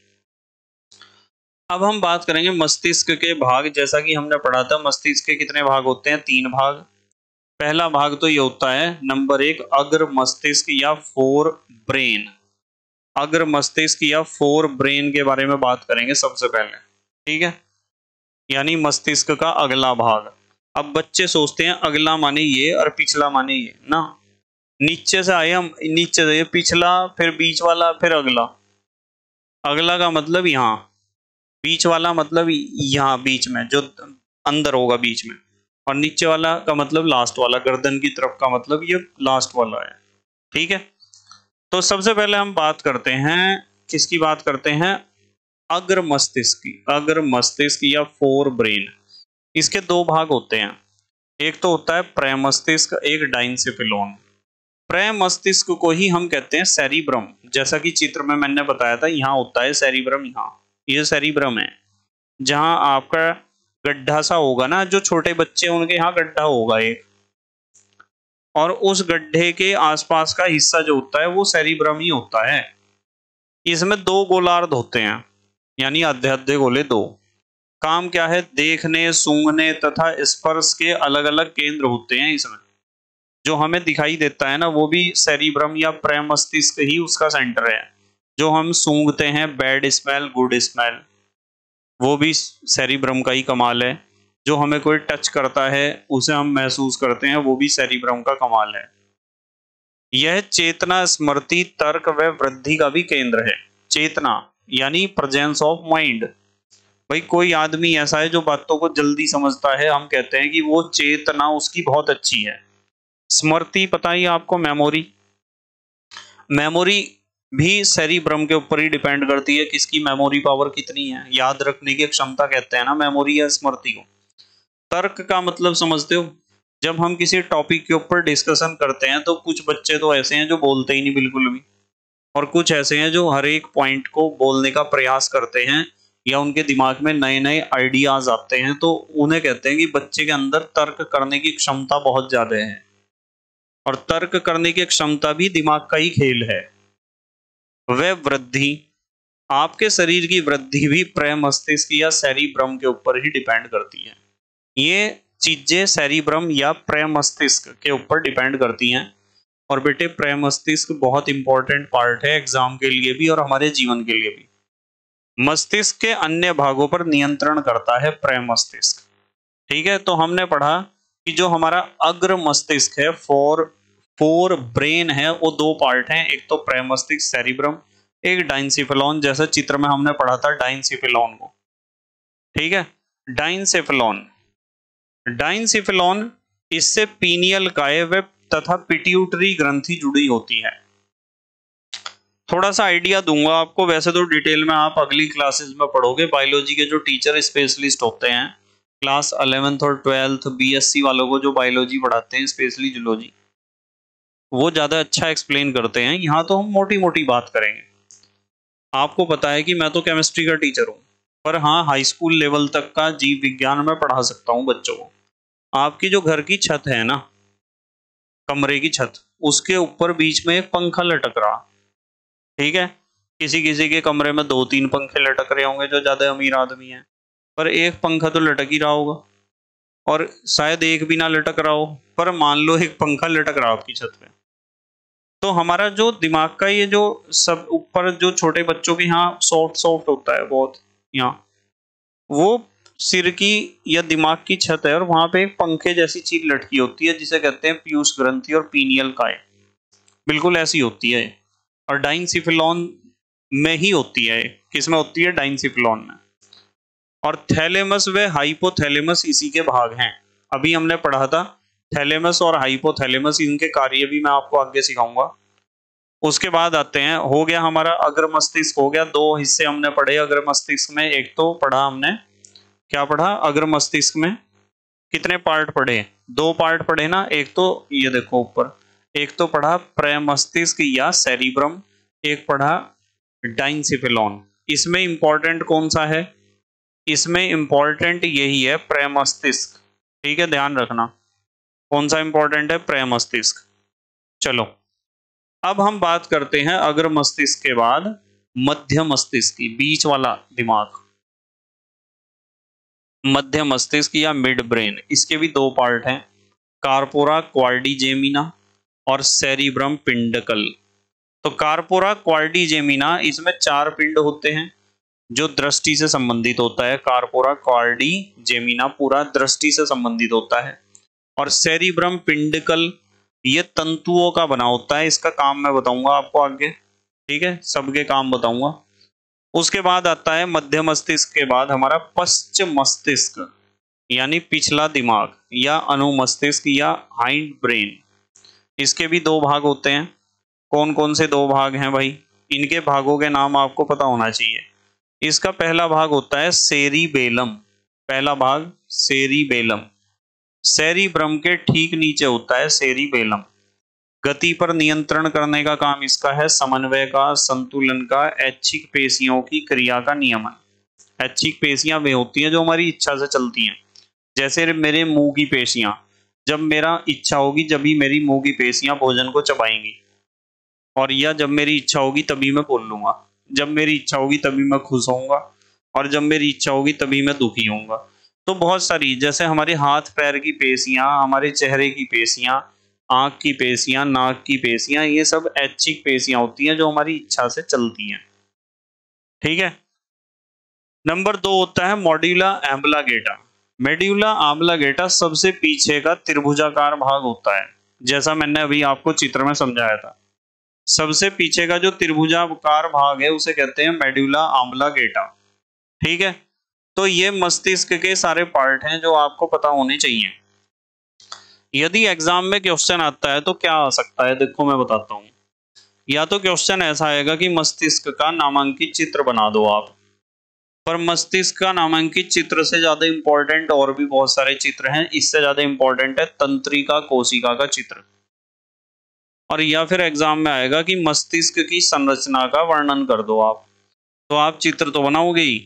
Speaker 1: अब हम बात करेंगे मस्तिष्क के भाग। जैसा कि हमने पढ़ा था, मस्तिष्क के कितने भाग होते हैं? 3 भाग। पहला भाग तो ये होता है नंबर 1 अग्र मस्तिष्क या फोर ब्रेन। अग्र मस्तिष्क या फोर ब्रेन के बारे में बात करेंगे सबसे पहले, ठीक है, यानी मस्तिष्क का अगला भाग। अब बच्चे सोचते हैं अगला माने ये और पिछला माने ये ना, नीचे से आए हम, नीचे से ये पिछला, फिर बीच वाला, फिर अगला। अगला का मतलब यहाँ, बीच वाला मतलब यहाँ बीच में जो अंदर होगा बीच में, और नीचे वाला का मतलब लास्ट वाला, गर्दन की तरफ का मतलब ये लास्ट वाला है, ठीक है। तो सबसे पहले हम बात करते हैं, किसकी बात करते हैं? अग्र मस्तिष्क की। अग्र मस्तिष्क या फोर ब्रेन। इसके 2 भाग होते हैं, एक तो होता है प्रेमस्तिष्क, एक डाइनसेफेलॉन। प्रेमस्तिष्क को ही हम कहते हैं सेरिब्रम। जैसा कि चित्र में मैंने बताया था, यहाँ होता है सेरिब्रम, यहाँ ये सेरिब्रम है, जहां आपका गड्ढा सा होगा ना, जो छोटे बच्चे उनके यहाँ गड्ढा होगा एक, और उस गड्ढे के आसपास का हिस्सा जो होता है वो सेरिब्रम ही होता है। इसमें 2 गोलार्ध होते हैं, यानी आधे गोले 2। काम क्या है? देखने, सूंघने तथा स्पर्श के अलग अलग केंद्र होते हैं इसमें। जो हमें दिखाई देता है ना, वो भी सेरिब्रम या प्रेमस्तिष्क ही उसका सेंटर है। जो हम सूंघते हैं, बैड स्मेल, गुड स्मेल, वो भी सेरिब्रम का ही कमाल है। जो हमें कोई टच करता है, उसे हम महसूस करते हैं, वो भी सेरिब्रम का कमाल है। यह चेतना, स्मृति, तर्क व वृद्धि का भी केंद्र है। चेतना यानी प्रेजेंस ऑफ माइंड। भाई कोई आदमी ऐसा है जो बातों को जल्दी समझता है, हम कहते हैं कि वो चेतना उसकी बहुत अच्छी है। स्मृति पता ही आपको, मेमोरी। मेमोरी भी सेरिब्रम के ऊपर ही डिपेंड करती है, किसकी मेमोरी पावर कितनी है, याद रखने की क्षमता कहते हैं ना मेमोरी या स्मृति को। तर्क का मतलब समझते हो? जब हम किसी टॉपिक के ऊपर डिस्कशन करते हैं तो कुछ बच्चे तो ऐसे हैं जो बोलते ही नहीं बिल्कुल भी, और कुछ ऐसे हैं जो हर एक पॉइंट को बोलने का प्रयास करते हैं, या उनके दिमाग में नए नए आइडियाज आते हैं, तो उन्हें कहते हैं कि बच्चे के अंदर तर्क करने की क्षमता बहुत ज्यादा है। और तर्क करने की क्षमता भी दिमाग का ही खेल है। वह वृद्धि, आपके शरीर की वृद्धि भी प्रेमस्तिष्क या सेरिब्रम के ऊपर ही डिपेंड करती है। ये चीजें सेरिब्रम या प्रेमस्तिष्क के ऊपर डिपेंड करती हैं। और बेटे प्रेमस्तिष्क बहुत इंपॉर्टेंट पार्ट है एग्जाम के लिए भी और हमारे जीवन के लिए भी। मस्तिष्क के अन्य भागों पर नियंत्रण करता है प्रेमस्तिष्क, ठीक है। तो हमने पढ़ा कि जो हमारा अग्र मस्तिष्क है, फोर ब्रेन है, वो 2 पार्ट हैं, एक तो प्रेमस्तिष्क सेरिब्रम, एक डाइनसेफेलॉन, जैसा चित्र में हमने पढ़ा था डाइनसेफेलॉन को, ठीक है। डाइनसेफेलॉन इससे पीनियल काय तथा पिट्यूटरी ग्रंथि जुड़ी होती है। थोड़ा सा आइडिया दूंगा आपको, वैसे तो डिटेल में आप अगली क्लासेस में पढ़ोगे। बायोलॉजी के जो टीचर स्पेशलिस्ट होते हैं, क्लास 11th और 12th बीएससी वालों को जो बायोलॉजी पढ़ाते हैं, स्पेशली जूलॉजी, वो ज्यादा अच्छा एक्सप्लेन करते हैं। यहाँ तो हम मोटी मोटी बात करेंगे। आपको पता है कि मैं तो केमिस्ट्री का टीचर हूँ, पर हाँ हाई स्कूल लेवल तक का जीव विज्ञान में पढ़ा सकता हूँ बच्चों को। आपकी जो घर की छत है ना, कमरे की छत, उसके ऊपर बीच में एक पंखा लटक रहा, ठीक है। किसी किसी के कमरे में 2-3 पंखे लटक रहे होंगे जो ज्यादा अमीर आदमी है, पर एक पंखा तो लटक ही रहा होगा, और शायद एक भी ना लटक रहा हो, पर मान लो एक पंखा लटक रहा आपकी छत पे। तो हमारा जो दिमाग का ये जो सब ऊपर जो छोटे बच्चों के यहाँ सॉफ्ट होता है बहुत, यहाँ वो सिर की या दिमाग की छत है, और वहां पे एक पंखे जैसी चीज लटकी होती है जिसे कहते हैं पीयूष ग्रंथि और पीनियल काय, बिल्कुल ऐसी होती है। और डाइनसेफेलॉन में ही होती है। किस में होती है? डाइंसिफिलॉन में। और थैलेमस व हाइपोथैलेमस इसी के भाग हैं। अभी हमने पढ़ा था थैलेमस और हाइपोथैलेमस, इनके कार्य भी मैं आपको आगे सिखाऊंगा। उसके बाद आते हैं, हो गया हमारा अग्र मस्तिष्क हो गया। दो हिस्से हमने पढ़े अग्र मस्तिष्क में। एक तो पढ़ा हमने, क्या पढ़ा? अग्र मस्तिष्क में कितने पार्ट पढ़े? दो पार्ट पढ़े ना। एक तो ये देखो ऊपर, एक तो पढ़ा प्रमस्तिष्क या सेरिब्रम, एक पढ़ा डाइंसिफिलॉन। इसमें इंपॉर्टेंट कौन सा है? इसमें इंपॉर्टेंट यही है, प्रमस्तिष्क। ठीक है, ध्यान रखना कौन सा इंपॉर्टेंट है? प्रमस्तिष्क। चलो अब हम बात करते हैं अग्र मस्तिष्क के बाद मध्य मस्तिष्क की, बीच वाला दिमाग। मध्य मस्तिष्क या मिड ब्रेन, इसके भी दो पार्ट हैं, कार्पोरा क्वाड्रिजेमिना और सेरिब्रम पिंडकल। तो कार्पोरा क्वाड्रिजेमिना, इसमें चार पिंड होते हैं जो दृष्टि से संबंधित होता है। कार्पोरा क्वाड्रिजेमिना पूरा दृष्टि से संबंधित होता है। और सेरिब्रम पिंडकल ये तंतुओं का बना होता है। इसका काम मैं बताऊंगा आपको आगे, ठीक है, सबके काम बताऊंगा। उसके बाद आता है मध्य मस्तिष्क के बाद हमारा पश्च मस्तिष्क यानी पिछला दिमाग या अनुमस्तिष्क या हाइंड ब्रेन। इसके भी दो भाग होते हैं। कौन कौन से दो भाग हैं भाई? इनके भागों के नाम आपको पता होना चाहिए। इसका पहला भाग होता है सेरिबेलम। पहला भाग सेरिबेलम। सेरिब्रम के ठीक नीचे होता है सेरिबेलम। गति पर नियंत्रण करने का काम इसका है, समन्वय का, संतुलन का, ऐच्छिक पेशियों की क्रिया का नियमन। ऐच्छिक पेशियां वे होती हैं जो हमारी इच्छा से चलती हैं। जैसे मेरे मुंह की पेशियां, जब मेरा इच्छा होगी जब ही मेरी मुंह की पेशियां भोजन को चबाएंगी, और या जब मेरी इच्छा होगी तभी मैं बोल लूंगा, जब मेरी इच्छा होगी तभी मैं खुश होऊंगा, और जब मेरी इच्छा होगी तभी मैं दुखी होऊंगा। तो बहुत सारी, जैसे हमारे हाथ पैर की पेशियां, हमारे चेहरे की पेशियां, आंख की पेशियां, नाक की पेशियां, ये सब ऐच्छिक पेशियां होती हैं जो हमारी इच्छा से चलती हैं। ठीक है। नंबर दो होता है मॉड्यूला एम्बलागेटा। मेड्यूला ऑब्लांगेटा सबसे पीछे का त्रिभुजाकार भाग होता है, जैसा मैंने अभी आपको चित्र में समझाया था। सबसे पीछे का जो त्रिभुजाकार भाग है उसे कहते हैं मेड्यूला ऑब्लांगेटा। ठीक है। तो ये मस्तिष्क के सारे पार्ट हैं जो आपको पता होने चाहिए। यदि एग्जाम में क्वेश्चन आता है तो क्या आ सकता है, देखो मैं बताता हूँ। या तो क्वेश्चन ऐसा आएगा कि मस्तिष्क का नामांकित चित्र बना दो आप, पर मस्तिष्क का नामांकित चित्र से ज्यादा इंपॉर्टेंट और भी बहुत सारे चित्र हैं। इससे ज्यादा इंपॉर्टेंट है तंत्रिका कोशिका का चित्र। और या फिर एग्जाम में आएगा कि मस्तिष्क की संरचना का वर्णन कर दो आप, तो आप चित्र तो बनाओगे ही,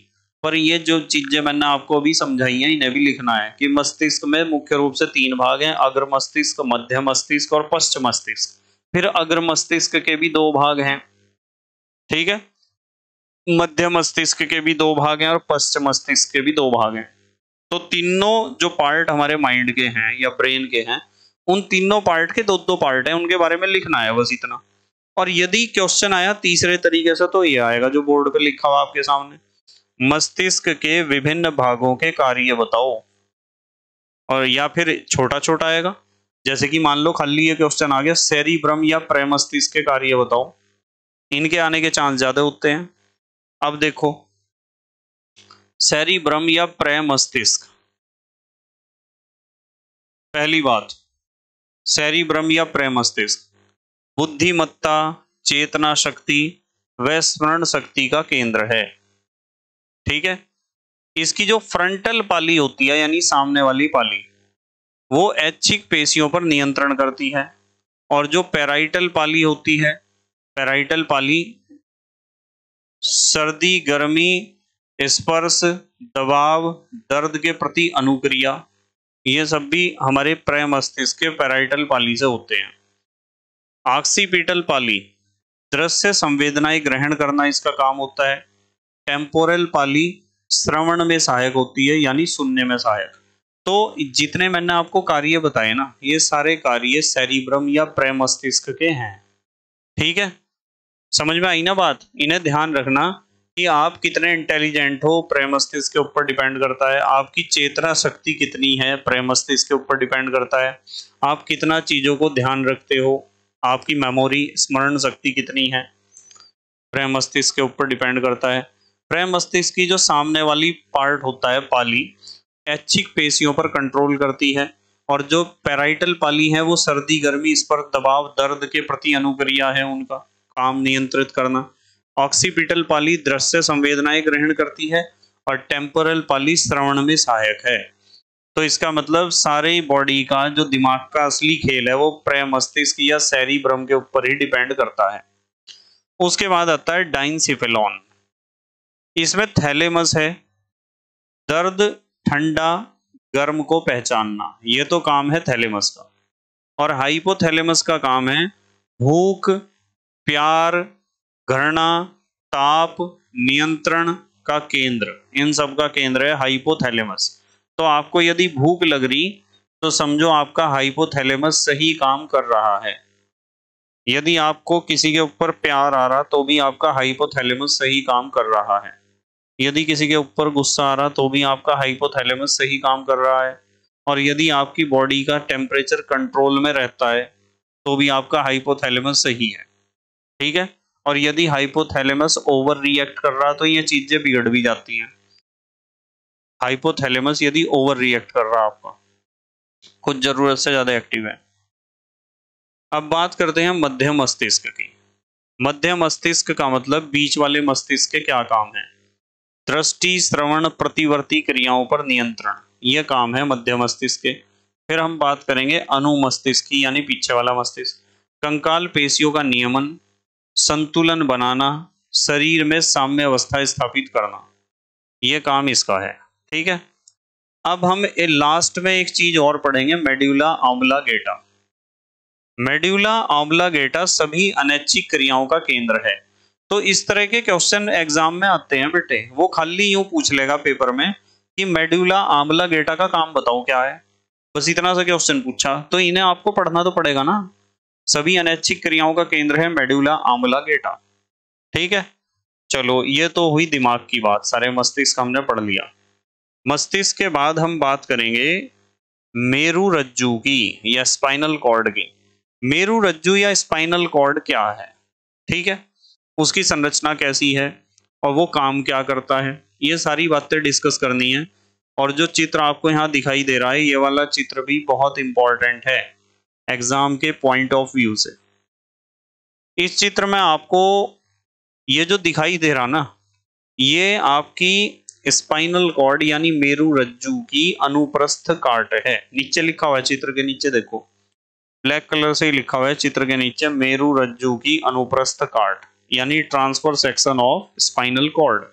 Speaker 1: पर ये जो चीजें मैंने आपको अभी समझाई हैं इन्हें भी लिखना है कि मस्तिष्क में मुख्य रूप से तीन भाग हैं, अग्र मस्तिष्क, मध्य मस्तिष्क और पश्च मस्तिष्क। फिर अग्र मस्तिष्क के भी दो भाग हैं। ठीक है। मध्य मस्तिष्क के भी दो भाग हैं और पश्च मस्तिष्क के भी दो भाग हैं। तो तीनों जो पार्ट हमारे माइंड के हैं या ब्रेन के हैं, उन तीनों पार्ट के दो दो पार्ट हैं, उनके बारे में लिखना है बस इतना। और यदि क्वेश्चन आया तीसरे तरीके से तो ये आएगा जो बोर्ड पे लिखा हुआ आपके सामने, मस्तिष्क के विभिन्न भागों के कार्य बताओ। और या फिर छोटा छोटा आएगा, जैसे कि मान लो खाली ये क्वेश्चन आ गया सेरिब्रम या प्रमस्तिष्क के कार्य बताओ, इनके आने के चांस ज्यादा होते हैं। अब देखो सेरिब्रम या प्रमस्तिष्क, पहली बात सेरिब्रम या प्रमस्तिष्क बुद्धिमत्ता, चेतना शक्ति व स्मरण शक्ति का केंद्र है। ठीक है। इसकी जो फ्रंटल पाली होती है यानी सामने वाली पाली, वो ऐच्छिक पेशियों पर नियंत्रण करती है। और जो पैराइटल पाली होती है, पैराइटल पाली सर्दी, गर्मी, स्पर्श, दबाव, दर्द के प्रति अनुक्रिया, ये सब भी हमारे प्रमस्तिष्क के पैराइटल पाली से होते हैं। ऑक्सीपिटल पाली दृश्य संवेदनाएं ग्रहण करना इसका काम होता है। टेम्पोरल पाली श्रवण में सहायक होती है यानी सुनने में सहायक। तो जितने मैंने आपको कार्य बताए ना, ये सारे कार्य सेरिब्रम या प्रमस्तिष्क के हैं। ठीक है, समझ में आई ना बात? इन्हें ध्यान रखना कि आप कितने इंटेलिजेंट हो प्रमस्तिष्क के ऊपर डिपेंड करता है, आपकी चेतना शक्ति कितनी है प्रमस्तिष्क के ऊपर डिपेंड करता है, आप कितना चीजों को ध्यान रखते हो, आपकी मेमोरी स्मरण शक्ति कितनी है। प्रेम मस्तिष्क के ऊपर डिपेंड करता है। प्रेम मस्तिष्क की जो सामने वाली पार्ट होता है पाली, ऐच्छिक पेशियों पर कंट्रोल करती है, और जो पैराइटल पाली है वो सर्दी गर्मी इस पर दबाव दर्द के प्रति अनुक्रिया है, उनका काम नियंत्रित करना। ऑक्सीपिटल पाली दृश्य संवेदनाएं ग्रहण करती है, और टेम्पोरल पाली श्रवण में सहायक है। तो इसका मतलब सारे बॉडी का जो दिमाग का असली खेल है वो प्रेम मस्तिष्क या सेरिब्रम के ऊपर ही डिपेंड करता है। उसके बाद आता है डाइनसिफेलॉन। इसमें थैलेमस है, दर्द ठंडा गर्म को पहचानना, ये तो काम है थैलेमस का। और हाइपोथैलेमस का काम है भूख, प्यार, घृणा, ताप, नियंत्रण का केंद्र, इन सब का केंद्र है हाइपोथैलेमस। तो आपको यदि भूख लग रही तो समझो आपका हाइपोथैलेमस सही काम कर रहा है। यदि आपको किसी के ऊपर प्यार आ रहा तो भी आपका हाइपोथैलेमस सही काम कर रहा है। यदि किसी के ऊपर गुस्सा आ रहा तो भी आपका हाइपोथैलेमस सही काम कर रहा है। और यदि आपकी बॉडी का टेम्परेचर कंट्रोल में रहता है तो भी आपका हाइपोथैलेमस सही है। ठीक है। और यदि हाइपोथैलेमस ओवर रिएक्ट कर रहा तो ये चीजें बिगड़ भी जाती हैं। हाइपोथैलेमस यदि ओवर रिएक्ट कर रहा आपका, कुछ जरूरत से ज्यादा एक्टिव है। अब बात करते हैं मध्य मस्तिष्क की। मध्य मस्तिष्क का मतलब बीच वाले मस्तिष्क के क्या काम है? दृष्टि, श्रवण, प्रतिवर्ती क्रियाओं पर नियंत्रण, ये काम है मध्य मस्तिष्क के। फिर हम बात करेंगे अनुमस्तिष्क की, यानी पीछे वाला मस्तिष्क। कंकाल पेशियों का नियमन, संतुलन बनाना, शरीर में साम्य अवस्था स्थापित करना, ये काम इसका है। ठीक है। अब हम लास्ट में एक चीज और पढ़ेंगे, मेडुला ऑब्लांगेटा। मेडुला ऑब्लांगेटा सभी अनैच्छिक क्रियाओं का केंद्र है। तो इस तरह के क्वेश्चन एग्जाम में आते हैं बेटे, वो खाली यूं पूछ लेगा पेपर में कि मेडुला ऑब्लांगेटा का काम बताओ क्या है, बस इतना सा क्वेश्चन पूछा, तो इन्हें आपको पढ़ना तो पड़ेगा ना। सभी अनैच्छिक क्रियाओं का केंद्र है मेडुला ऑब्लांगेटा। ठीक है। चलो, ये तो हुई दिमाग की बात, सारे मस्तिष्क हमने पढ़ लिया। मस्तिष्क के बाद हम बात करेंगे मेरु रज्जु की या स्पाइनल कॉर्ड की। मेरु रज्जु या स्पाइनल कॉर्ड क्या है? ठीक है, उसकी संरचना कैसी है और वो काम क्या करता है, ये सारी बातें डिस्कस करनी है। और जो चित्र आपको यहाँ दिखाई दे रहा है, ये वाला चित्र भी बहुत इंपॉर्टेंट है एग्जाम के पॉइंट ऑफ व्यू से। इस चित्र में आपको ये जो दिखाई दे रहा ना, ये आपकी स्पाइनल कॉर्ड यानी मेरु रज्जु की अनुप्रस्थ काट है। नीचे लिखा हुआ है, चित्र के नीचे देखो, ब्लैक कलर से ही लिखा हुआ है चित्र के नीचे, मेरु रज्जु की अनुप्रस्थ काट यानी transverse section of spinal cord.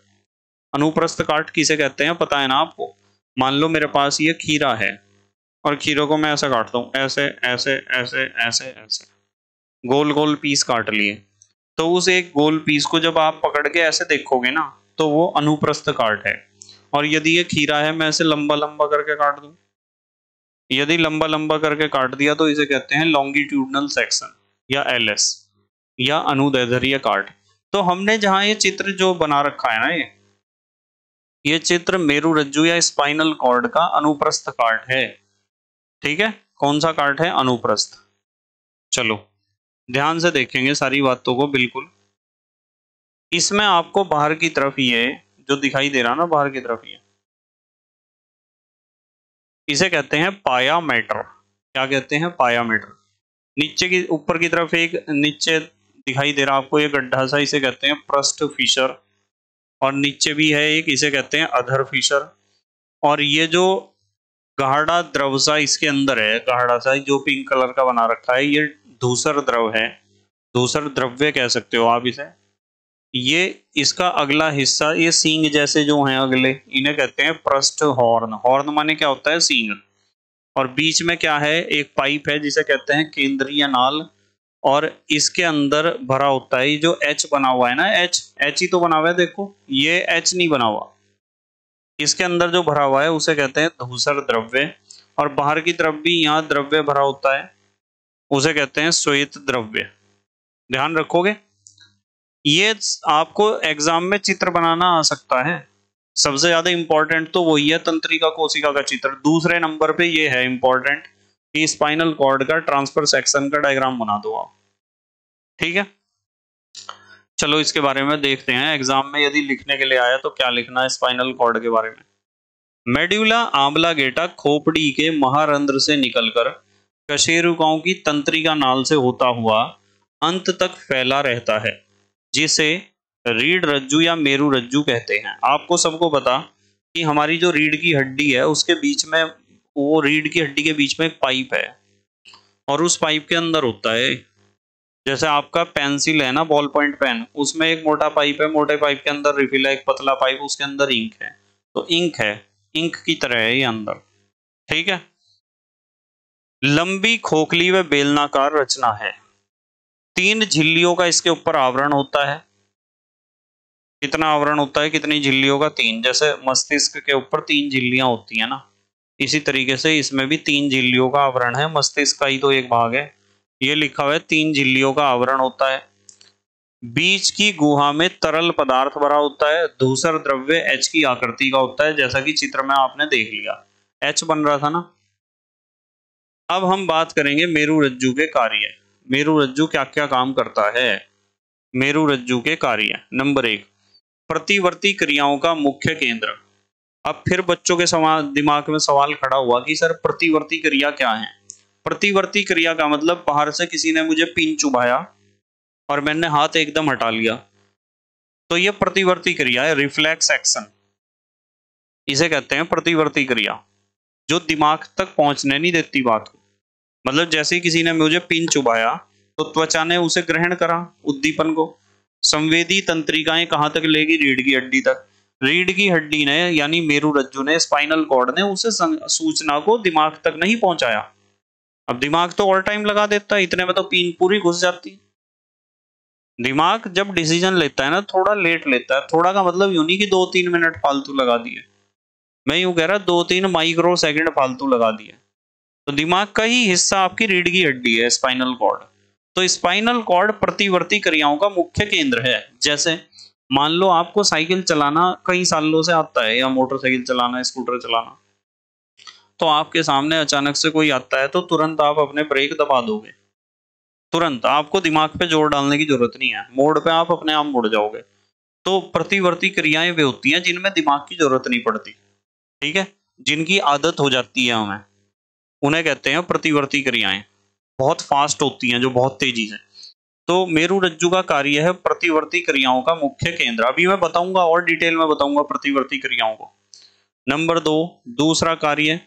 Speaker 1: अनुप्रस्थ काट किसे कहते हैं पता है ना आपको? मान लो मेरे पास ये खीरा है और खीरों को मैं ऐसा काटता हूँ, ऐसे ऐसे ऐसे ऐसे ऐसे गोल गोल पीस काट लिए। तो उस एक गोल पीस को जब आप पकड़ के ऐसे देखोगे ना, तो वो अनुप्रस्थ काट है। और यदि ये खीरा है, मैं ऐसे लंबा लंबा करके काट दूं, यदि लंबा लंबा करके काट दिया तो इसे कहते हैं लॉन्गिट्यूडनल सेक्शन या एलएस या अनुदैर्ध्य काट। तो हमने जहां ये चित्र जो बना रखा है ना, ये चित्र मेरु रज्जु या स्पाइनल कॉर्ड का अनुप्रस्थ काट है। ठीक है, कौन सा काट है? अनुप्रस्थ। चलो ध्यान से देखेंगे सारी बातों को बिल्कुल। इसमें आपको बाहर की तरफ ये जो दिखाई दे रहा ना, बाहर की तरफ ये, इसे कहते हैं पायामेटर। क्या कहते हैं? पायामेटर। नीचे की ऊपर की तरफ एक नीचे दिखाई दे रहा आपको ये गड्ढा सा, इसे कहते हैं पृष्ठ फिशर। और नीचे भी है एक, इसे कहते हैं अधर फिशर। और ये जो गाढ़ा द्रव सा इसके अंदर है, गाढ़ा सा जो पिंक कलर का बना रखा है, ये धूसर द्रव है, धूसर द्रव्य कह सकते हो आप इसे। ये इसका अगला हिस्सा, ये सींग जैसे जो हैं अगले, इन्हें कहते हैं पृष्ठ हॉर्न। हॉर्न माने क्या होता है? सींग। और बीच में क्या है? एक पाइप है जिसे कहते हैं केंद्रीय नाल। और इसके अंदर भरा होता है जो एच बना हुआ है ना, एच एच ही तो बना हुआ है, देखो ये एच नहीं बना हुआ, इसके अंदर जो भरा हुआ है उसे कहते हैं धूसर द्रव्य। और बाहर की तरफ भी यहाँ द्रव्य भरा होता है, उसे कहते हैं श्वेत द्रव्य। ध्यान रखोगे, ये आपको एग्जाम में चित्र बनाना आ सकता है। सबसे ज्यादा इंपॉर्टेंट तो वही है, तंत्रिका कोशिका का चित्र। दूसरे नंबर पे ये है इंपॉर्टेंट कि स्पाइनल कॉर्ड का ट्रांसफर सेक्शन का डायग्राम बना दो आप। ठीक है, चलो इसके बारे में देखते हैं, एग्जाम में यदि लिखने के लिए आया तो क्या लिखना है स्पाइनल कॉर्ड के बारे में। मेड्यूला ऑब्लांगेटा खोपड़ी के महारंध्र से निकलकर कशेरुकाओं की तंत्रिका नाल से होता हुआ अंत तक फैला रहता है, जिसे रीढ़ रज्जु या मेरु रज्जु कहते हैं। आपको सबको पता कि हमारी जो रीढ़ की हड्डी है उसके बीच में, वो रीढ़ की हड्डी के बीच में एक पाइप है और उस पाइप के अंदर होता है, जैसे आपका पेंसिल है ना, बॉल पॉइंट पेन, उसमें एक मोटा पाइप है, मोटे पाइप के अंदर रिफिल है, एक पतला पाइप, उसके अंदर इंक है। तो इंक है, इंक की तरह है ये अंदर, ठीक है। लंबी खोखली व बेलनाकार रचना है। 3 झिल्लियों का इसके ऊपर आवरण होता है। कितना आवरण होता है, कितनी झिल्लियों का? 3। जैसे मस्तिष्क के ऊपर 3 झिल्लियां होती है ना, इसी तरीके से इसमें भी 3 झिल्लियों का आवरण है। मस्तिष्क का ही तो एक भाग है, ये लिखा हुआ है 3 झिल्लियों का आवरण होता है। बीच की गुहा में तरल पदार्थ भरा होता है। धूसर द्रव्य एच की आकृति का होता है, जैसा कि चित्र में आपने देख लिया, एच बन रहा था ना। अब हम बात करेंगे मेरुरज्जु के कार्य। मेरुरज्जु क्या क्या काम करता है? मेरुरज्जु के कार्य, नंबर 1, प्रतिवर्ती क्रियाओं का मुख्य केंद्र। अब फिर बच्चों के दिमाग में सवाल खड़ा हुआ कि सर प्रतिवर्ती क्रिया क्या है? प्रतिवर्ती क्रिया का मतलब बाहर से किसी ने मुझे पिन चुभाया और मैंने हाथ एकदम हटा लिया, तो यह प्रतिवर्ती क्रिया है, रिफ्लेक्स एक्शन, इसे कहते हैं प्रतिवर्ती क्रिया, जो दिमाग तक पहुंचने नहीं देती बात को। मतलब जैसे ही किसी ने मुझे पिन चुभाया तो त्वचा ने उसे ग्रहण करा, उद्दीपन को। संवेदी तंत्रिकाएं कहां तक लेगी? रीढ़ की हड्डी तक। रीढ़ की हड्डी ने यानी मेरुरज्जु ने, स्पाइनल कॉर्ड ने उसे सूचना को दिमाग तक नहीं पहुंचाया। अब दिमाग तो और टाइम लगा देता है, इतने में तो पिन पूरी घुस जाती। दिमाग जब डिसीजन लेता है ना, थोड़ा लेट लेता है। थोड़ा का मतलब यूं नहीं कि 2-3 मिनट फालतू लगा दिए, मैं यूं कह रहा 2-3 माइक्रो सेकंड फालतू लगा दिए। तो दिमाग का ही हिस्सा आपकी रीढ़ की हड्डी है, स्पाइनल कॉर्ड। तो स्पाइनल कॉर्ड प्रतिवर्ती क्रियाओं का मुख्य केंद्र है। जैसे मान लो आपको साइकिल चलाना कई सालों से आता है, या मोटरसाइकिल चलाना, स्कूटर चलाना, तो आपके सामने अचानक से कोई आता है तो तुरंत आप अपने ब्रेक दबा दोगे, तुरंत। आपको दिमाग पे जोर डालने की जरूरत नहीं है, मोड़ पे आप अपने आप मुड़ जाओगे। तो प्रतिवर्ती क्रियाएं वे होती हैं जिनमें दिमाग की जरूरत नहीं पड़ती, ठीक है, जिनकी आदत हो जाती है हमें, उन्हें कहते हैं प्रतिवर्ती क्रियाएं। बहुत फास्ट होती हैं, जो बहुत तेजी से। तो मेरुरज्जु का कार्य है प्रतिवर्ती क्रियाओं का मुख्य केंद्र। अभी मैं बताऊंगा और डिटेल में बताऊंगा प्रतिवर्ती क्रियाओं को। नंबर 2, दूसरा कार्य,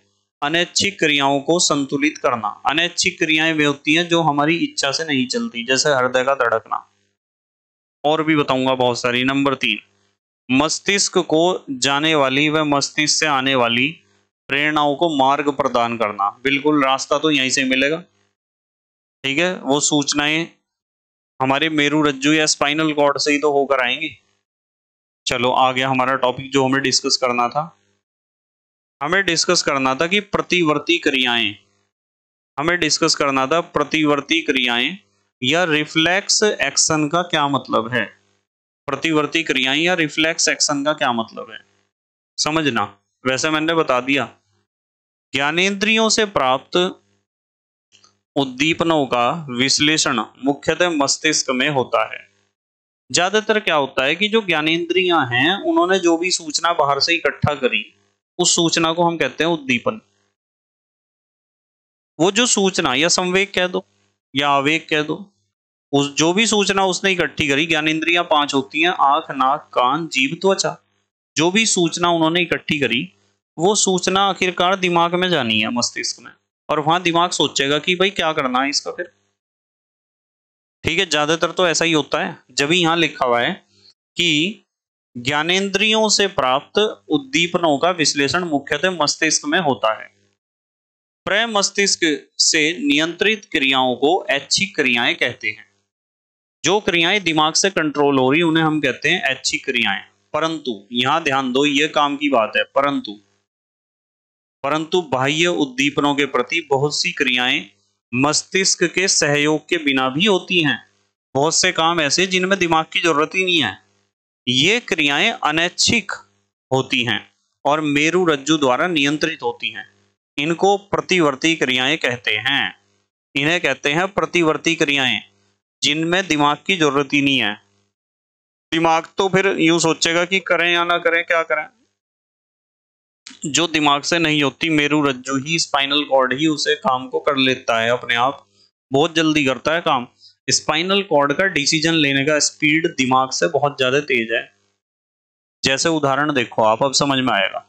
Speaker 1: अनैच्छिक क्रियाओं को संतुलित करना। अनैच्छिक क्रियाएं वे होती हैं जो हमारी इच्छा से नहीं चलती, जैसे हृदय का धड़कना, और भी बताऊंगा बहुत सारी। नंबर 3, मस्तिष्क को जाने वाली व मस्तिष्क से आने वाली प्रेरणाओं को मार्ग प्रदान करना। बिल्कुल, रास्ता तो यहीं से मिलेगा, ठीक है। वो सूचनाएं हमारे मेरुरज्जु या स्पाइनल कॉर्ड से ही तो होकर आएंगी। चलो आ गया हमारा टॉपिक जो हमें डिस्कस करना था। हमें डिस्कस करना था कि प्रतिवर्ती क्रियाएं, हमें डिस्कस करना था प्रतिवर्ती क्रियाएं या रिफ्लेक्स एक्शन का क्या मतलब है। प्रतिवर्ती क्रियाएं या रिफ्लेक्स एक्शन का क्या मतलब है, समझना। वैसे मैंने बता दिया, ज्ञानेंद्रियों से प्राप्त उद्दीपनों का विश्लेषण मुख्यतः मस्तिष्क में होता है। ज्यादातर क्या होता है कि जो ज्ञानेंद्रियां हैं उन्होंने जो भी सूचना बाहर से इकट्ठा करी, उस सूचना को हम कहते हैं उद्दीपन। वो जो सूचना, या संवेग कह दो या आवेग कह दो, उस जो भी सूचना उसने इकट्ठी करी, ज्ञानेंद्रियां 5 होती हैं, आंख, नाक, कान, जीभ, त्वचा। जो भी सूचना उन्होंने इकट्ठी करी, वो सूचना आखिरकार दिमाग में जानी है, मस्तिष्क में, और वहां दिमाग सोचेगा कि भाई क्या करना है इसका फिर, ठीक है। ज्यादातर तो ऐसा ही होता है। जब भी यहां लिखा हुआ है कि ज्ञानेंद्रियों से प्राप्त उद्दीपनों का विश्लेषण मुख्यतः मस्तिष्क में होता है। प्रमस्तिष्क से नियंत्रित क्रियाओं को ऐच्छिक क्रियाएं कहते हैं। जो क्रियाएं दिमाग से कंट्रोल हो रही उन्हें हम कहते हैं ऐच्छिक क्रियाएं। परंतु यहां ध्यान दो, ये काम की बात है, परंतु बाह्य उद्दीपनों के प्रति बहुत सी क्रियाएं मस्तिष्क के सहयोग के बिना भी होती हैं। बहुत से काम ऐसे जिनमें दिमाग की जरूरत ही नहीं है, ये क्रियाएं अनैच्छिक होती हैं और मेरुरज्जु द्वारा नियंत्रित होती हैं। इनको प्रतिवर्ती क्रियाएं कहते हैं। इन्हें कहते हैं प्रतिवर्ती क्रियाएं, जिनमें दिमाग की जरूरत ही नहीं है। दिमाग तो फिर यूं सोचेगा कि करें या ना करें, क्या करें। जो दिमाग से नहीं होती, मेरुरज्जु ही, स्पाइनल कॉर्ड ही उसे काम को कर लेता है अपने आप, बहुत जल्दी करता है काम। स्पाइनल कॉर्ड का डिसीजन लेने का स्पीड दिमाग से बहुत ज्यादा तेज है। जैसे उदाहरण देखो आप, अब समझ में आएगा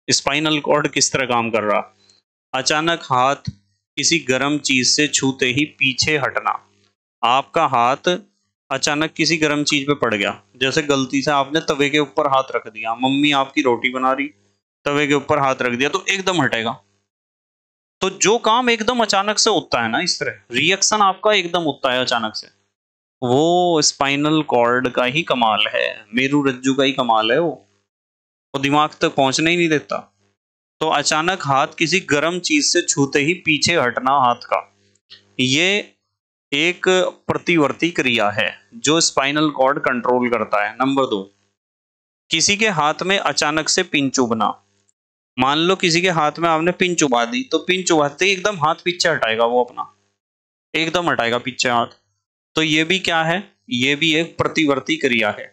Speaker 1: स्पाइनल कॉर्ड किस तरह काम कर रहा। अचानक हाथ किसी गर्म चीज से छूते ही पीछे हटना। आपका हाथ अचानक किसी गर्म चीज पे पड़ गया, जैसे गलती से आपने तवे के ऊपर हाथ रख दिया, मम्मी आपकी रोटी बना रही, तवे के ऊपर हाथ रख दिया, तो एकदम हटेगा। तो जो काम एकदम अचानक से होता है ना, इस तरह रिएक्शन आपका एकदम होता है अचानक से, वो स्पाइनल कॉर्ड का ही कमाल है, मेरुरज्जु का ही कमाल है। वो दिमाग तक पहुंचने ही नहीं देता। तो अचानक हाथ किसी गर्म चीज से छूते ही पीछे हटना हाथ का, ये एक प्रतिवर्ती क्रिया है जो स्पाइनल कॉर्ड कंट्रोल करता है। नंबर 2, किसी के हाथ में अचानक से पिन चुभना। मान लो किसी के हाथ में आपने पिन चुभा दी, तो पिन चुभाते ही एकदम हाथ पीछे हटाएगा, वो अपना एकदम हटाएगा पीछे हाथ। तो ये भी क्या है, ये भी एक प्रतिवर्ती क्रिया है।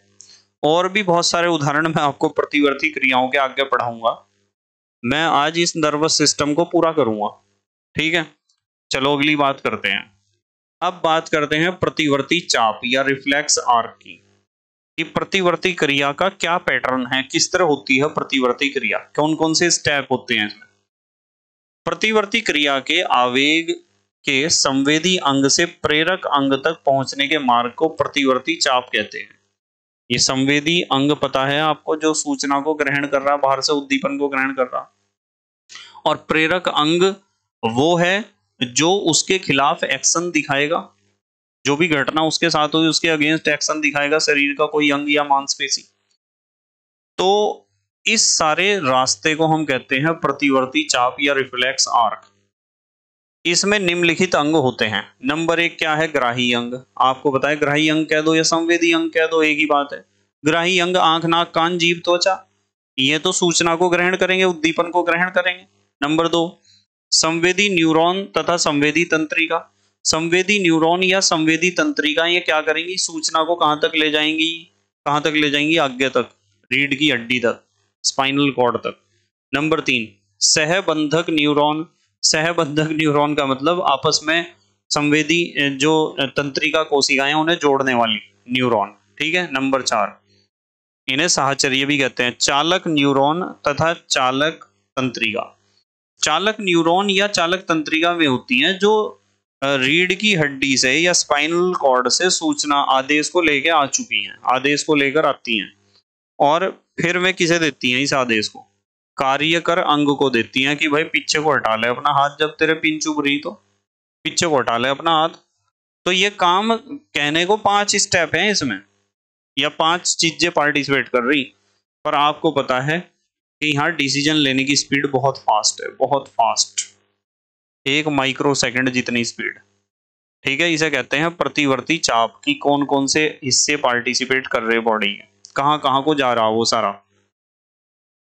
Speaker 1: और भी बहुत सारे उदाहरण मैं आपको प्रतिवर्ती क्रियाओं के आगे पढ़ाऊंगा। मैं आज इस नर्वस सिस्टम को पूरा करूंगा, ठीक है। चलो अगली बात करते हैं। अब बात करते हैं प्रतिवर्ती चाप या रिफ्लेक्स आर्क की, कि प्रतिवर्ती क्रिया का क्या पैटर्न है, किस तरह होती है प्रतिवर्ती क्रिया, कौन कौन से स्टेप होते हैं इसमें। प्रतिवर्ती क्रिया के आवेग के संवेदी अंग से प्रेरक अंग तक पहुंचने के मार्ग को प्रतिवर्ती चाप कहते हैं। ये संवेदी अंग पता है आपको, जो सूचना को ग्रहण कर रहा, बाहर से उद्दीपन को ग्रहण कर रहा। और प्रेरक अंग वो है जो उसके खिलाफ एक्शन दिखाएगा, जो भी घटना उसके साथ हुई उसके अगेंस्ट एक्शन दिखाएगा, शरीर का कोई अंग या मांसपेशी। तो इस सारे रास्ते को हम कहते हैं प्रतिवर्ती चाप या रिफ्लेक्स आर्क। इसमें निम्नलिखित अंग होते हैं। नंबर 1 क्या है, ग्राही अंग। आपको पता है, ग्राही अंग कह दो या संवेदी अंग कह दो, एक ही बात है। ग्राही अंग आंख, नाक, कान, जीभ, त्वचा, ये तो सूचना को ग्रहण करेंगे, उद्दीपन को ग्रहण करेंगे। नंबर 2, संवेदी न्यूरॉन तथा संवेदी तंत्रिका। संवेदी न्यूरॉन या संवेदी तंत्रिका ये क्या करेंगी, सूचना को कहां तक ले जाएंगी, कहां तक ले जाएंगी, आगे तक, रीढ़ की हड्डी तक, स्पाइनल कॉर्ड तक। नंबर 3, सहबंधक न्यूरॉन। सहबंधक न्यूरॉन का मतलब आपस में संवेदी जो तंत्रिका कोशिकाएं उन्हें जोड़ने वाली न्यूरॉन, ठीक है। नंबर 4, इन्हें साहचर्य भी कहते हैं। चालक न्यूरॉन तथा चालक तंत्रिका। चालक न्यूरॉन या चालक तंत्रिका में होती हैं जो रीढ़ की हड्डी से या स्पाइनल कॉर्ड से सूचना आदेश को लेकर आ चुकी हैं, आदेश को लेकर आती हैं, और फिर वे किसे देती हैं, इस आदेश को कार्यकर अंग को देती हैं कि भाई पीछे को हटा ले अपना हाथ, जब तेरे पिन चुभ रही तो पीछे को हटा ले अपना हाथ। तो ये काम कहने को 5 स्टेप हैं इसमें, या 5 चीजें पार्टिसिपेट कर रही, पर आपको पता है कि यहाँ डिसीजन लेने की स्पीड बहुत फास्ट है, बहुत फास्ट, 1 माइक्रो सेकंड जितनी स्पीड, ठीक है। इसे कहते हैं प्रतिवर्ती चाप, की कौन कौन से हिस्से पार्टिसिपेट कर रहे बॉडी में, कहां कहां को जा रहा वो सारा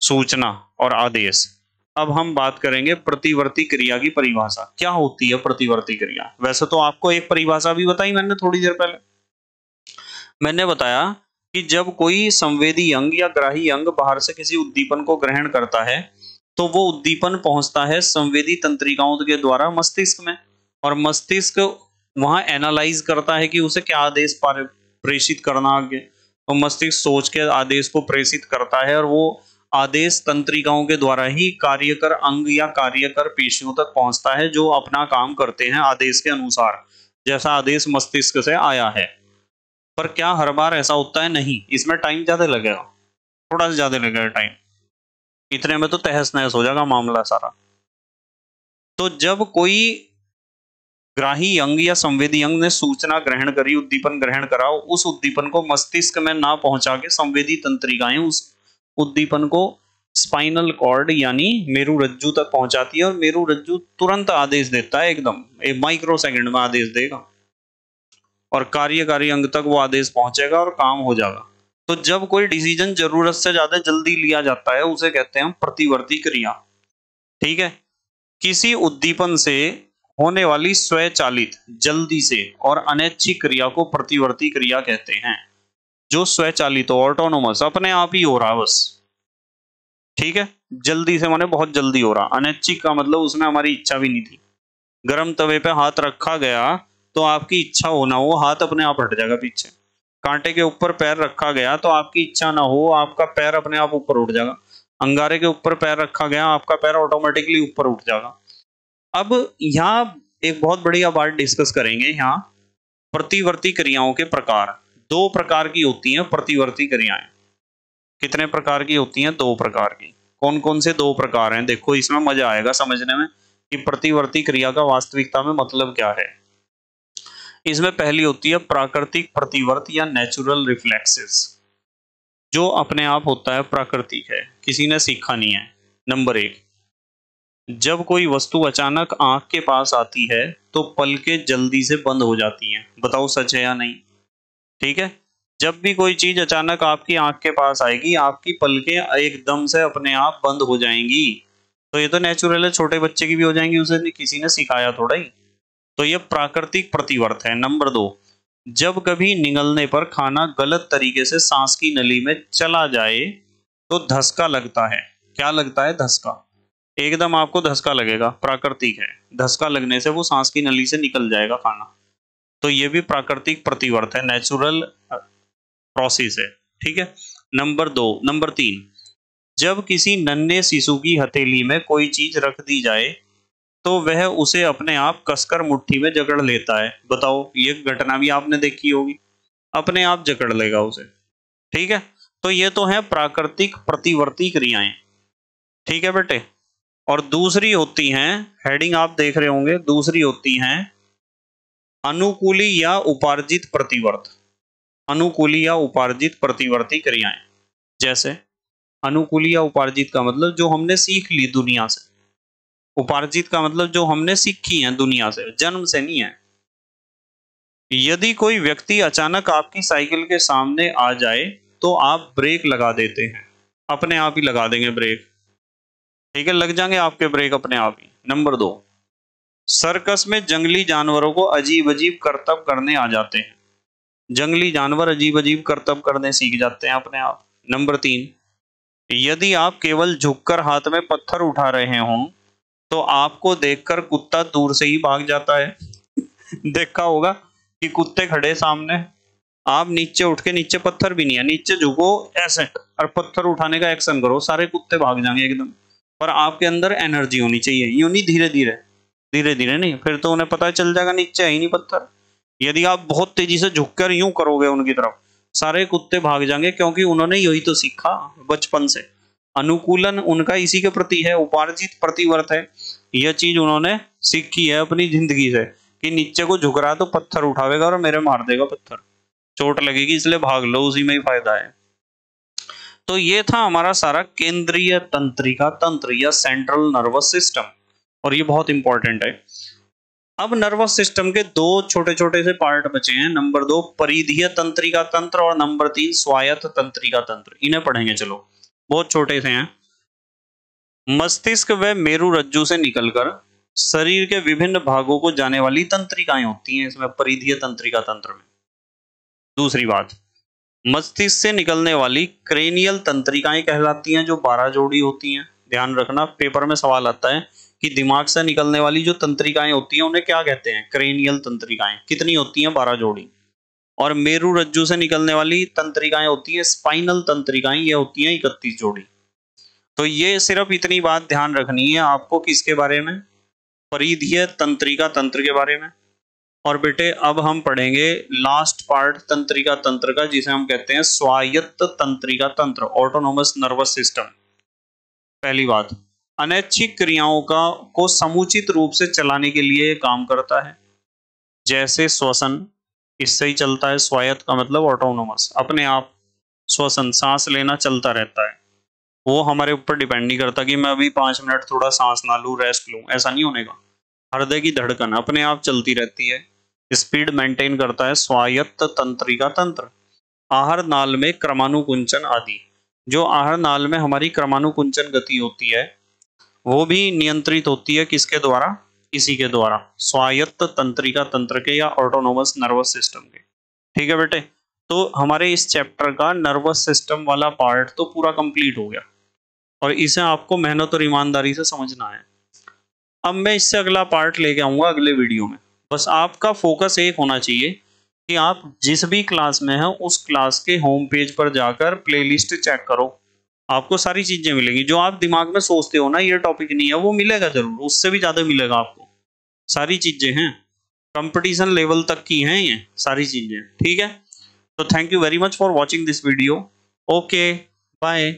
Speaker 1: सूचना और आदेश। अब हम बात करेंगे प्रतिवर्ती क्रिया की परिभाषा, क्या होती है प्रतिवर्ती क्रिया। वैसे तो आपको एक परिभाषा भी बताई मैंने थोड़ी देर पहले, मैंने बताया कि जब कोई संवेदी अंग या ग्राही अंग बाहर से किसी उद्दीपन को ग्रहण करता है, तो वो उद्दीपन पहुंचता है संवेदी तंत्रिकाओं के द्वारा मस्तिष्क में, और मस्तिष्क वहां एनालाइज करता है कि उसे क्या आदेश प्रेषित करना आगे, तो मस्तिष्क सोच के आदेश को प्रेषित करता है, और वो आदेश तंत्रिकाओं के द्वारा ही कार्यकर अंग या कार्यकर पेशियों तक पहुंचता है, जो अपना काम करते हैं आदेश के अनुसार, जैसा आदेश मस्तिष्क से आया है। पर क्या हर बार ऐसा होता है, नहीं, इसमें टाइम ज्यादा लगेगा, थोड़ा सा ज्यादा लगेगा टाइम, इतने में तो तहस नहस हो जाएगा मामला सारा। तो जब कोई ग्राही अंग या संवेदी अंग ने सूचना ग्रहण करी, उद्दीपन ग्रहण करा, उस उद्दीपन को मस्तिष्क में ना पहुंचा के संवेदी तंत्रिकाएं उस उद्दीपन को स्पाइनल कॉर्ड यानी मेरुरज्जु तक पहुंचाती है, और मेरुरज्जु तुरंत आदेश देता है, एकदम 1 माइक्रो सेकंड में आदेश देगा, और कार्यकारी अंग तक वो आदेश पहुंचेगा और काम हो जाएगा। तो जब कोई डिसीजन जरूरत से ज्यादा जल्दी लिया जाता है, उसे कहते हैं प्रतिवर्ती क्रिया, ठीक है। किसी उद्दीपन से होने वाली स्वचालित, जल्दी से और अनैच्छिक क्रिया को प्रतिवर्ती क्रिया कहते हैं। जो स्वचालित हो, ऑटोनोमस, अपने आप ही हो रहा बस, ठीक है। जल्दी से माने बहुत जल्दी हो रहा। अनैच्छिक का मतलब उसमें हमारी इच्छा भी नहीं थी। गर्म तवे पे हाथ रखा गया तो आपकी इच्छा हो ना हो हाथ अपने आप हट जाएगा पीछे। कांटे के ऊपर पैर रखा गया तो आपकी इच्छा ना हो आपका पैर अपने आप ऊपर उठ जाएगा। अंगारे के ऊपर पैर रखा गया आपका पैर ऑटोमेटिकली ऊपर उठ जाएगा। अब यहाँ एक बहुत बढ़िया बात डिस्कस करेंगे। यहाँ प्रतिवर्ती क्रियाओं के प्रकार, दो प्रकार की होती हैं प्रतिवर्ती क्रियाएं। कितने प्रकार की होती हैं? दो प्रकार की। कौन कौन से दो प्रकार हैं? देखो इसमें मजा आएगा समझने में कि प्रतिवर्ती क्रिया का वास्तविकता में मतलब क्या है। इसमें पहली होती है प्राकृतिक प्रतिवर्त या नेचुरल रिफ्लेक्सेस, जो अपने आप होता है, प्राकृतिक है, किसी ने सीखा नहीं है। नंबर एक, जब कोई वस्तु अचानक आंख के पास आती है तो पलकें जल्दी से बंद हो जाती हैं। बताओ सच है या नहीं? ठीक है, जब भी कोई चीज अचानक आपकी आंख के पास आएगी आपकी पलकें एकदम से अपने आप बंद हो जाएंगी। तो ये तो नेचुरल है, छोटे बच्चे की भी हो जाएंगी, उसे किसी ने सिखाया थोड़ा ही। तो ये प्राकृतिक प्रतिवर्त है। नंबर दो, जब कभी निगलने पर खाना गलत तरीके से सांस की नली में चला जाए तो धक्का लगता है। क्या लगता है? धक्का। एकदम आपको धक्का लगेगा, प्राकृतिक है। धक्का लगने से वो सांस की नली से निकल जाएगा खाना। तो ये भी प्राकृतिक प्रतिवर्त है, नेचुरल प्रोसेस है, ठीक है। नंबर तीन, जब किसी नन्हे शिशु की हथेली में कोई चीज रख दी जाए तो वह उसे अपने आप कसकर मुट्ठी में जकड़ लेता है। बताओ, ये घटना भी आपने देखी होगी, अपने आप जकड़ लेगा उसे, ठीक है। तो ये तो है प्राकृतिक प्रतिवर्ती क्रियाएं, ठीक है बेटे। और दूसरी होती हैं, हेडिंग आप देख रहे होंगे, दूसरी होती हैं अनुकूली या उपार्जित प्रतिवर्त। अनुकूली या उपार्जित प्रतिवर्ती क्रियाएं, जैसे अनुकूली या उपार्जित का मतलब जो हमने सीख ली दुनिया से, उपार्जित का मतलब जो हमने सीखी है दुनिया से, जन्म से नहीं है। यदि कोई व्यक्ति अचानक आपकी साइकिल के सामने आ जाए तो आप ब्रेक लगा देते हैं, अपने आप ही लगा देंगे ब्रेक, ठीक है, लग जाएंगे आपके ब्रेक अपने आप ही। नंबर दो, सर्कस में जंगली जानवरों को अजीब अजीब करतब करने आ जाते हैं। जंगली जानवर अजीब अजीब करतब करने सीख जाते हैं अपने आप। नंबर तीन, यदि आप केवल झुककर हाथ में पत्थर उठा रहे हों तो आपको देखकर कुत्ता दूर से ही भाग जाता है। देखा होगा कि कुत्ते खड़े सामने, आप नीचे उठ के, नीचे पत्थर भी नहीं है, नीचे झुको ऐसे और पत्थर उठाने का एक्शन करो, सारे कुत्ते भाग जाएंगे एकदम। पर आपके अंदर एनर्जी होनी चाहिए, यूं नहीं, धीरे धीरे, धीरे धीरे नहीं, फिर तो उन्हें पता चल जाएगा नीचे है ही नहीं पत्थर। यदि आप बहुत तेजी से झुककर यूं करोगे उनकी तरफ, सारे कुत्ते भाग जाएंगे, क्योंकि उन्होंने यही तो सीखा बचपन से। अनुकूलन उनका इसी के प्रति है, उपार्जित प्रतिवर्त है, यह चीज उन्होंने सीखी है अपनी जिंदगी से कि नीचे को झुक रहा है तो पत्थर उठावेगा और मेरे मार देगा पत्थर, चोट लगेगी, इसलिए भाग लो, उसी में ही फायदा है। तो ये था हमारा सारा केंद्रीय तंत्रिका तंत्र या सेंट्रल नर्वस सिस्टम, और ये बहुत इंपॉर्टेंट है। अब नर्वस सिस्टम के दो छोटे छोटे से पार्ट बचे हैं। नंबर दो परिधीय तंत्रिका तंत्र और नंबर तीन स्वायत्त तंत्रिका तंत्र। इन्हें पढ़ेंगे, चलो, बहुत छोटे से हैं। मस्तिष्क व मेरुरज्जु से निकलकर शरीर के विभिन्न भागों को जाने वाली तंत्रिकाएं होती हैं इसमें परिधीय तंत्रिका तंत्र में। दूसरी बात, मस्तिष्क से निकलने वाली क्रेनियल तंत्रिकाएं कहलाती हैं, जो 12 जोड़ी होती हैं। ध्यान रखना, पेपर में सवाल आता है कि दिमाग से निकलने वाली जो तंत्रिकाएं होती हैं उन्हें क्या कहते हैं? क्रेनियल तंत्रिकाएं। कितनी होती हैं? 12 जोड़ी। और मेरुरज्जु से निकलने वाली तंत्रिकाएं होती हैं स्पाइनल तंत्रिकाएं, ये होती हैं 31 जोड़ी। तो ये सिर्फ इतनी बात ध्यान रखनी है आपको, किसके बारे में? परिधीय तंत्रिका तंत्र के बारे में। और बेटे अब हम पढ़ेंगे लास्ट पार्ट तंत्रिका तंत्र का, जिसे हम कहते हैं स्वायत्त तंत्रिका तंत्र, ऑटोनोमस नर्वस सिस्टम। पहली बात, अनैच्छिक क्रियाओं को समुचित रूप से चलाने के लिए काम करता है, जैसे श्वसन, इससे ही चलता है। स्वायत्त का मतलब ऑटोनोमस, अपने आप श्वसन, सांस लेना चलता रहता है, वो हमारे ऊपर डिपेंड नहीं करता कि मैं अभी 5 मिनट थोड़ा सांस ना लूं, रेस्ट लूं, ऐसा नहीं होने का। हृदय की धड़कन अपने आप चलती रहती है, स्पीड मेंटेन करता है स्वायत्त तंत्रिका तंत्र। आहार नाल में क्रमानुकुंचन आदि, जो आहार नाल में हमारी क्रमानुकुंचन गति होती है वो भी नियंत्रित होती है, किसके द्वारा? इसी के द्वारा, स्वायत्त तंत्रिका तंत्र के या ऑटोनोमस नर्वस सिस्टम के। ठीक है बेटे, तो हमारे इस चैप्टर का नर्वस सिस्टम वाला पार्ट तो पूरा कंप्लीट हो गया, और इसे आपको मेहनत और ईमानदारी से समझना है। अब मैं इससे अगला पार्ट लेके आऊंगा अगले वीडियो में। बस आपका फोकस एक होना चाहिए कि आप जिस भी क्लास में हैं उस क्लास के होम पेज पर जाकर प्लेलिस्ट चेक करो, आपको सारी चीजें मिलेंगी। जो आप दिमाग में सोचते हो ना ये टॉपिक नहीं है, वो मिलेगा जरूर, उससे भी ज्यादा मिलेगा आपको। सारी चीजें हैं, कंपटीशन लेवल तक की हैं ये सारी चीजें, ठीक है। तो thank you very much for watching this video. Okay, bye.